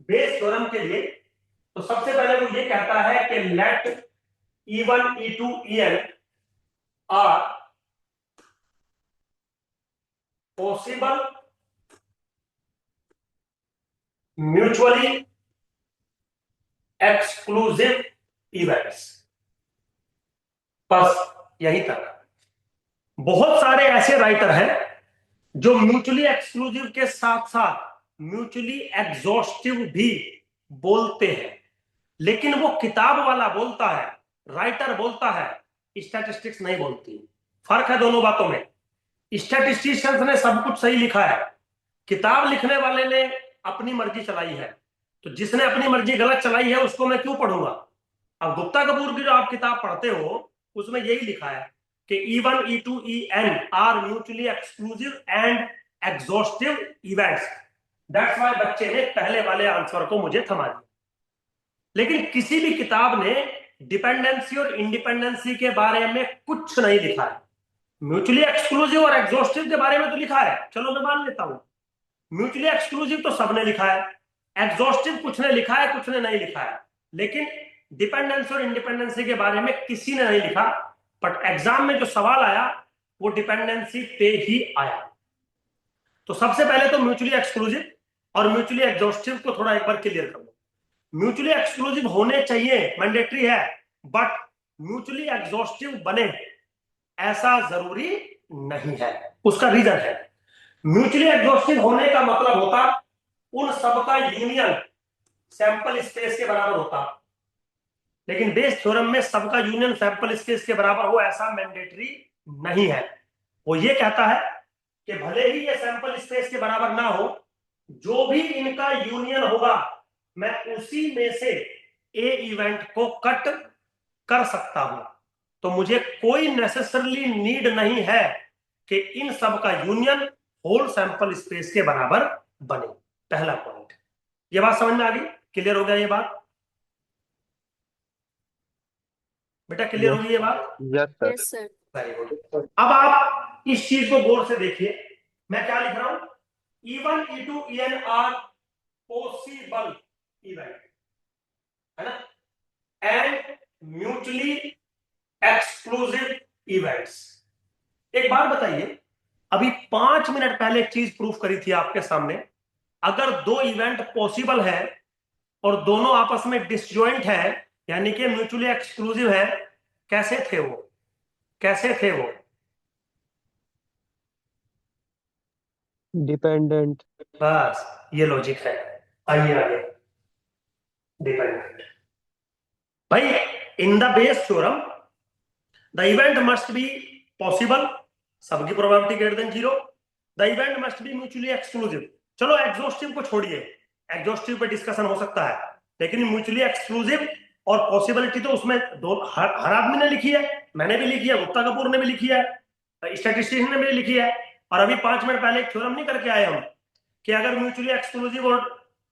बेस थ्योरम के लिए, तो सबसे पहले वो ये कहता है कि let E1, E2, En are possible mutually exclusive events. बस यहीं तक। बहुत सारे ऐसे राइटर हैं जो म्यूचुअली एक्सक्लूसिव के साथ साथ म्यूचुअली एग्जॉस्टिव भी बोलते हैं, लेकिन वो किताब वाला बोलता है, राइटर बोलता है, स्टैटिस्टिक्स नहीं बोलती। फर्क है दोनों बातों में। स्टैटिस्टिशियंस ने सब कुछ सही लिखा है, किताब लिखने वाले ने अपनी मर्जी चलाई है। तो जिसने अपनी मर्जी गलत चलाई है उसको मैं क्यों पढ़ूंगा? अब गुप्ता कपूर की जो आप किताब पढ़ते हो, उसमें यही लिखा है कि E1, E2, En are mutually exclusive and exhaustive events. That's why बच्चे ने पहले वाले आंसर को मुझे थमा दिया। लेकिन किसी भी किताब ने डिपेंडेंसी और इंडिपेंडेंसी के बारे में कुछ नहीं लिखा है। म्यूचुअली एक्सक्लूसिव और एग्जॉस्टिव के बारे में तो लिखा है, चलो मैं मान लेता हूं। म्यूचुअली एक्सक्लूसिव तो सबने लिखा है, एग्जॉस्टिव कुछ ने लिखा है, कुछ ने नहीं लिखा है, लेकिन डिपेंडेंसी और इंडिपेंडेंसी के बारे में किसी ने नहीं लिखा। बट एग्जाम में जो सवाल आया वो डिपेंडेंसी पे ही आया। तो सबसे पहले तो म्यूचुअली एक्सक्लूसिव और म्यूचुअली एग्जॉस्टिव को थोड़ा एक बार क्लियर कर लो। म्यूचुअली एक्सक्लूसिव होने चाहिए, मैंडेटरी है, बट म्यूचुअली एग्जॉस्टिव बने ऐसा जरूरी नहीं है। उसका रीजन है, म्यूचुअली एग्जॉस्टिव होने का मतलब होता उन सबका यूनियन सैंपल स्पेस के बराबर होता, लेकिन बेस थ्योरम में सबका यूनियन सैंपल स्पेस के बराबर हो ऐसा मैंडेटरी नहीं है। वो ये कहता है कि भले ही ये सैंपल स्पेस के बराबर ना हो, जो भी इनका यूनियन होगा मैं उसी में से ए इवेंट को कट कर सकता हूं। तो मुझे कोई नेसेसरली नीड नहीं है कि इन सब का यूनियन होल सैंपल स्पेस के बराबर बने। पहला पॉइंट। ये बात समझ में आ गई? क्लियर हो गया ये बात? बेटा क्लियर होगी ये बात? Yes sir. Very good. अब आप इस चीज को गौर से देखिए, मैं क्या लिख रहा हूं? E1, E2, En are possible event, है ना, एंड म्यूचुअली एक्सक्लूसिव इवेंट्स। एक बात बताइए, अभी 5 मिनट पहले एक चीज प्रूफ करी थी आपके सामने, अगर दो इवेंट पॉसिबल है और दोनों आपस में डिसजॉइंट है, यानी कि म्यूचुअली एक्सक्लूसिव है, कैसे थे वो, कैसे थे वो? डिपेंडेंट। बस ये लॉजिक है। आइए आगे, डिपेंडेंट। भाई in the Bayes theorem the event must be possible, सबकी probability greater than 0, the event must be mutually exclusive. चलो एग्जॉस्टिव को छोड़िए, एग्जॉस्टिव पे डिस्कशन हो सकता है, लेकिन म्यूचुअली एक्सक्लूसिव और पॉसिबिलिटी तो उसमें दो हर आदमी ने लिखी है, मैंने भी लिखी है, गुप्ता कपूर ने भी लिखी है, स्टैटिस्टिशियन ने भी लिखी है, और अभी 5 मिनट पहले एक थ्योरम नहीं करके आए हम कि अगर म्यूचुअली एक्सक्लूसिव और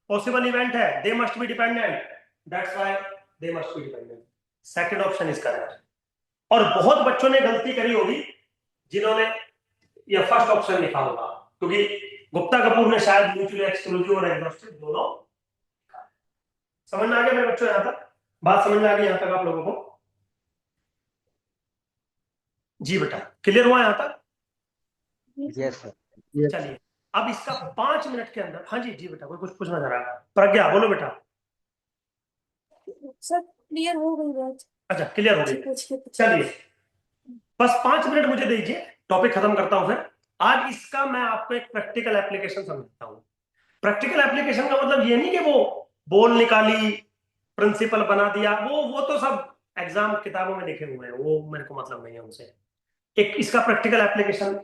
पॉसिबल इवेंट है, they must be dependent, that's why they must be dependent. Second option is correct. और बहुत बच्चों ने गलती करी होगी जिन्होंने ये फर्स्ट ऑप्शन लिखा होगा, क्योंकि गुप्ता कपूर ने शायद म्यूचुअली एक्सक्लूसिव और एग्जॉस्टिव दोनों। समझ में आ गया मेरे बच्चों? यहां तक बात समझ में आ गई यहां तक आप लोगों को? जी बेटा, क्लियर हुआ यहां तक? Yes sir. चलिए अब इसका 5 मिनट के अंदर, हाँ जी जी बेटा, कोई कुछ पूछना चाह रहा है? प्रज्ञा बोलो बेटा। सर क्लियर हो गई बात। अच्छा क्लियर हो गई, चलिए बस 5 मिनट मुझे दीजिए, टॉपिक खत्म करता हूं फिर। आज इसका मैं आपको एक प्रैक्टिकल एप्लीकेशन समझाता हूं। प्रैक्टिकल एप्लीकेशन का मतलब ये नहीं कि वो बॉल निकाली, प्रिंसिपल बना दिया, वो तो सब एग्जाम किताबों में लिखे हुए हैं, वो मेरे को मतलब नहीं है उनसे। एक इसका प्रैक्टिकल एप्लीकेशन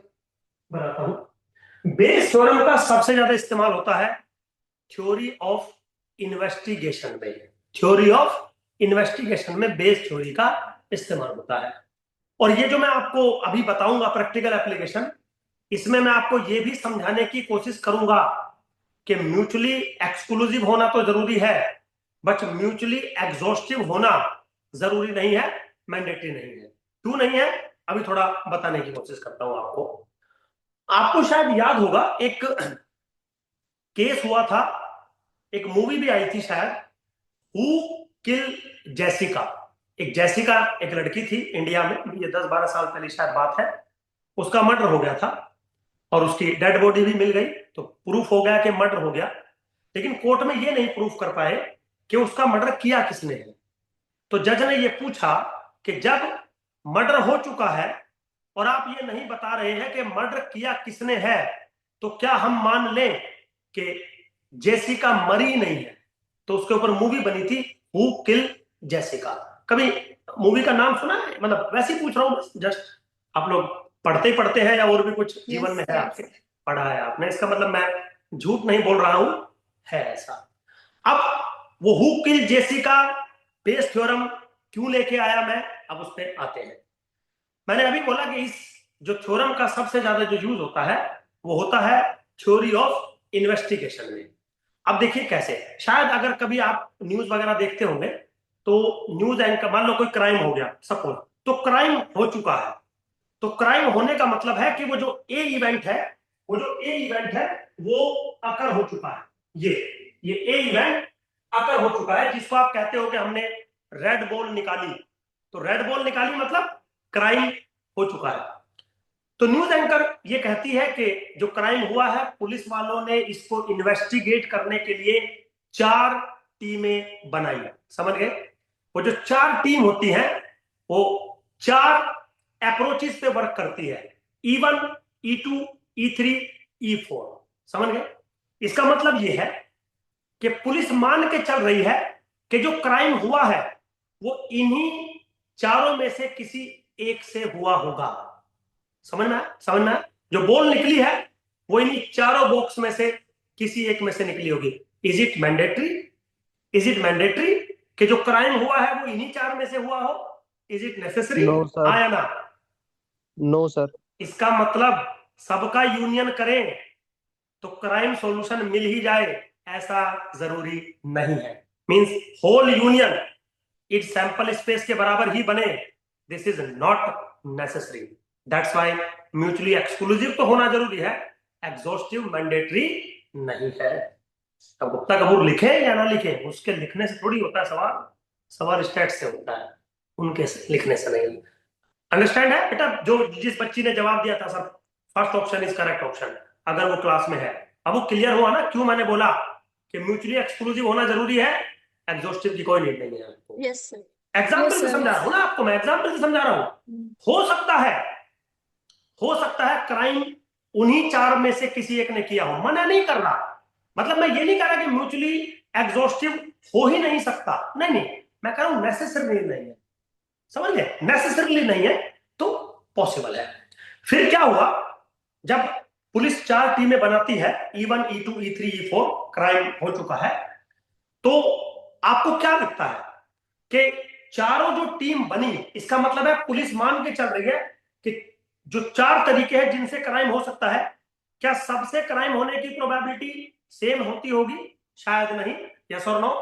बनाता हूं। बेस थ्योरम का सबसे ज्यादा इस्तेमाल होता है थ्योरी ऑफ इन्वेस्टिगेशन में। थ्योरी ऑफ इन्वेस्टिगेशन में बेस थ्योरी का इस्तेमाल होता है। और ये जो मैं आपको अभी बताऊंगा प्रैक्टिकल एप्लीकेशन, इसमें मैं आपको ये भी समझाने की कोशिश करूंगा कि म्यूचुअली एक्सक्लूसिव होना तो जरूरी है, बट म्यूचुअली एग्जॉस्टिव होना जरूरी नहीं है, मैंडेटरी नहीं है। क्यों नहीं है अभी थोड़ा बताने की कोशिश करता हूं आपको। आपको शायद याद होगा एक केस हुआ था, एक मूवी भी आई थी शायद, हु किल जेसिका। एक जेसिका एक लड़की थी इंडिया में, ये 10-12 साल पहले शायद बात है, उसका मर्डर हो गया था और उसकी डेड बॉडी भी मिल गई, तो प्रूफ हो गया कि मर्डर हो गया। लेकिन कोर्ट में ये नहीं प्रूफ कर पाए कि उसका मर्डर किया किसने है। तो जज ने ये पूछा कि जब मर्डर हो चुका है और आप ये नहीं बता रहे हैं कि मर्डर किया किसने है, तो क्या हम मान लें कि जेसिका मरी नहीं है? तो उसके ऊपर मूवी बनी थी हु किल जेसिका। कभी मूवी का नाम सुना है? मतलब वैसे ही पूछ रहा हूं, जस्ट आप लोग पढ़ते ही पढ़ते हैं या और भी कुछ जीवन में है आपके, पढ़ा है आपने, इसका मतलब मैं झूठ नहीं बोल रहा हूं, है ऐसा। अब वो who kill Jessica Bayes theorem क्यों लेके आया मैं, अब उस पर आते हैं। मैंने अभी बोला कि इस जो थ्योरम का सबसे ज्यादा जो यूज होता है वो होता है थ्योरी ऑफ इन्वेस्टिगेशन में। अब देखिए कैसे, शायद अगर कभी आप न्यूज वगैरह देखते होंगे तो न्यूज एंकर, मान लो कोई क्राइम हो गया सपोज, तो क्राइम हो चुका है, तो क्राइम होने का मतलब है कि वो जो ए इवेंट है, वो जो ए इवेंट है वो अकर हो चुका है। ये ए इवेंट अकर हो चुका है, जिसको आप कहते हो कि हमने रेड बॉल निकाली, तो रेड बॉल निकाली मतलब क्राइम हो चुका है। तो न्यूज एंकर ये कहती है कि जो क्राइम हुआ है, पुलिस वालों ने इसको इन्वेस्टिगेट करने के लिए 4 टीमें बनाई। समझ गए? वो जो 4 टीम होती है वो 4 अप्रोचेस पे वर्क करती है, E1, E2, E3, E4। समझ गए? इसका मतलब ये है कि पुलिस मान के चल रही है कि जो क्राइम हुआ है वो इन्हीं चारों में से किसी एक से हुआ होगा। समझ में आया? जो बॉल निकली है वो इन्हीं चारों बॉक्स में से किसी एक में से निकली होगी। Is it mandatory? Is it mandatory कि जो क्राइम हुआ है वो इन्हीं 4 में से हुआ हो? Is it necessary? No sir. आया ना? No sir. इसका मतलब सबका यूनियन करें तो क्राइम सॉल्यूशन मिल ही जाए, ऐसा जरूरी नहीं है। Means whole union it sample space के बराबर ही बने, this is not necessary. That's why mutually exclusive तो होना जरूरी है, एग्जॉस्टिव मैंडेटरी नहीं है। अब गुप्ता कपूर लिखे या ना लिखे, उसके लिखने से थोड़ी होता है सवाल, सवाल स्टेट से होता है, उनके लिखने से नहीं। अंडरस्टैंड है बेटा? जो जिस बच्ची ने जवाब दिया था sir first option is correct option, अगर वो क्लास में है। अब वो क्लियर हुआ ना क्यों मैंने बोला कि म्यूचुअली एक्सक्लूसिव होना जरूरी है, एग्जॉस्टिव की कोई नीड नहीं है आपको। Yes sir. एग्जाम्पल से समझा रहा हूं ना आपको, मैं एग्जाम्पल से समझा रहा हूं। हो सकता है क्राइम उन्हीं 4 में से किसी एक ने किया हो, मना नहीं कर रहा। मतलब मैं ये नहीं कह रहा कि म्यूचुअली एग्जॉस्टिव हो ही नहीं सकता, नहीं, मैं कह रहा हूं नेसेसरी नहीं है, समझ गए? नेसेसरली नहीं है तो पॉसिबल है। फिर क्या हुआ, जब पुलिस 4 टीमें बनाती है, E1, E2, E3, E4, crime हो चुका है, तो आपको क्या लगता है कि चारों जो टीम बनी, इसका मतलब है पुलिस मान के चल रही है कि जो 4 तरीके हैं जिनसे क्राइम हो सकता है, क्या सबसे क्राइम होने की प्रोबेबिलिटी सेम होती होगी? शायद नहीं। यस और नो?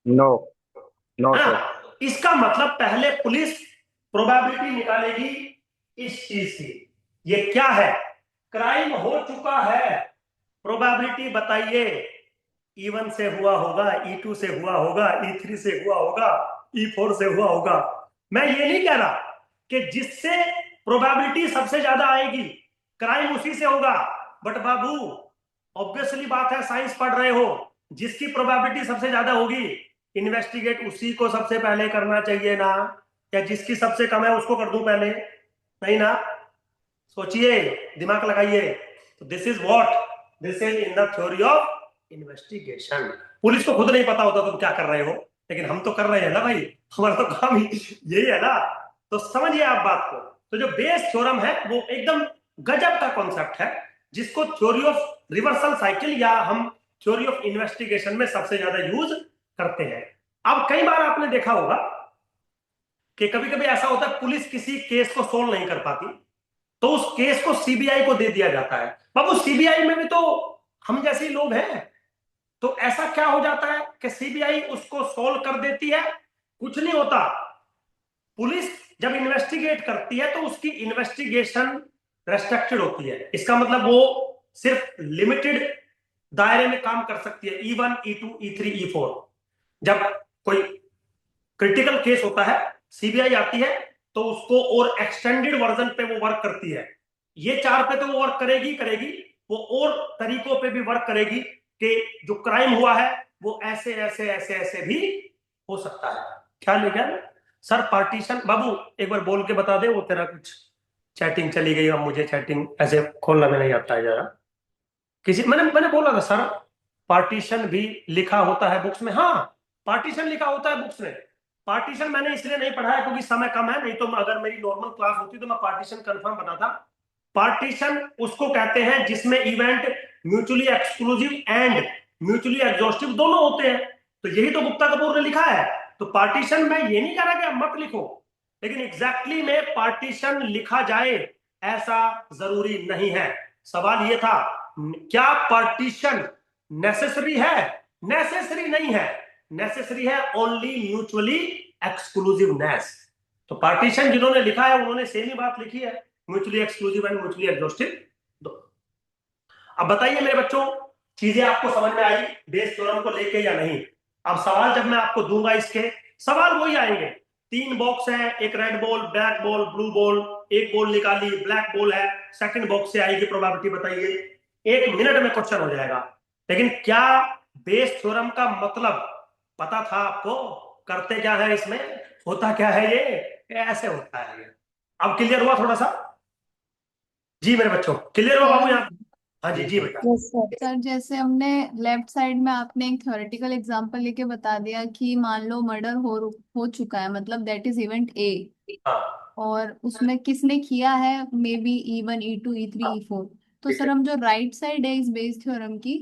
No sir. इसका मतलब पहले पुलिस प्रोबेबिलिटी निकालेगी इस चीज की, ये क्या है? क्राइम हो चुका है, प्रोबेबिलिटी बताइए। E1 से हुआ होगा, E2 से हुआ होगा, E3 से हुआ होगा, E4 से हुआ होगा। मैं ये नहीं कह रहा कि जिससे प्रोबेबिलिटी सबसे ज्यादा आएगी क्राइम उसी से होगा, बट बाबू ऑब्वियसली बात है, साइंस पढ़ रहे हो, जिसकी प्रोबेबिलिटी सबसे ज्यादा होगी इन्वेस्टिगेट उसी को सबसे पहले करना चाहिए ना, या जिसकी सबसे कम है उसको कर दूं पहले? नहीं ना? सोचिए, दिमाग लगाइए। तो this is in the theory of investigation. Police को खुद नहीं पता होता तुम क्या कर रहे हो, लेकिन हम तो कर रहे हैं ना भाई, हमारा तो काम ही यही है ना। तो समझिए आप बात को। तो जो बेस थ्योरम है वो एकदम गजब का कॉन्सेप्ट है, जिसको थ्योरी ऑफ रिवर्सल साइकिल या हम थ्योरी ऑफ इन्वेस्टिगेशन में सबसे ज्यादा यूज करते हैं। अब कई बार आपने देखा होगा कि कभी कभी ऐसा होता है पुलिस किसी केस को सोल्व नहीं कर पाती, तो उस केस को सीबीआई को दे दिया जाता है। बाबू सीबीआई में भी तो हम जैसे लोग हैं, तो ऐसा क्या हो जाता है कि सीबीआई उसको सोल्व कर देती है? कुछ नहीं होता। पुलिस जब इन्वेस्टिगेट करती है तो उसकी इन्वेस्टिगेशन रेस्ट्रिक्टेड होती है। इसका मतलब वो सिर्फ लिमिटेड दायरे में काम कर सकती है। E1, E2, E3, E4। जब कोई क्रिटिकल केस होता है, सीबीआई आती है तो उसको और एक्सटेंडेड वर्जन पे वो वर्क करती है। ये 4 पे तो वो वर्क करेगी, वो और तरीकों पे भी वर्क करेगी कि जो क्राइम हुआ है वो ऐसे ऐसे ऐसे ऐसे भी हो सकता है। ख्याल है क्या सर? पार्टीशन बाबू एक बार बोल के बता दे, वो तेरा कुछ चैटिंग चली गई, अब मुझे चैटिंग ऐसे खोलना में नहीं आता है जरा। किसी मैंने बोला था सर पार्टीशन भी लिखा होता है बुक्स में। हाँ, पार्टीशन लिखा होता है बुक्स में। पार्टीशन मैंने इसलिए नहीं पढ़ा है क्योंकि समय कम है, नहीं तो अगर मेरी नॉर्मल क्लास होती तो मैं पार्टीशन कंफर्म बताता। पार्टीशन उसको कहते हैं जिसमें event mutually exclusive and mutually exhaustive दोनों होते हैं। तो यही तो गुप्ता कपूर ने लिखा है। तो पार्टीशन मैं ये नहीं कह रहा कि आप मत लिखो, लेकिन एग्जैक्टली में पार्टीशन लिखा जाए ऐसा जरूरी नहीं है। सवाल ये था क्या पार्टीशन नेसेसरी है? नेसेसरी नहीं है। नेसेसरी है ओनली म्यूचुअली एक्सक्लूसिवनेस। तो पार्टीशन जिन्होंने लिखा है उन्होंने सेम ही बात लिखी है, mutually exclusive and mutually exhaustive दो। अब बताइए मेरे बच्चों, चीजें आपको समझ में आई बेस थ्योरम को लेके या नहीं? अब सवाल जब मैं आपको दूंगा इसके सवाल वही आएंगे। 3 बॉक्स है, एक red ball, black ball, blue ball, एक बॉल निकाली, ब्लैक बॉल है, सेकंड बॉक्स से आएगी प्रोबेबिलिटी बताइए। 1 मिनट में क्वेश्चन हो जाएगा। लेकिन क्या बेस थ्योरम का मतलब पता था आपको? करते क्या है इसमें, होता क्या है ये ऐसे होता है ये। अब क्लियर हुआ थोड़ा सा? जी मेरे बच्चों क्लियर हुआ बाबू यहाँ? हाँ जी जी बेटा। सर जैसे हमने लेफ्ट साइड में आपने एक थ्योरेटिकल एग्जांपल लेके बता दिया कि मान लो मर्डर हो चुका है, मतलब दैट इज इवेंट ए, और उसमें किसने किया है may be E1, E2, E3, E4। तो सर हम जो राइट साइड है इस बेस थ्योरम की,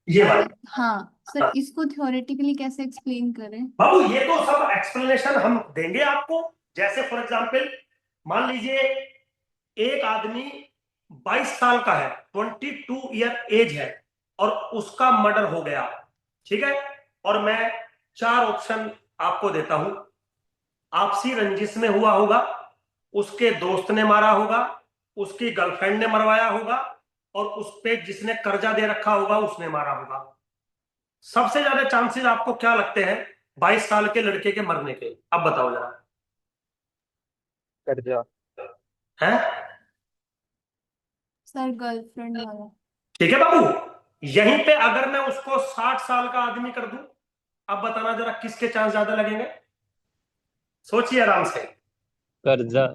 ये बात, हाँ सर इसको थ्योरेटिकली कैसे एक्सप्लेन करें? बाबू ये तो सब एक्सप्लेनेशन हम देंगे आपको। जैसे फॉर एग्जांपल मान लीजिए एक आदमी 22 साल का है, 22 ईयर एज है, और उसका मर्डर हो गया, ठीक है? और मैं 4 ऑप्शन आपको देता हूं। आपसी रंजिश में हुआ होगा, उसके दोस्त ने मारा होगा, उसकी गर्लफ्रेंड ने मरवाया होगा, और उस पे जिसने कर्जा दे रखा होगा उसने मारा होगा। सबसे ज्यादा चांसेस आपको क्या लगते हैं 22 साल के लड़के के मरने के? अब बताओ जरा। कर्जा। है? सर गर्लफ्रेंड वाला। ठीक है बाबू, यहीं पे अगर मैं उसको 60 साल का आदमी कर दूं, अब बताना जरा किसके चांस ज्यादा लगेंगे? सोचिए आराम से। कर्जा।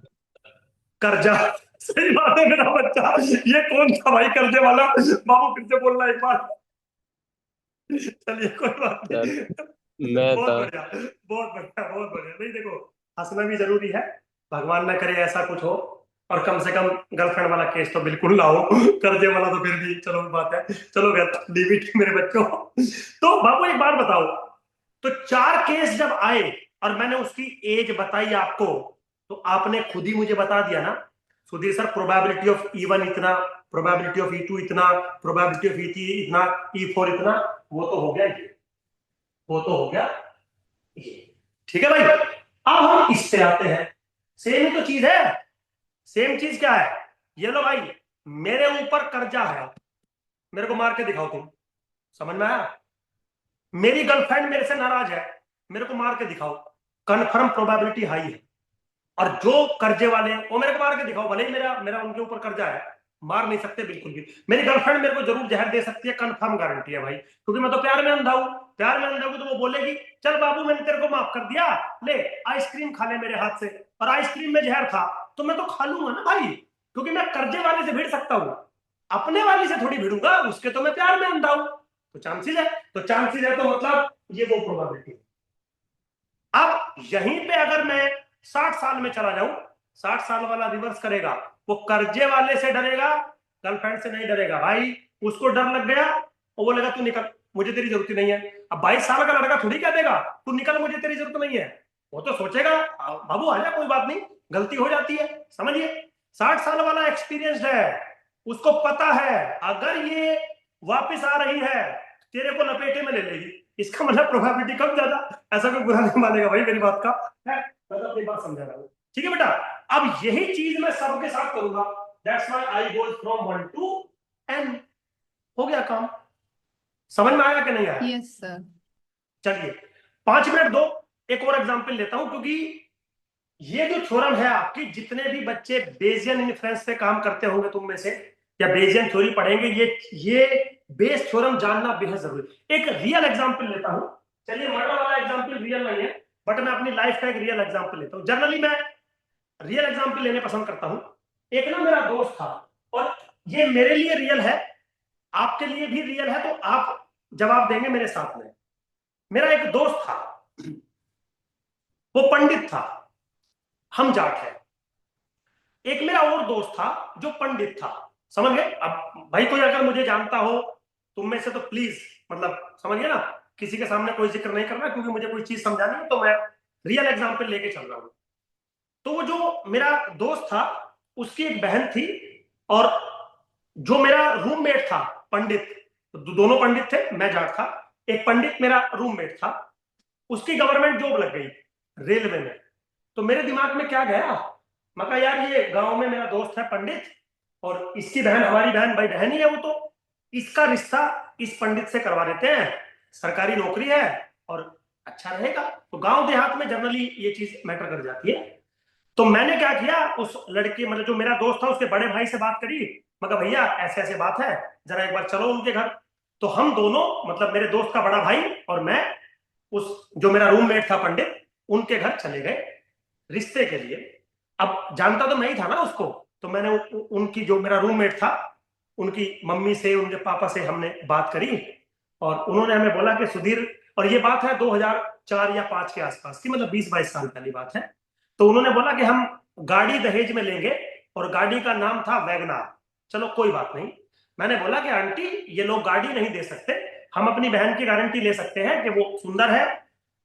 कर्जा। सही बात है मेरा बच्चा। ये कौन था भाई कर्जे वाला? बाबू फिर से बोलना एक बार। चलिए कोई बात सर नहीं। मैं बहुत था। बढ़िया, बहुत बढ़िया, बहुत बढ़िया। नहीं देखो, हंसना भी जरूरी है, भगवान ना करे ऐसा कुछ हो, और कम से कम गर्लफ्रेंड वाला केस तो बिल्कुल ना हो। कर्जे वाला तो फिर भी चलो बात है, चलो लीव इट मेरे बच्चों। तो बाबू एक बार बताओ, तो 4 केस जब आए और मैंने उसकी एज बताई आपको, तो आपने खुद ही मुझे बता दिया ना Sudhir sir, probability of E1 इतना, प्रोबेबिलिटी ऑफ E2 इतना, प्रोबेबिलिटी ऑफ E3 इतना, E4 इतना। वो तो हो गया ये, वो तो हो गया ये। ठीक है भाई, अब हम इस पे आते हैं। सेम ही तो चीज है। सेम चीज क्या है? ये लो भाई, मेरे ऊपर कर्जा है, मेरे को मार के दिखाओ तुम। समझ में आया? मेरी गर्लफ्रेंड मेरे से नाराज है, मेरे को मार के दिखाओ, कन्फर्म प्रोबेबिलिटी हाई है। और जो कर्जे वाले वो मेरे को मार के दिखाओ, भले ही मेरा मेरा उनके ऊपर कर्जा है, मार नहीं सकते बिल्कुल भी। मेरी गर्लफ्रेंड मेरे को जरूर जहर दे सकती है, कंफर्म गारंटी है भाई, क्योंकि मैं तो प्यार में अंधा हूं। प्यार में अंधा हूं तो वो बोलेगी चल बाबू मैंने तेरे को माफ कर दिया, ले आइसक्रीम खा ले मेरे हाथ से, और आइसक्रीम में जहर था तो मैं तो खा लूंगा ना भाई, क्योंकि मैं कर्जे वाले से भिड़ सकता हूँ, अपने वाली से थोड़ी भिड़ूंगा, उसके तो मैं प्यार में अंधा हूं। तो चांसेस है, तो चांसेस है, तो मतलब ये वो प्रोबेबिलिटी। अब यहीं पे अगर मैं 60 साल में चला जाऊं, 60 साल वाला रिवर्स करेगा, वो कर्जे वाले से डरेगा, गर्लफ्रेंड से नहीं डरेगा भाई। उसको डर लग गया और वो लगा तू निकल, मुझे तेरी जरूरत नहीं है। अब 22 साल का लड़का थोड़ी कह देगा तू निकल, मुझे तेरी जरूरत नहीं है। वो तो सोचेगा बाबू आजा, कोई बात नहीं, गलती हो जाती है। समझिए, 60 साल वाला एक्सपीरियंस्ड है, उसको पता है अगर ये वापिस आ रही है तेरे को लपेटे में ले लेगी, इसका मतलब प्रोबेबिलिटी कम ज्यादा। ऐसा कोई बुरा नहीं मानेगा भाई मेरी बात का, है मैं तो अपनी बात समझा रहा हूं। ठीक है बेटा, अब यही चीज मैं सबके साथ करूंगा। That's why I goes from 1 to n। हो गया काम। समझ में आया कि नहीं आया? Yes sir. चलिए 5 मिनट दो, एक और एग्जांपल लेता हूं, क्योंकि ये जो थ्योरम है आपकी, जितने भी बच्चे बेजियन इन्फ्लुएंस पे काम करते होंगे तुम में से, या बेजियन थ्योरी पढ़ेंगे, ये बेस थ्योरम जानना बेहद जरूरी। एक रियल एग्जांपल लेता हूं। चलिए मर्डर वाला एग्जांपल रियल नहीं है, बट मैं अपनी लाइफ का एक रियल एग्जांपल लेता हूं। जनरली मैं रियल एग्जांपल लेने पसंद करता हूं। एक ना मेरा दोस्त था, और ये मेरे लिए रियल है, आपके लिए भी रियल है, तो आप जवाब देंगे मेरे साथ में। मेरा एक दोस्त था, वो पंडित था, हम जाट है। एक मेरा और दोस्त था जो पंडित था। समझ गए? अब भाई कोई अगर मुझे जानता हो तुम में से तो प्लीज मतलब समझिए ना, किसी के सामने कोई जिक्र नहीं करना, क्योंकि मुझे कोई चीज समझानी है, तो मैं रियल एग्जांपल लेके चल रहा हूं। तो वो जो मेरा दोस्त था, उसकी एक बहन थी, और जो मेरा रूममेट था पंडित, दोनों पंडित थे, मैं जाट था, एक पंडित मेरा रूममेट था, उसकी गवर्नमेंट जॉब लग गई रेलवे में। तो मेरे दिमाग में क्या गया, मैं कहा यार ये गांव में मेरा दोस्त है पंडित, और इसकी बहन हमारी बहन भाई बहन ही है, वो तो इसका रिश्ता इस पंडित से करवा देते हैं, सरकारी नौकरी है और अच्छा रहेगा। तो गांव देहात में जनरली ये चीज मैटर कर जाती है। तो मैंने क्या किया, उस लड़के मतलब जो मेरा दोस्त था उसके बड़े भाई से बात करी, मगर भैया ऐसे ऐसे बात है, जरा एक बार चलो उनके घर। तो हम दोनों मतलब मेरे दोस्त का बड़ा भाई और मैं, उस जो मेरा रूममेट था पंडित, उनके घर चले गए रिश्ते के लिए। अब जानता तो मैं ही था ना उसको, तो मैंने उनकी जो मेरा रूममेट था, उनकी मम्मी से उनके पापा से हमने बात करी, और उन्होंने हमें बोला कि सुधीर, और ये बात है 2004 या 5 के आसपास की, मतलब 20-22 साल पहली बात है। तो उन्होंने बोला कि हम गाड़ी दहेज में लेंगे, और गाड़ी का नाम था वैगनार। चलो कोई बात नहीं। मैंने बोला कि आंटी ये लोग गाड़ी नहीं दे सकते, हम अपनी बहन की गारंटी ले सकते हैं कि वो सुंदर है,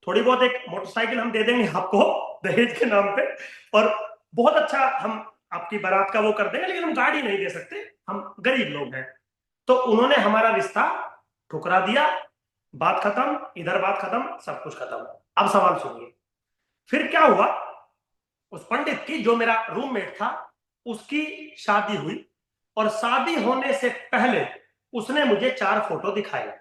थोड़ी बहुत एक मोटरसाइकिल हम दे देंगे आपको दहेज के नाम पे, और बहुत अच्छा हम आपकी बारात का वो कर देंगे, लेकिन हम गाड़ी नहीं दे सकते, हम गरीब लोग हैं। तो उन्होंने हमारा रिश्ता ठुकरा दिया, बात खत्म, इधर बात खत्म, सब कुछ खत्म। अब सवाल सुनिए, फिर क्या हुआ, उस पंडित की जो मेरा रूममेट था उसकी शादी हुई, और शादी होने से पहले उसने मुझे 4 फोटो दिखाए,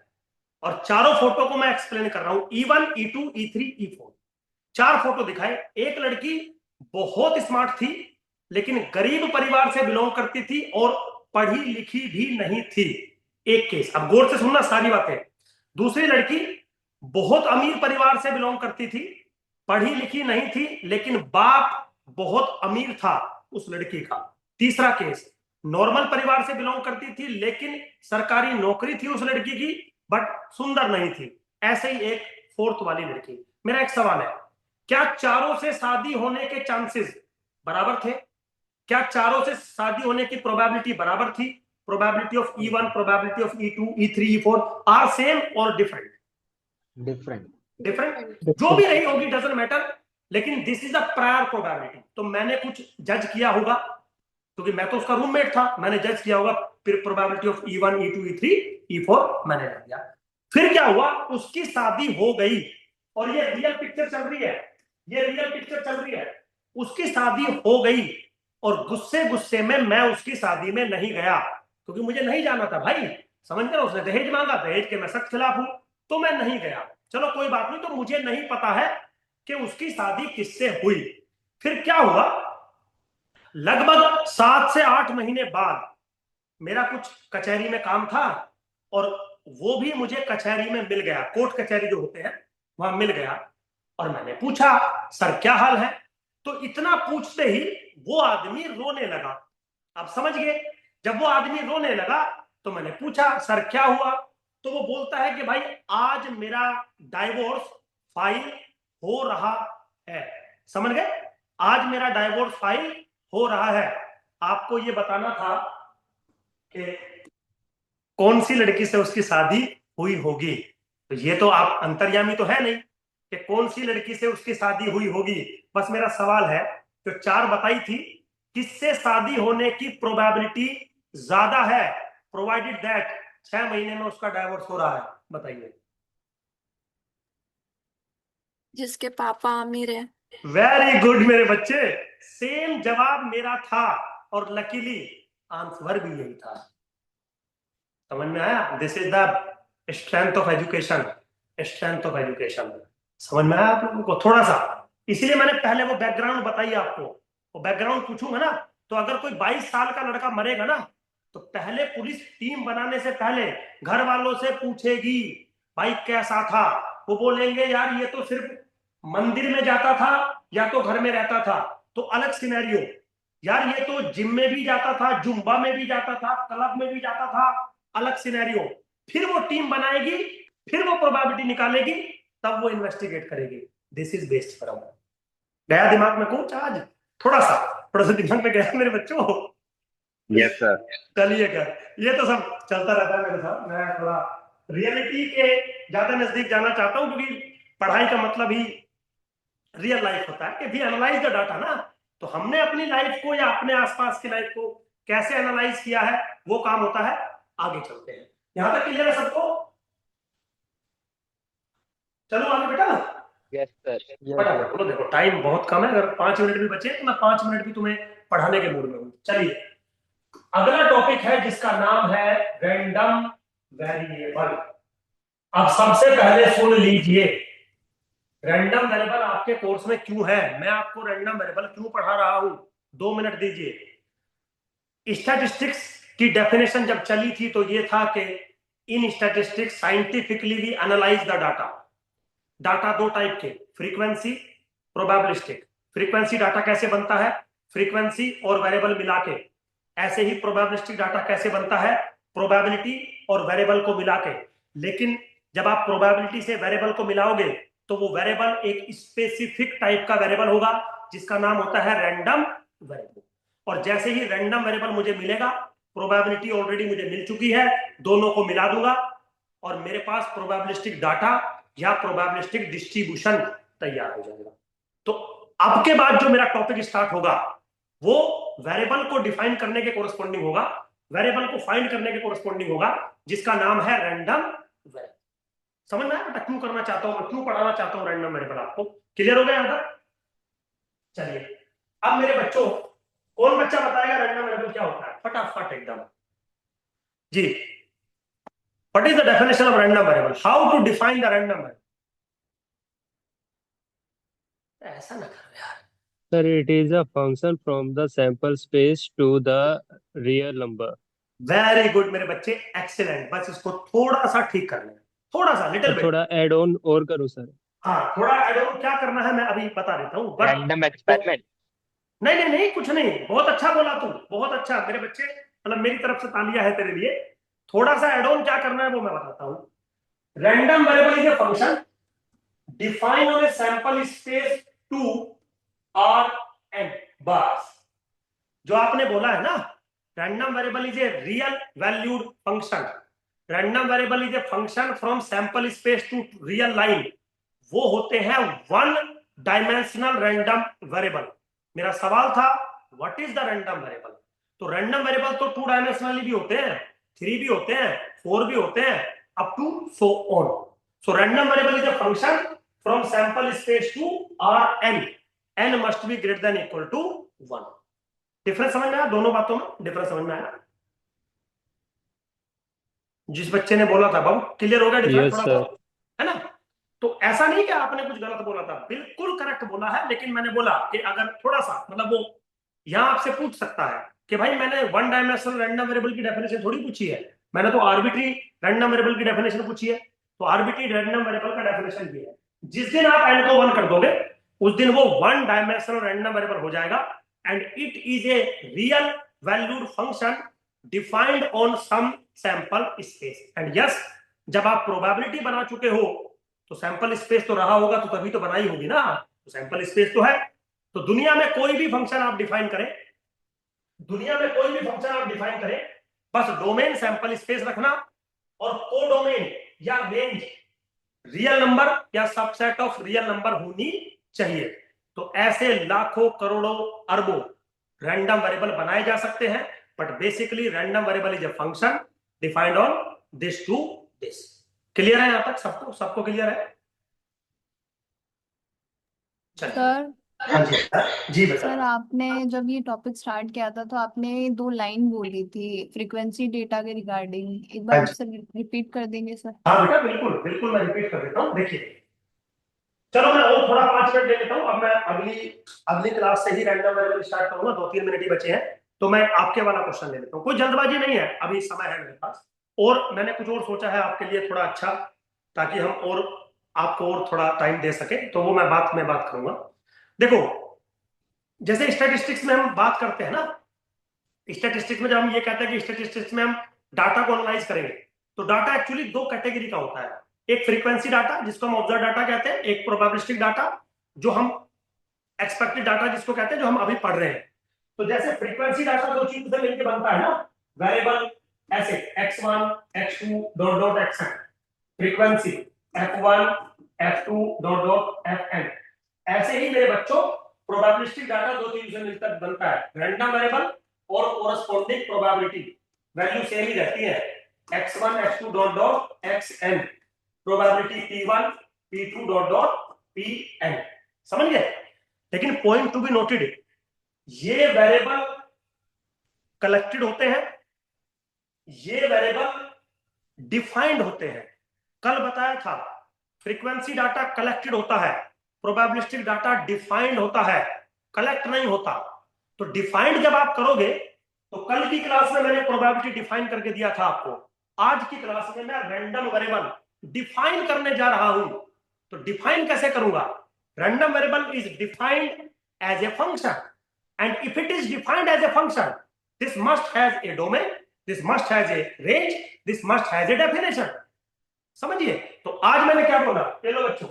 और चारों फोटो को मैं एक्सप्लेन कर रहा हूं, E1 E2 E3 E4, 4 photo दिखाए। एक लड़की बहुत स्मार्ट थी, लेकिन गरीब परिवार से बिलोंग करती थी और पढ़ी लिखी भी नहीं थी। एक केस, अब गौर से सुनना सारी बातें। दूसरी लड़की बहुत अमीर परिवार से बिलोंग करती थी, पढ़ी लिखी नहीं थी, लेकिन बाप बहुत अमीर था उस लड़की का। तीसरा केस, नॉर्मल परिवार से बिलोंग करती थी, लेकिन सरकारी नौकरी थी उस लड़की की, बट सुंदर नहीं थी। ऐसे ही एक फोर्थ वाली लड़की। मेरा एक सवाल है, क्या चारों से शादी होने के चांसेस बराबर थे? क्या चारों से शादी होने की प्रोबेबिलिटी बराबर थी? Probability of E1, probability of E2, E3, E4 are same और डिफरेंट? डिफरेंट। डिफरेंट। जो भी रही होगी डजंट मैटर, लेकिन this is a prior probability. तो मैंने कुछ जज किया होगा, क्योंकि मैं तो उसका रूममेट था, मैंने जज किया होगा probability of E1, E2, E3, E4 मैंने लग दिया। फिर क्या हुआ, उसकी शादी हो गई, और ये रियल पिक्चर चल रही है, ये रियल पिक्चर चल रही है। उसकी शादी हो गई और गुस्से गुस्से में मैं उसकी शादी में नहीं गया, क्योंकि मुझे नहीं जाना था भाई। समझ गए? उसने दहेज मांगा, दहेज के मैं सख्त खिलाफ हूं, तो मैं नहीं गया। चलो कोई बात नहीं, तो मुझे नहीं पता है कि उसकी शादी किससे हुई। फिर क्या हुआ, लगभग 7 से 8 महीने बाद मेरा कुछ कचहरी में काम था, और वो भी मुझे कचहरी में मिल गया, कोर्ट कचहरी जो होते हैं वहां मिल गया। और मैंने पूछा, सर क्या हाल है? तो इतना पूछते ही वो आदमी रोने लगा। आप समझ गए? जब वो आदमी रोने लगा तो मैंने पूछा, सर क्या हुआ? तो वो बोलता है कि भाई आज मेरा डाइवोर्स फाइल हो रहा है। समझ गए? आज मेरा डाइवोर्स फाइल हो रहा है। आपको ये बताना था कि कौन सी लड़की से उसकी शादी हुई होगी। तो ये तो आप अंतर्यामी तो है नहीं कि कौन सी लड़की से उसकी शादी हुई होगी। बस मेरा सवाल है, जो 4 बताई थी, किससे शादी होने की प्रोबेबिलिटी ज्यादा है, प्रोवाइडेड दैट 6 महीने में उसका डाइवोर्स हो रहा है? बताइए। जिसके पापा अमीर है। वेरी गुड मेरे बच्चे, सेम जवाब मेरा था, और लकीली आंसर भी यही था। समझ में आया? This is the strength of education, strength of education. समझ में आया आप लोगों को थोड़ा सा? इसीलिए मैंने पहले वो बैकग्राउंड बताई आपको। वो बैकग्राउंड पूछूंगा ना, तो अगर कोई 22 साल का लड़का मरेगा ना, तो पहले पुलिस टीम बनाने से पहले घर वालों से पूछेगी, भाई कैसा था? वो बोलेंगे यार ये तो सिर्फ मंदिर में जाता था या तो घर में रहता था, तो अलग सिनेरियो। यार ये तो जिम में भी जाता था, जुम्बा में भी जाता था, क्लब में भी जाता था, अलग सिनेरियो। फिर वो टीम बनाएगी, फिर वो प्रोबेबिलिटी निकालेगी, तब वो इन्वेस्टिगेट करेगी। This is based from. गया दिमाग में कुछ आज? थोड़ा सा दिमाग में गया मेरे बच्चों? Yes sir. चलिए क्या, ये तो सब चलता रहता है मेरे साथ। मैं थोड़ा रियलिटी के ज्यादा नजदीक जाना चाहता हूँ, क्योंकि पढ़ाई का मतलब ही रियल लाइफ होता है कि भी एनालाइज द डाटा ना। तो हमने अपनी लाइफ को या अपने आसपास की लाइफ को कैसे एनालाइज किया है, वो काम होता है। आगे चलते हैं। यहां तक क्लियर है सबको? चलो आगे बेटा। Yes sir. फटाफट बोलो, देखो टाइम बहुत कम है, अगर 5 मिनट भी बचे तो मैं 5 मिनट भी तुम्हें पढ़ाने के मूड में हूं। चलिए, अगला टॉपिक है जिसका नाम है रैंडम वेरिएबल। अब सबसे पहले सुन लीजिए, रैंडम वेरिएबल आपके कोर्स में क्यों है, मैं आपको रैंडम वेरिएबल क्यों पढ़ा रहा हूं। 2 मिनट दीजिए। स्टैटिस्टिक्स की डेफिनेशन जब चली थी तो ये था कि in statistics scientifically we analyze the data. Data 2 type के, फ्रीक्वेंसी, प्रोबेबिलिस्टिक। फ्रीक्वेंसी डाटा कैसे बनता है? फ्रीक्वेंसी और वेरिएबल मिला के। ऐसे ही प्रोबेबिलिस्टिक डाटा कैसे बनता है? प्रोबेबिलिटी और वेरिएबल को मिला के। लेकिन जब आप प्रोबेबिलिटी से वेरिएबल को मिलाओगे तो वो वेरिएबल एक स्पेसिफिक टाइप का वेरिएबल होगा, जिसका नाम होता है रैंडम वेरिएबल। और जैसे ही रैंडम वेरिएबल मुझे मिलेगा, प्रोबेबिलिटी ऑलरेडी मुझे मिल चुकी है, दोनों को मिला दूंगा और मेरे पास प्रोबेबिलिस्टिक डाटा या प्रोबेबिलिस्टिक डिस्ट्रीब्यूशन तैयार हो जाएगा। तो अब के बाद जो मेरा टॉपिक स्टार्ट होगा वो वेरिएबल को डिफाइन करने के कोरस्पॉन्डिंग होगा, वेरिएबल को फाइंड करने के कोरस्पॉन्डिंग होगा, जिसका नाम है रैंडम वेरिएबल। समझ में आया बेटा क्यों करना चाहता हूं, क्यों पढ़ाना चाहता हूं रैंडम वेरिएबल? आपको क्लियर हो गया यहां तक? चलिए, अब मेरे बच्चों, कौन बच्चा बताएगा रैंडम वेरिएबल क्या होता है? फटाफट एकदम जी। What is the definition of random variable? How to define the random variable? ऐसा ना करो यार, Sir, it is a function from the sample space to the real number. Very good मेरे बच्चे, एक्सीलेंट। बस इसको थोड़ा सा ठीक करना है, थोड़ा सा, लिटिल सर बिट। थोड़ा ऐड ऑन और करूँ सर? हाँ, थोड़ा ऐड ऑन क्या करना है मैं अभी बता देता हूँ। Random experiment. नहीं नहीं नहीं, कुछ नहीं, बहुत अच्छा बोला तू, बहुत अच्छा मेरे बच्चे, मतलब मेरी तरफ से तालियां है तेरे लिए। थोड़ा सा एड ऑन क्या करना है वो मैं बताता हूँ। Random variable is a function define on a sample space to R N बस। जो आपने बोला है ना, random variable is a real valued function, random variable is a function from sample space to real line, वो होते हैं one dimensional random variable. मेरा सवाल था what is the random variable, तो रैंडम वेरिएबल तो 2 डायमेंशनली भी होते हैं, 3 भी होते हैं, 4 भी होते हैं, up to so on. So random variable is a function from sample space to R N, N must be greater than equal to 1। Difference समझ में आया? दोनों बातों में डिफरेंस समझ में आया? जिस बच्चे ने बोला था बाबू, क्लियर हो गया डिफरेंस Yes, थोड़ा sir. बहुत, है ना? तो ऐसा नहीं कि आपने कुछ गलत बोला था, बिल्कुल करेक्ट बोला है, लेकिन मैंने बोला कि अगर थोड़ा सा, मतलब वो यहां आपसे पूछ सकता है कि भाई मैंने वन डायमेंशनल रैंडम वेरिएबल की डेफिनेशन थोड़ी पूछी है, मैंने तो आर्बिट्री रैंडम वेरिएबल की डेफिनेशन पूछी है। तो आर्बिट्री रैंडम वेरिएबल का डेफिनेशन ये है, जिस दिन आप एन को 1 कर दोगे उस दिन वो वन डायमेंशनल रैंडम वेरिएबल हो जाएगा, and it is a real valued function defined on some sample space. And yes, जब आप प्रोबेबिलिटी बना चुके हो तो सैंपल स्पेस तो रहा होगा, तो तभी तो बनाई होगी ना, तो सैंपल स्पेस तो है। तो दुनिया में कोई भी फंक्शन आप डिफाइन करें, दुनिया में कोई भी फंक्शन आप डिफाइन करें, बस डोमेन सैंपल स्पेस रखना और कोडोमेन या रेंज रियल नंबर या सबसेट ऑफ रियल नंबर होनी चाहिए। तो ऐसे लाखों करोड़ों अरबों रैंडम वेरिएबल बनाए जा सकते हैं, but basically random variable is a function defined on this to this. Clear है यहां तक? सबको सबको क्लियर है? सर हाँ जी, जी बेटा। सर आपने जब ये टॉपिक स्टार्ट किया था तो आपने 2 लाइन बोली थी फ्रीक्वेंसी डेटा के रिगार्डिंग, एक बार हाँ आप सर रिपीट कर देंगे सर? हाँ बेटा, बिल्कुल बिल्कुल, मैं रिपीट कर देता हूँ। देखिए, चलो मैं और थोड़ा 5 मिनट ले लेता हूँ। अब मैं अगली क्लास से ही रैंडम वेरिएबल स्टार्ट करूंगा, 2-3 मिनट ही बचे हैं, तो मैं आपके वाला क्वेश्चन ले लेता हूँ। कोई जल्दबाजी नहीं है, अभी समय है मेरे पास, और मैंने कुछ और सोचा है आपके लिए थोड़ा अच्छा, ताकि हम और आपको और थोड़ा टाइम दे सके, तो वो मैं बात करूंगा। देखो, जैसे स्टैटिस्टिक्स में हम बात करते हैं ना, स्टैटिस्टिक्स में जब हम ये कहते हैं कि स्टैटिस्टिक्स में हम डाटा को एनालाइज करेंगे, तो डाटा एक्चुअली 2 कैटेगरी का होता है। एक फ्रीक्वेंसी डाटा जिसको हम ऑब्जर्व डाटा कहते हैं, एक प्रोबेबिलिस्टिक डाटा जो हम एक्सपेक्टेड डाटा जिसको कहते हैं, जो हम अभी पढ़ रहे हैं। तो जैसे फ्रीक्वेंसी डाटा 2 चीज से मिलकर बनता है ना, वेरिएबल ऐसे x1 x2 dot dot xn, frequency f1 f2 dot dot fn। ऐसे ही मेरे बच्चों प्रोबेबिलिस्टिक डाटा 2 चीज से मिलकर बनता है, रैंडम वेरिएबल और कोरस्पॉन्डिंग प्रोबेबिलिटी, वैल्यू सेम ही रहती है, x1 x2 dot dot xn, probability p1 p2 dot dot pn। समझ गए? लेकिन पॉइंट टू बी नोटेड, ये वेरिएबल कलेक्टेड होते हैं, ये वेरिएबल डिफाइंड होते हैं। कल बताया था फ्रीक्वेंसी डाटा कलेक्टेड होता है, प्रोबेबिलिस्टिक डाटा डिफाइंड होता है, कलेक्ट नहीं होता। तो डिफाइंड जब आप करोगे, तो कल की क्लास में मैंने प्रोबेबिलिटी डिफाइन करके दिया था आपको, आज की क्लास में मैं रैंडम वेरिएबल डिफाइन करने जा रहा हूं। तो डिफाइन कैसे करूंगा? Random variable is defined as a function, and if it is defined as a function, this must has a domain, this must has a range, this must has a definition. समझिए? तो आज मैंने क्या बोला, ये लो बच्चों,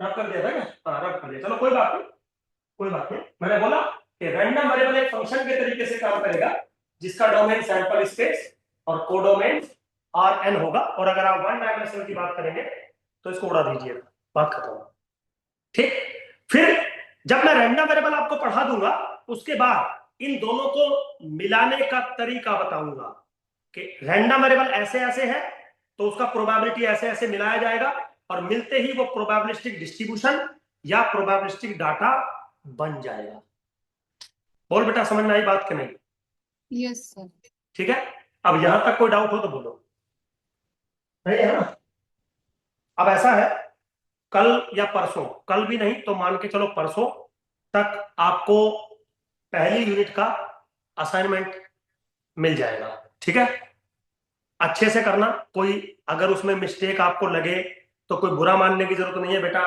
रब कर दिया था क्या? हाँ, रब कर दिया, चलो कोई बात नहीं, कोई बात नहीं। मैंने बोला कि रैंडम वेरिएबल एक फंक्शन के तरीके से काम करेगा जिसका डोमेन सैंपल स्पेस और कोडोमेन Rn होगा, और अगर आप 1 डायमेंशनल की बात करेंगे तो इसको उड़ा दीजिएगा, बात खत्म। ठीक, फिर जब मैं रैंडम वेरिएबल आपको पढ़ा दूंगा, उसके बाद इन दोनों को मिलाने का तरीका बताऊंगा कि रैंडम वेरिएबल ऐसे ऐसे है तो उसका प्रोबेबिलिटी ऐसे ऐसे मिलाया जाएगा, और मिलते ही वो प्रोबेबिलिस्टिक डिस्ट्रीब्यूशन या प्रोबेबिलिस्टिक डाटा बन जाएगा। बोल बेटा, समझ में आई बात कि नहीं? Yes sir. ठीक है, अब यहां तक कोई डाउट हो तो बोलो। नहीं है ना? अब ऐसा है, कल या परसों, कल भी नहीं तो मान के चलो परसों तक आपको पहली यूनिट का असाइनमेंट मिल जाएगा। ठीक है, अच्छे से करना। कोई अगर उसमें मिस्टेक आपको लगे तो कोई बुरा मानने की जरूरत नहीं है। बेटा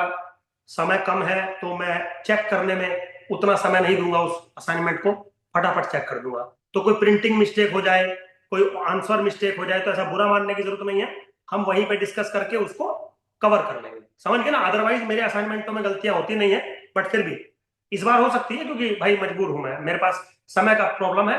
समय कम है तो मैं चेक करने में उतना समय नहीं दूंगा, उस असाइनमेंट को फटाफट चेक कर दूंगा। तो कोई प्रिंटिंग मिस्टेक हो जाए, कोई आंसर मिस्टेक हो जाए तो ऐसा बुरा मानने की जरूरत नहीं है, हम वहीं पे डिस्कस करके उसको कवर कर लेंगे। समझ गए ना? अदरवाइज मेरे असाइनमेंटों में गलतियां होती नहीं है, बट फिर भी इस बार हो सकती है क्योंकि भाई मजबूर हूं मैं, मेरे पास समय का प्रॉब्लम है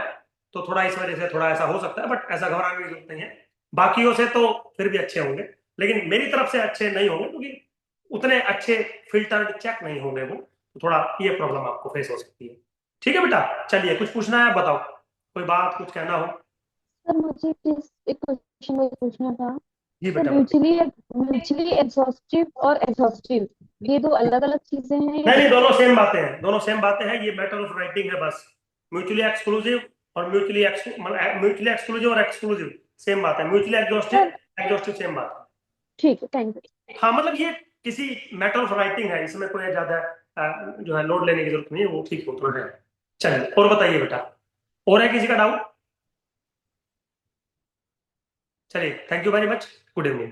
तो थोड़ा इस वजह से थोड़ा ऐसा हो सकता है, बट ऐसा घबराने की जरूरत नहीं है। बाकियों से तो फिर भी अच्छे होंगे, लेकिन मेरी तरफ से अच्छे नहीं होंगे क्योंकि उतने अच्छे फिल्टर्ड चेक नहीं होंगे वो, तो थोड़ा ये प्रॉब्लम आपको फेस हो सकती है। ठीक है बेटा, चलिए कुछ पूछना है बताओ, कोई बात कुछ कहना हो? सर मुझे प्लीज एक क्वेश्चन पूछना था। जी सर बेटा। म्यूचुअली एग्जॉस्टिव और एग्जॉस्टिव ये दो अलग अलग चीजें हैं या नहीं, दोनों सेम बातें हैं, दोनों सेम बातें हैं। ये मैटर ऑफ राइटिंग है बस। म्यूचुअली एक्सक्लूसिव और म्यूचुअली एक्सक्लूसिव और एक्सक्लूसिव सेम बात है। म्यूचुअली एग्जॉस्टिव सेम बात है। ठीक है, थैंक यू। हाँ, मतलब ये किसी मैटर ऑफ राइटिंग है, इसमें कोई ज्यादा जो है लोड लेने की जरूरत नहीं है, वो ठीक होता है। चलिए और बताइए बेटा, और है किसी का डाउट? चलिए, thank you very much, good evening.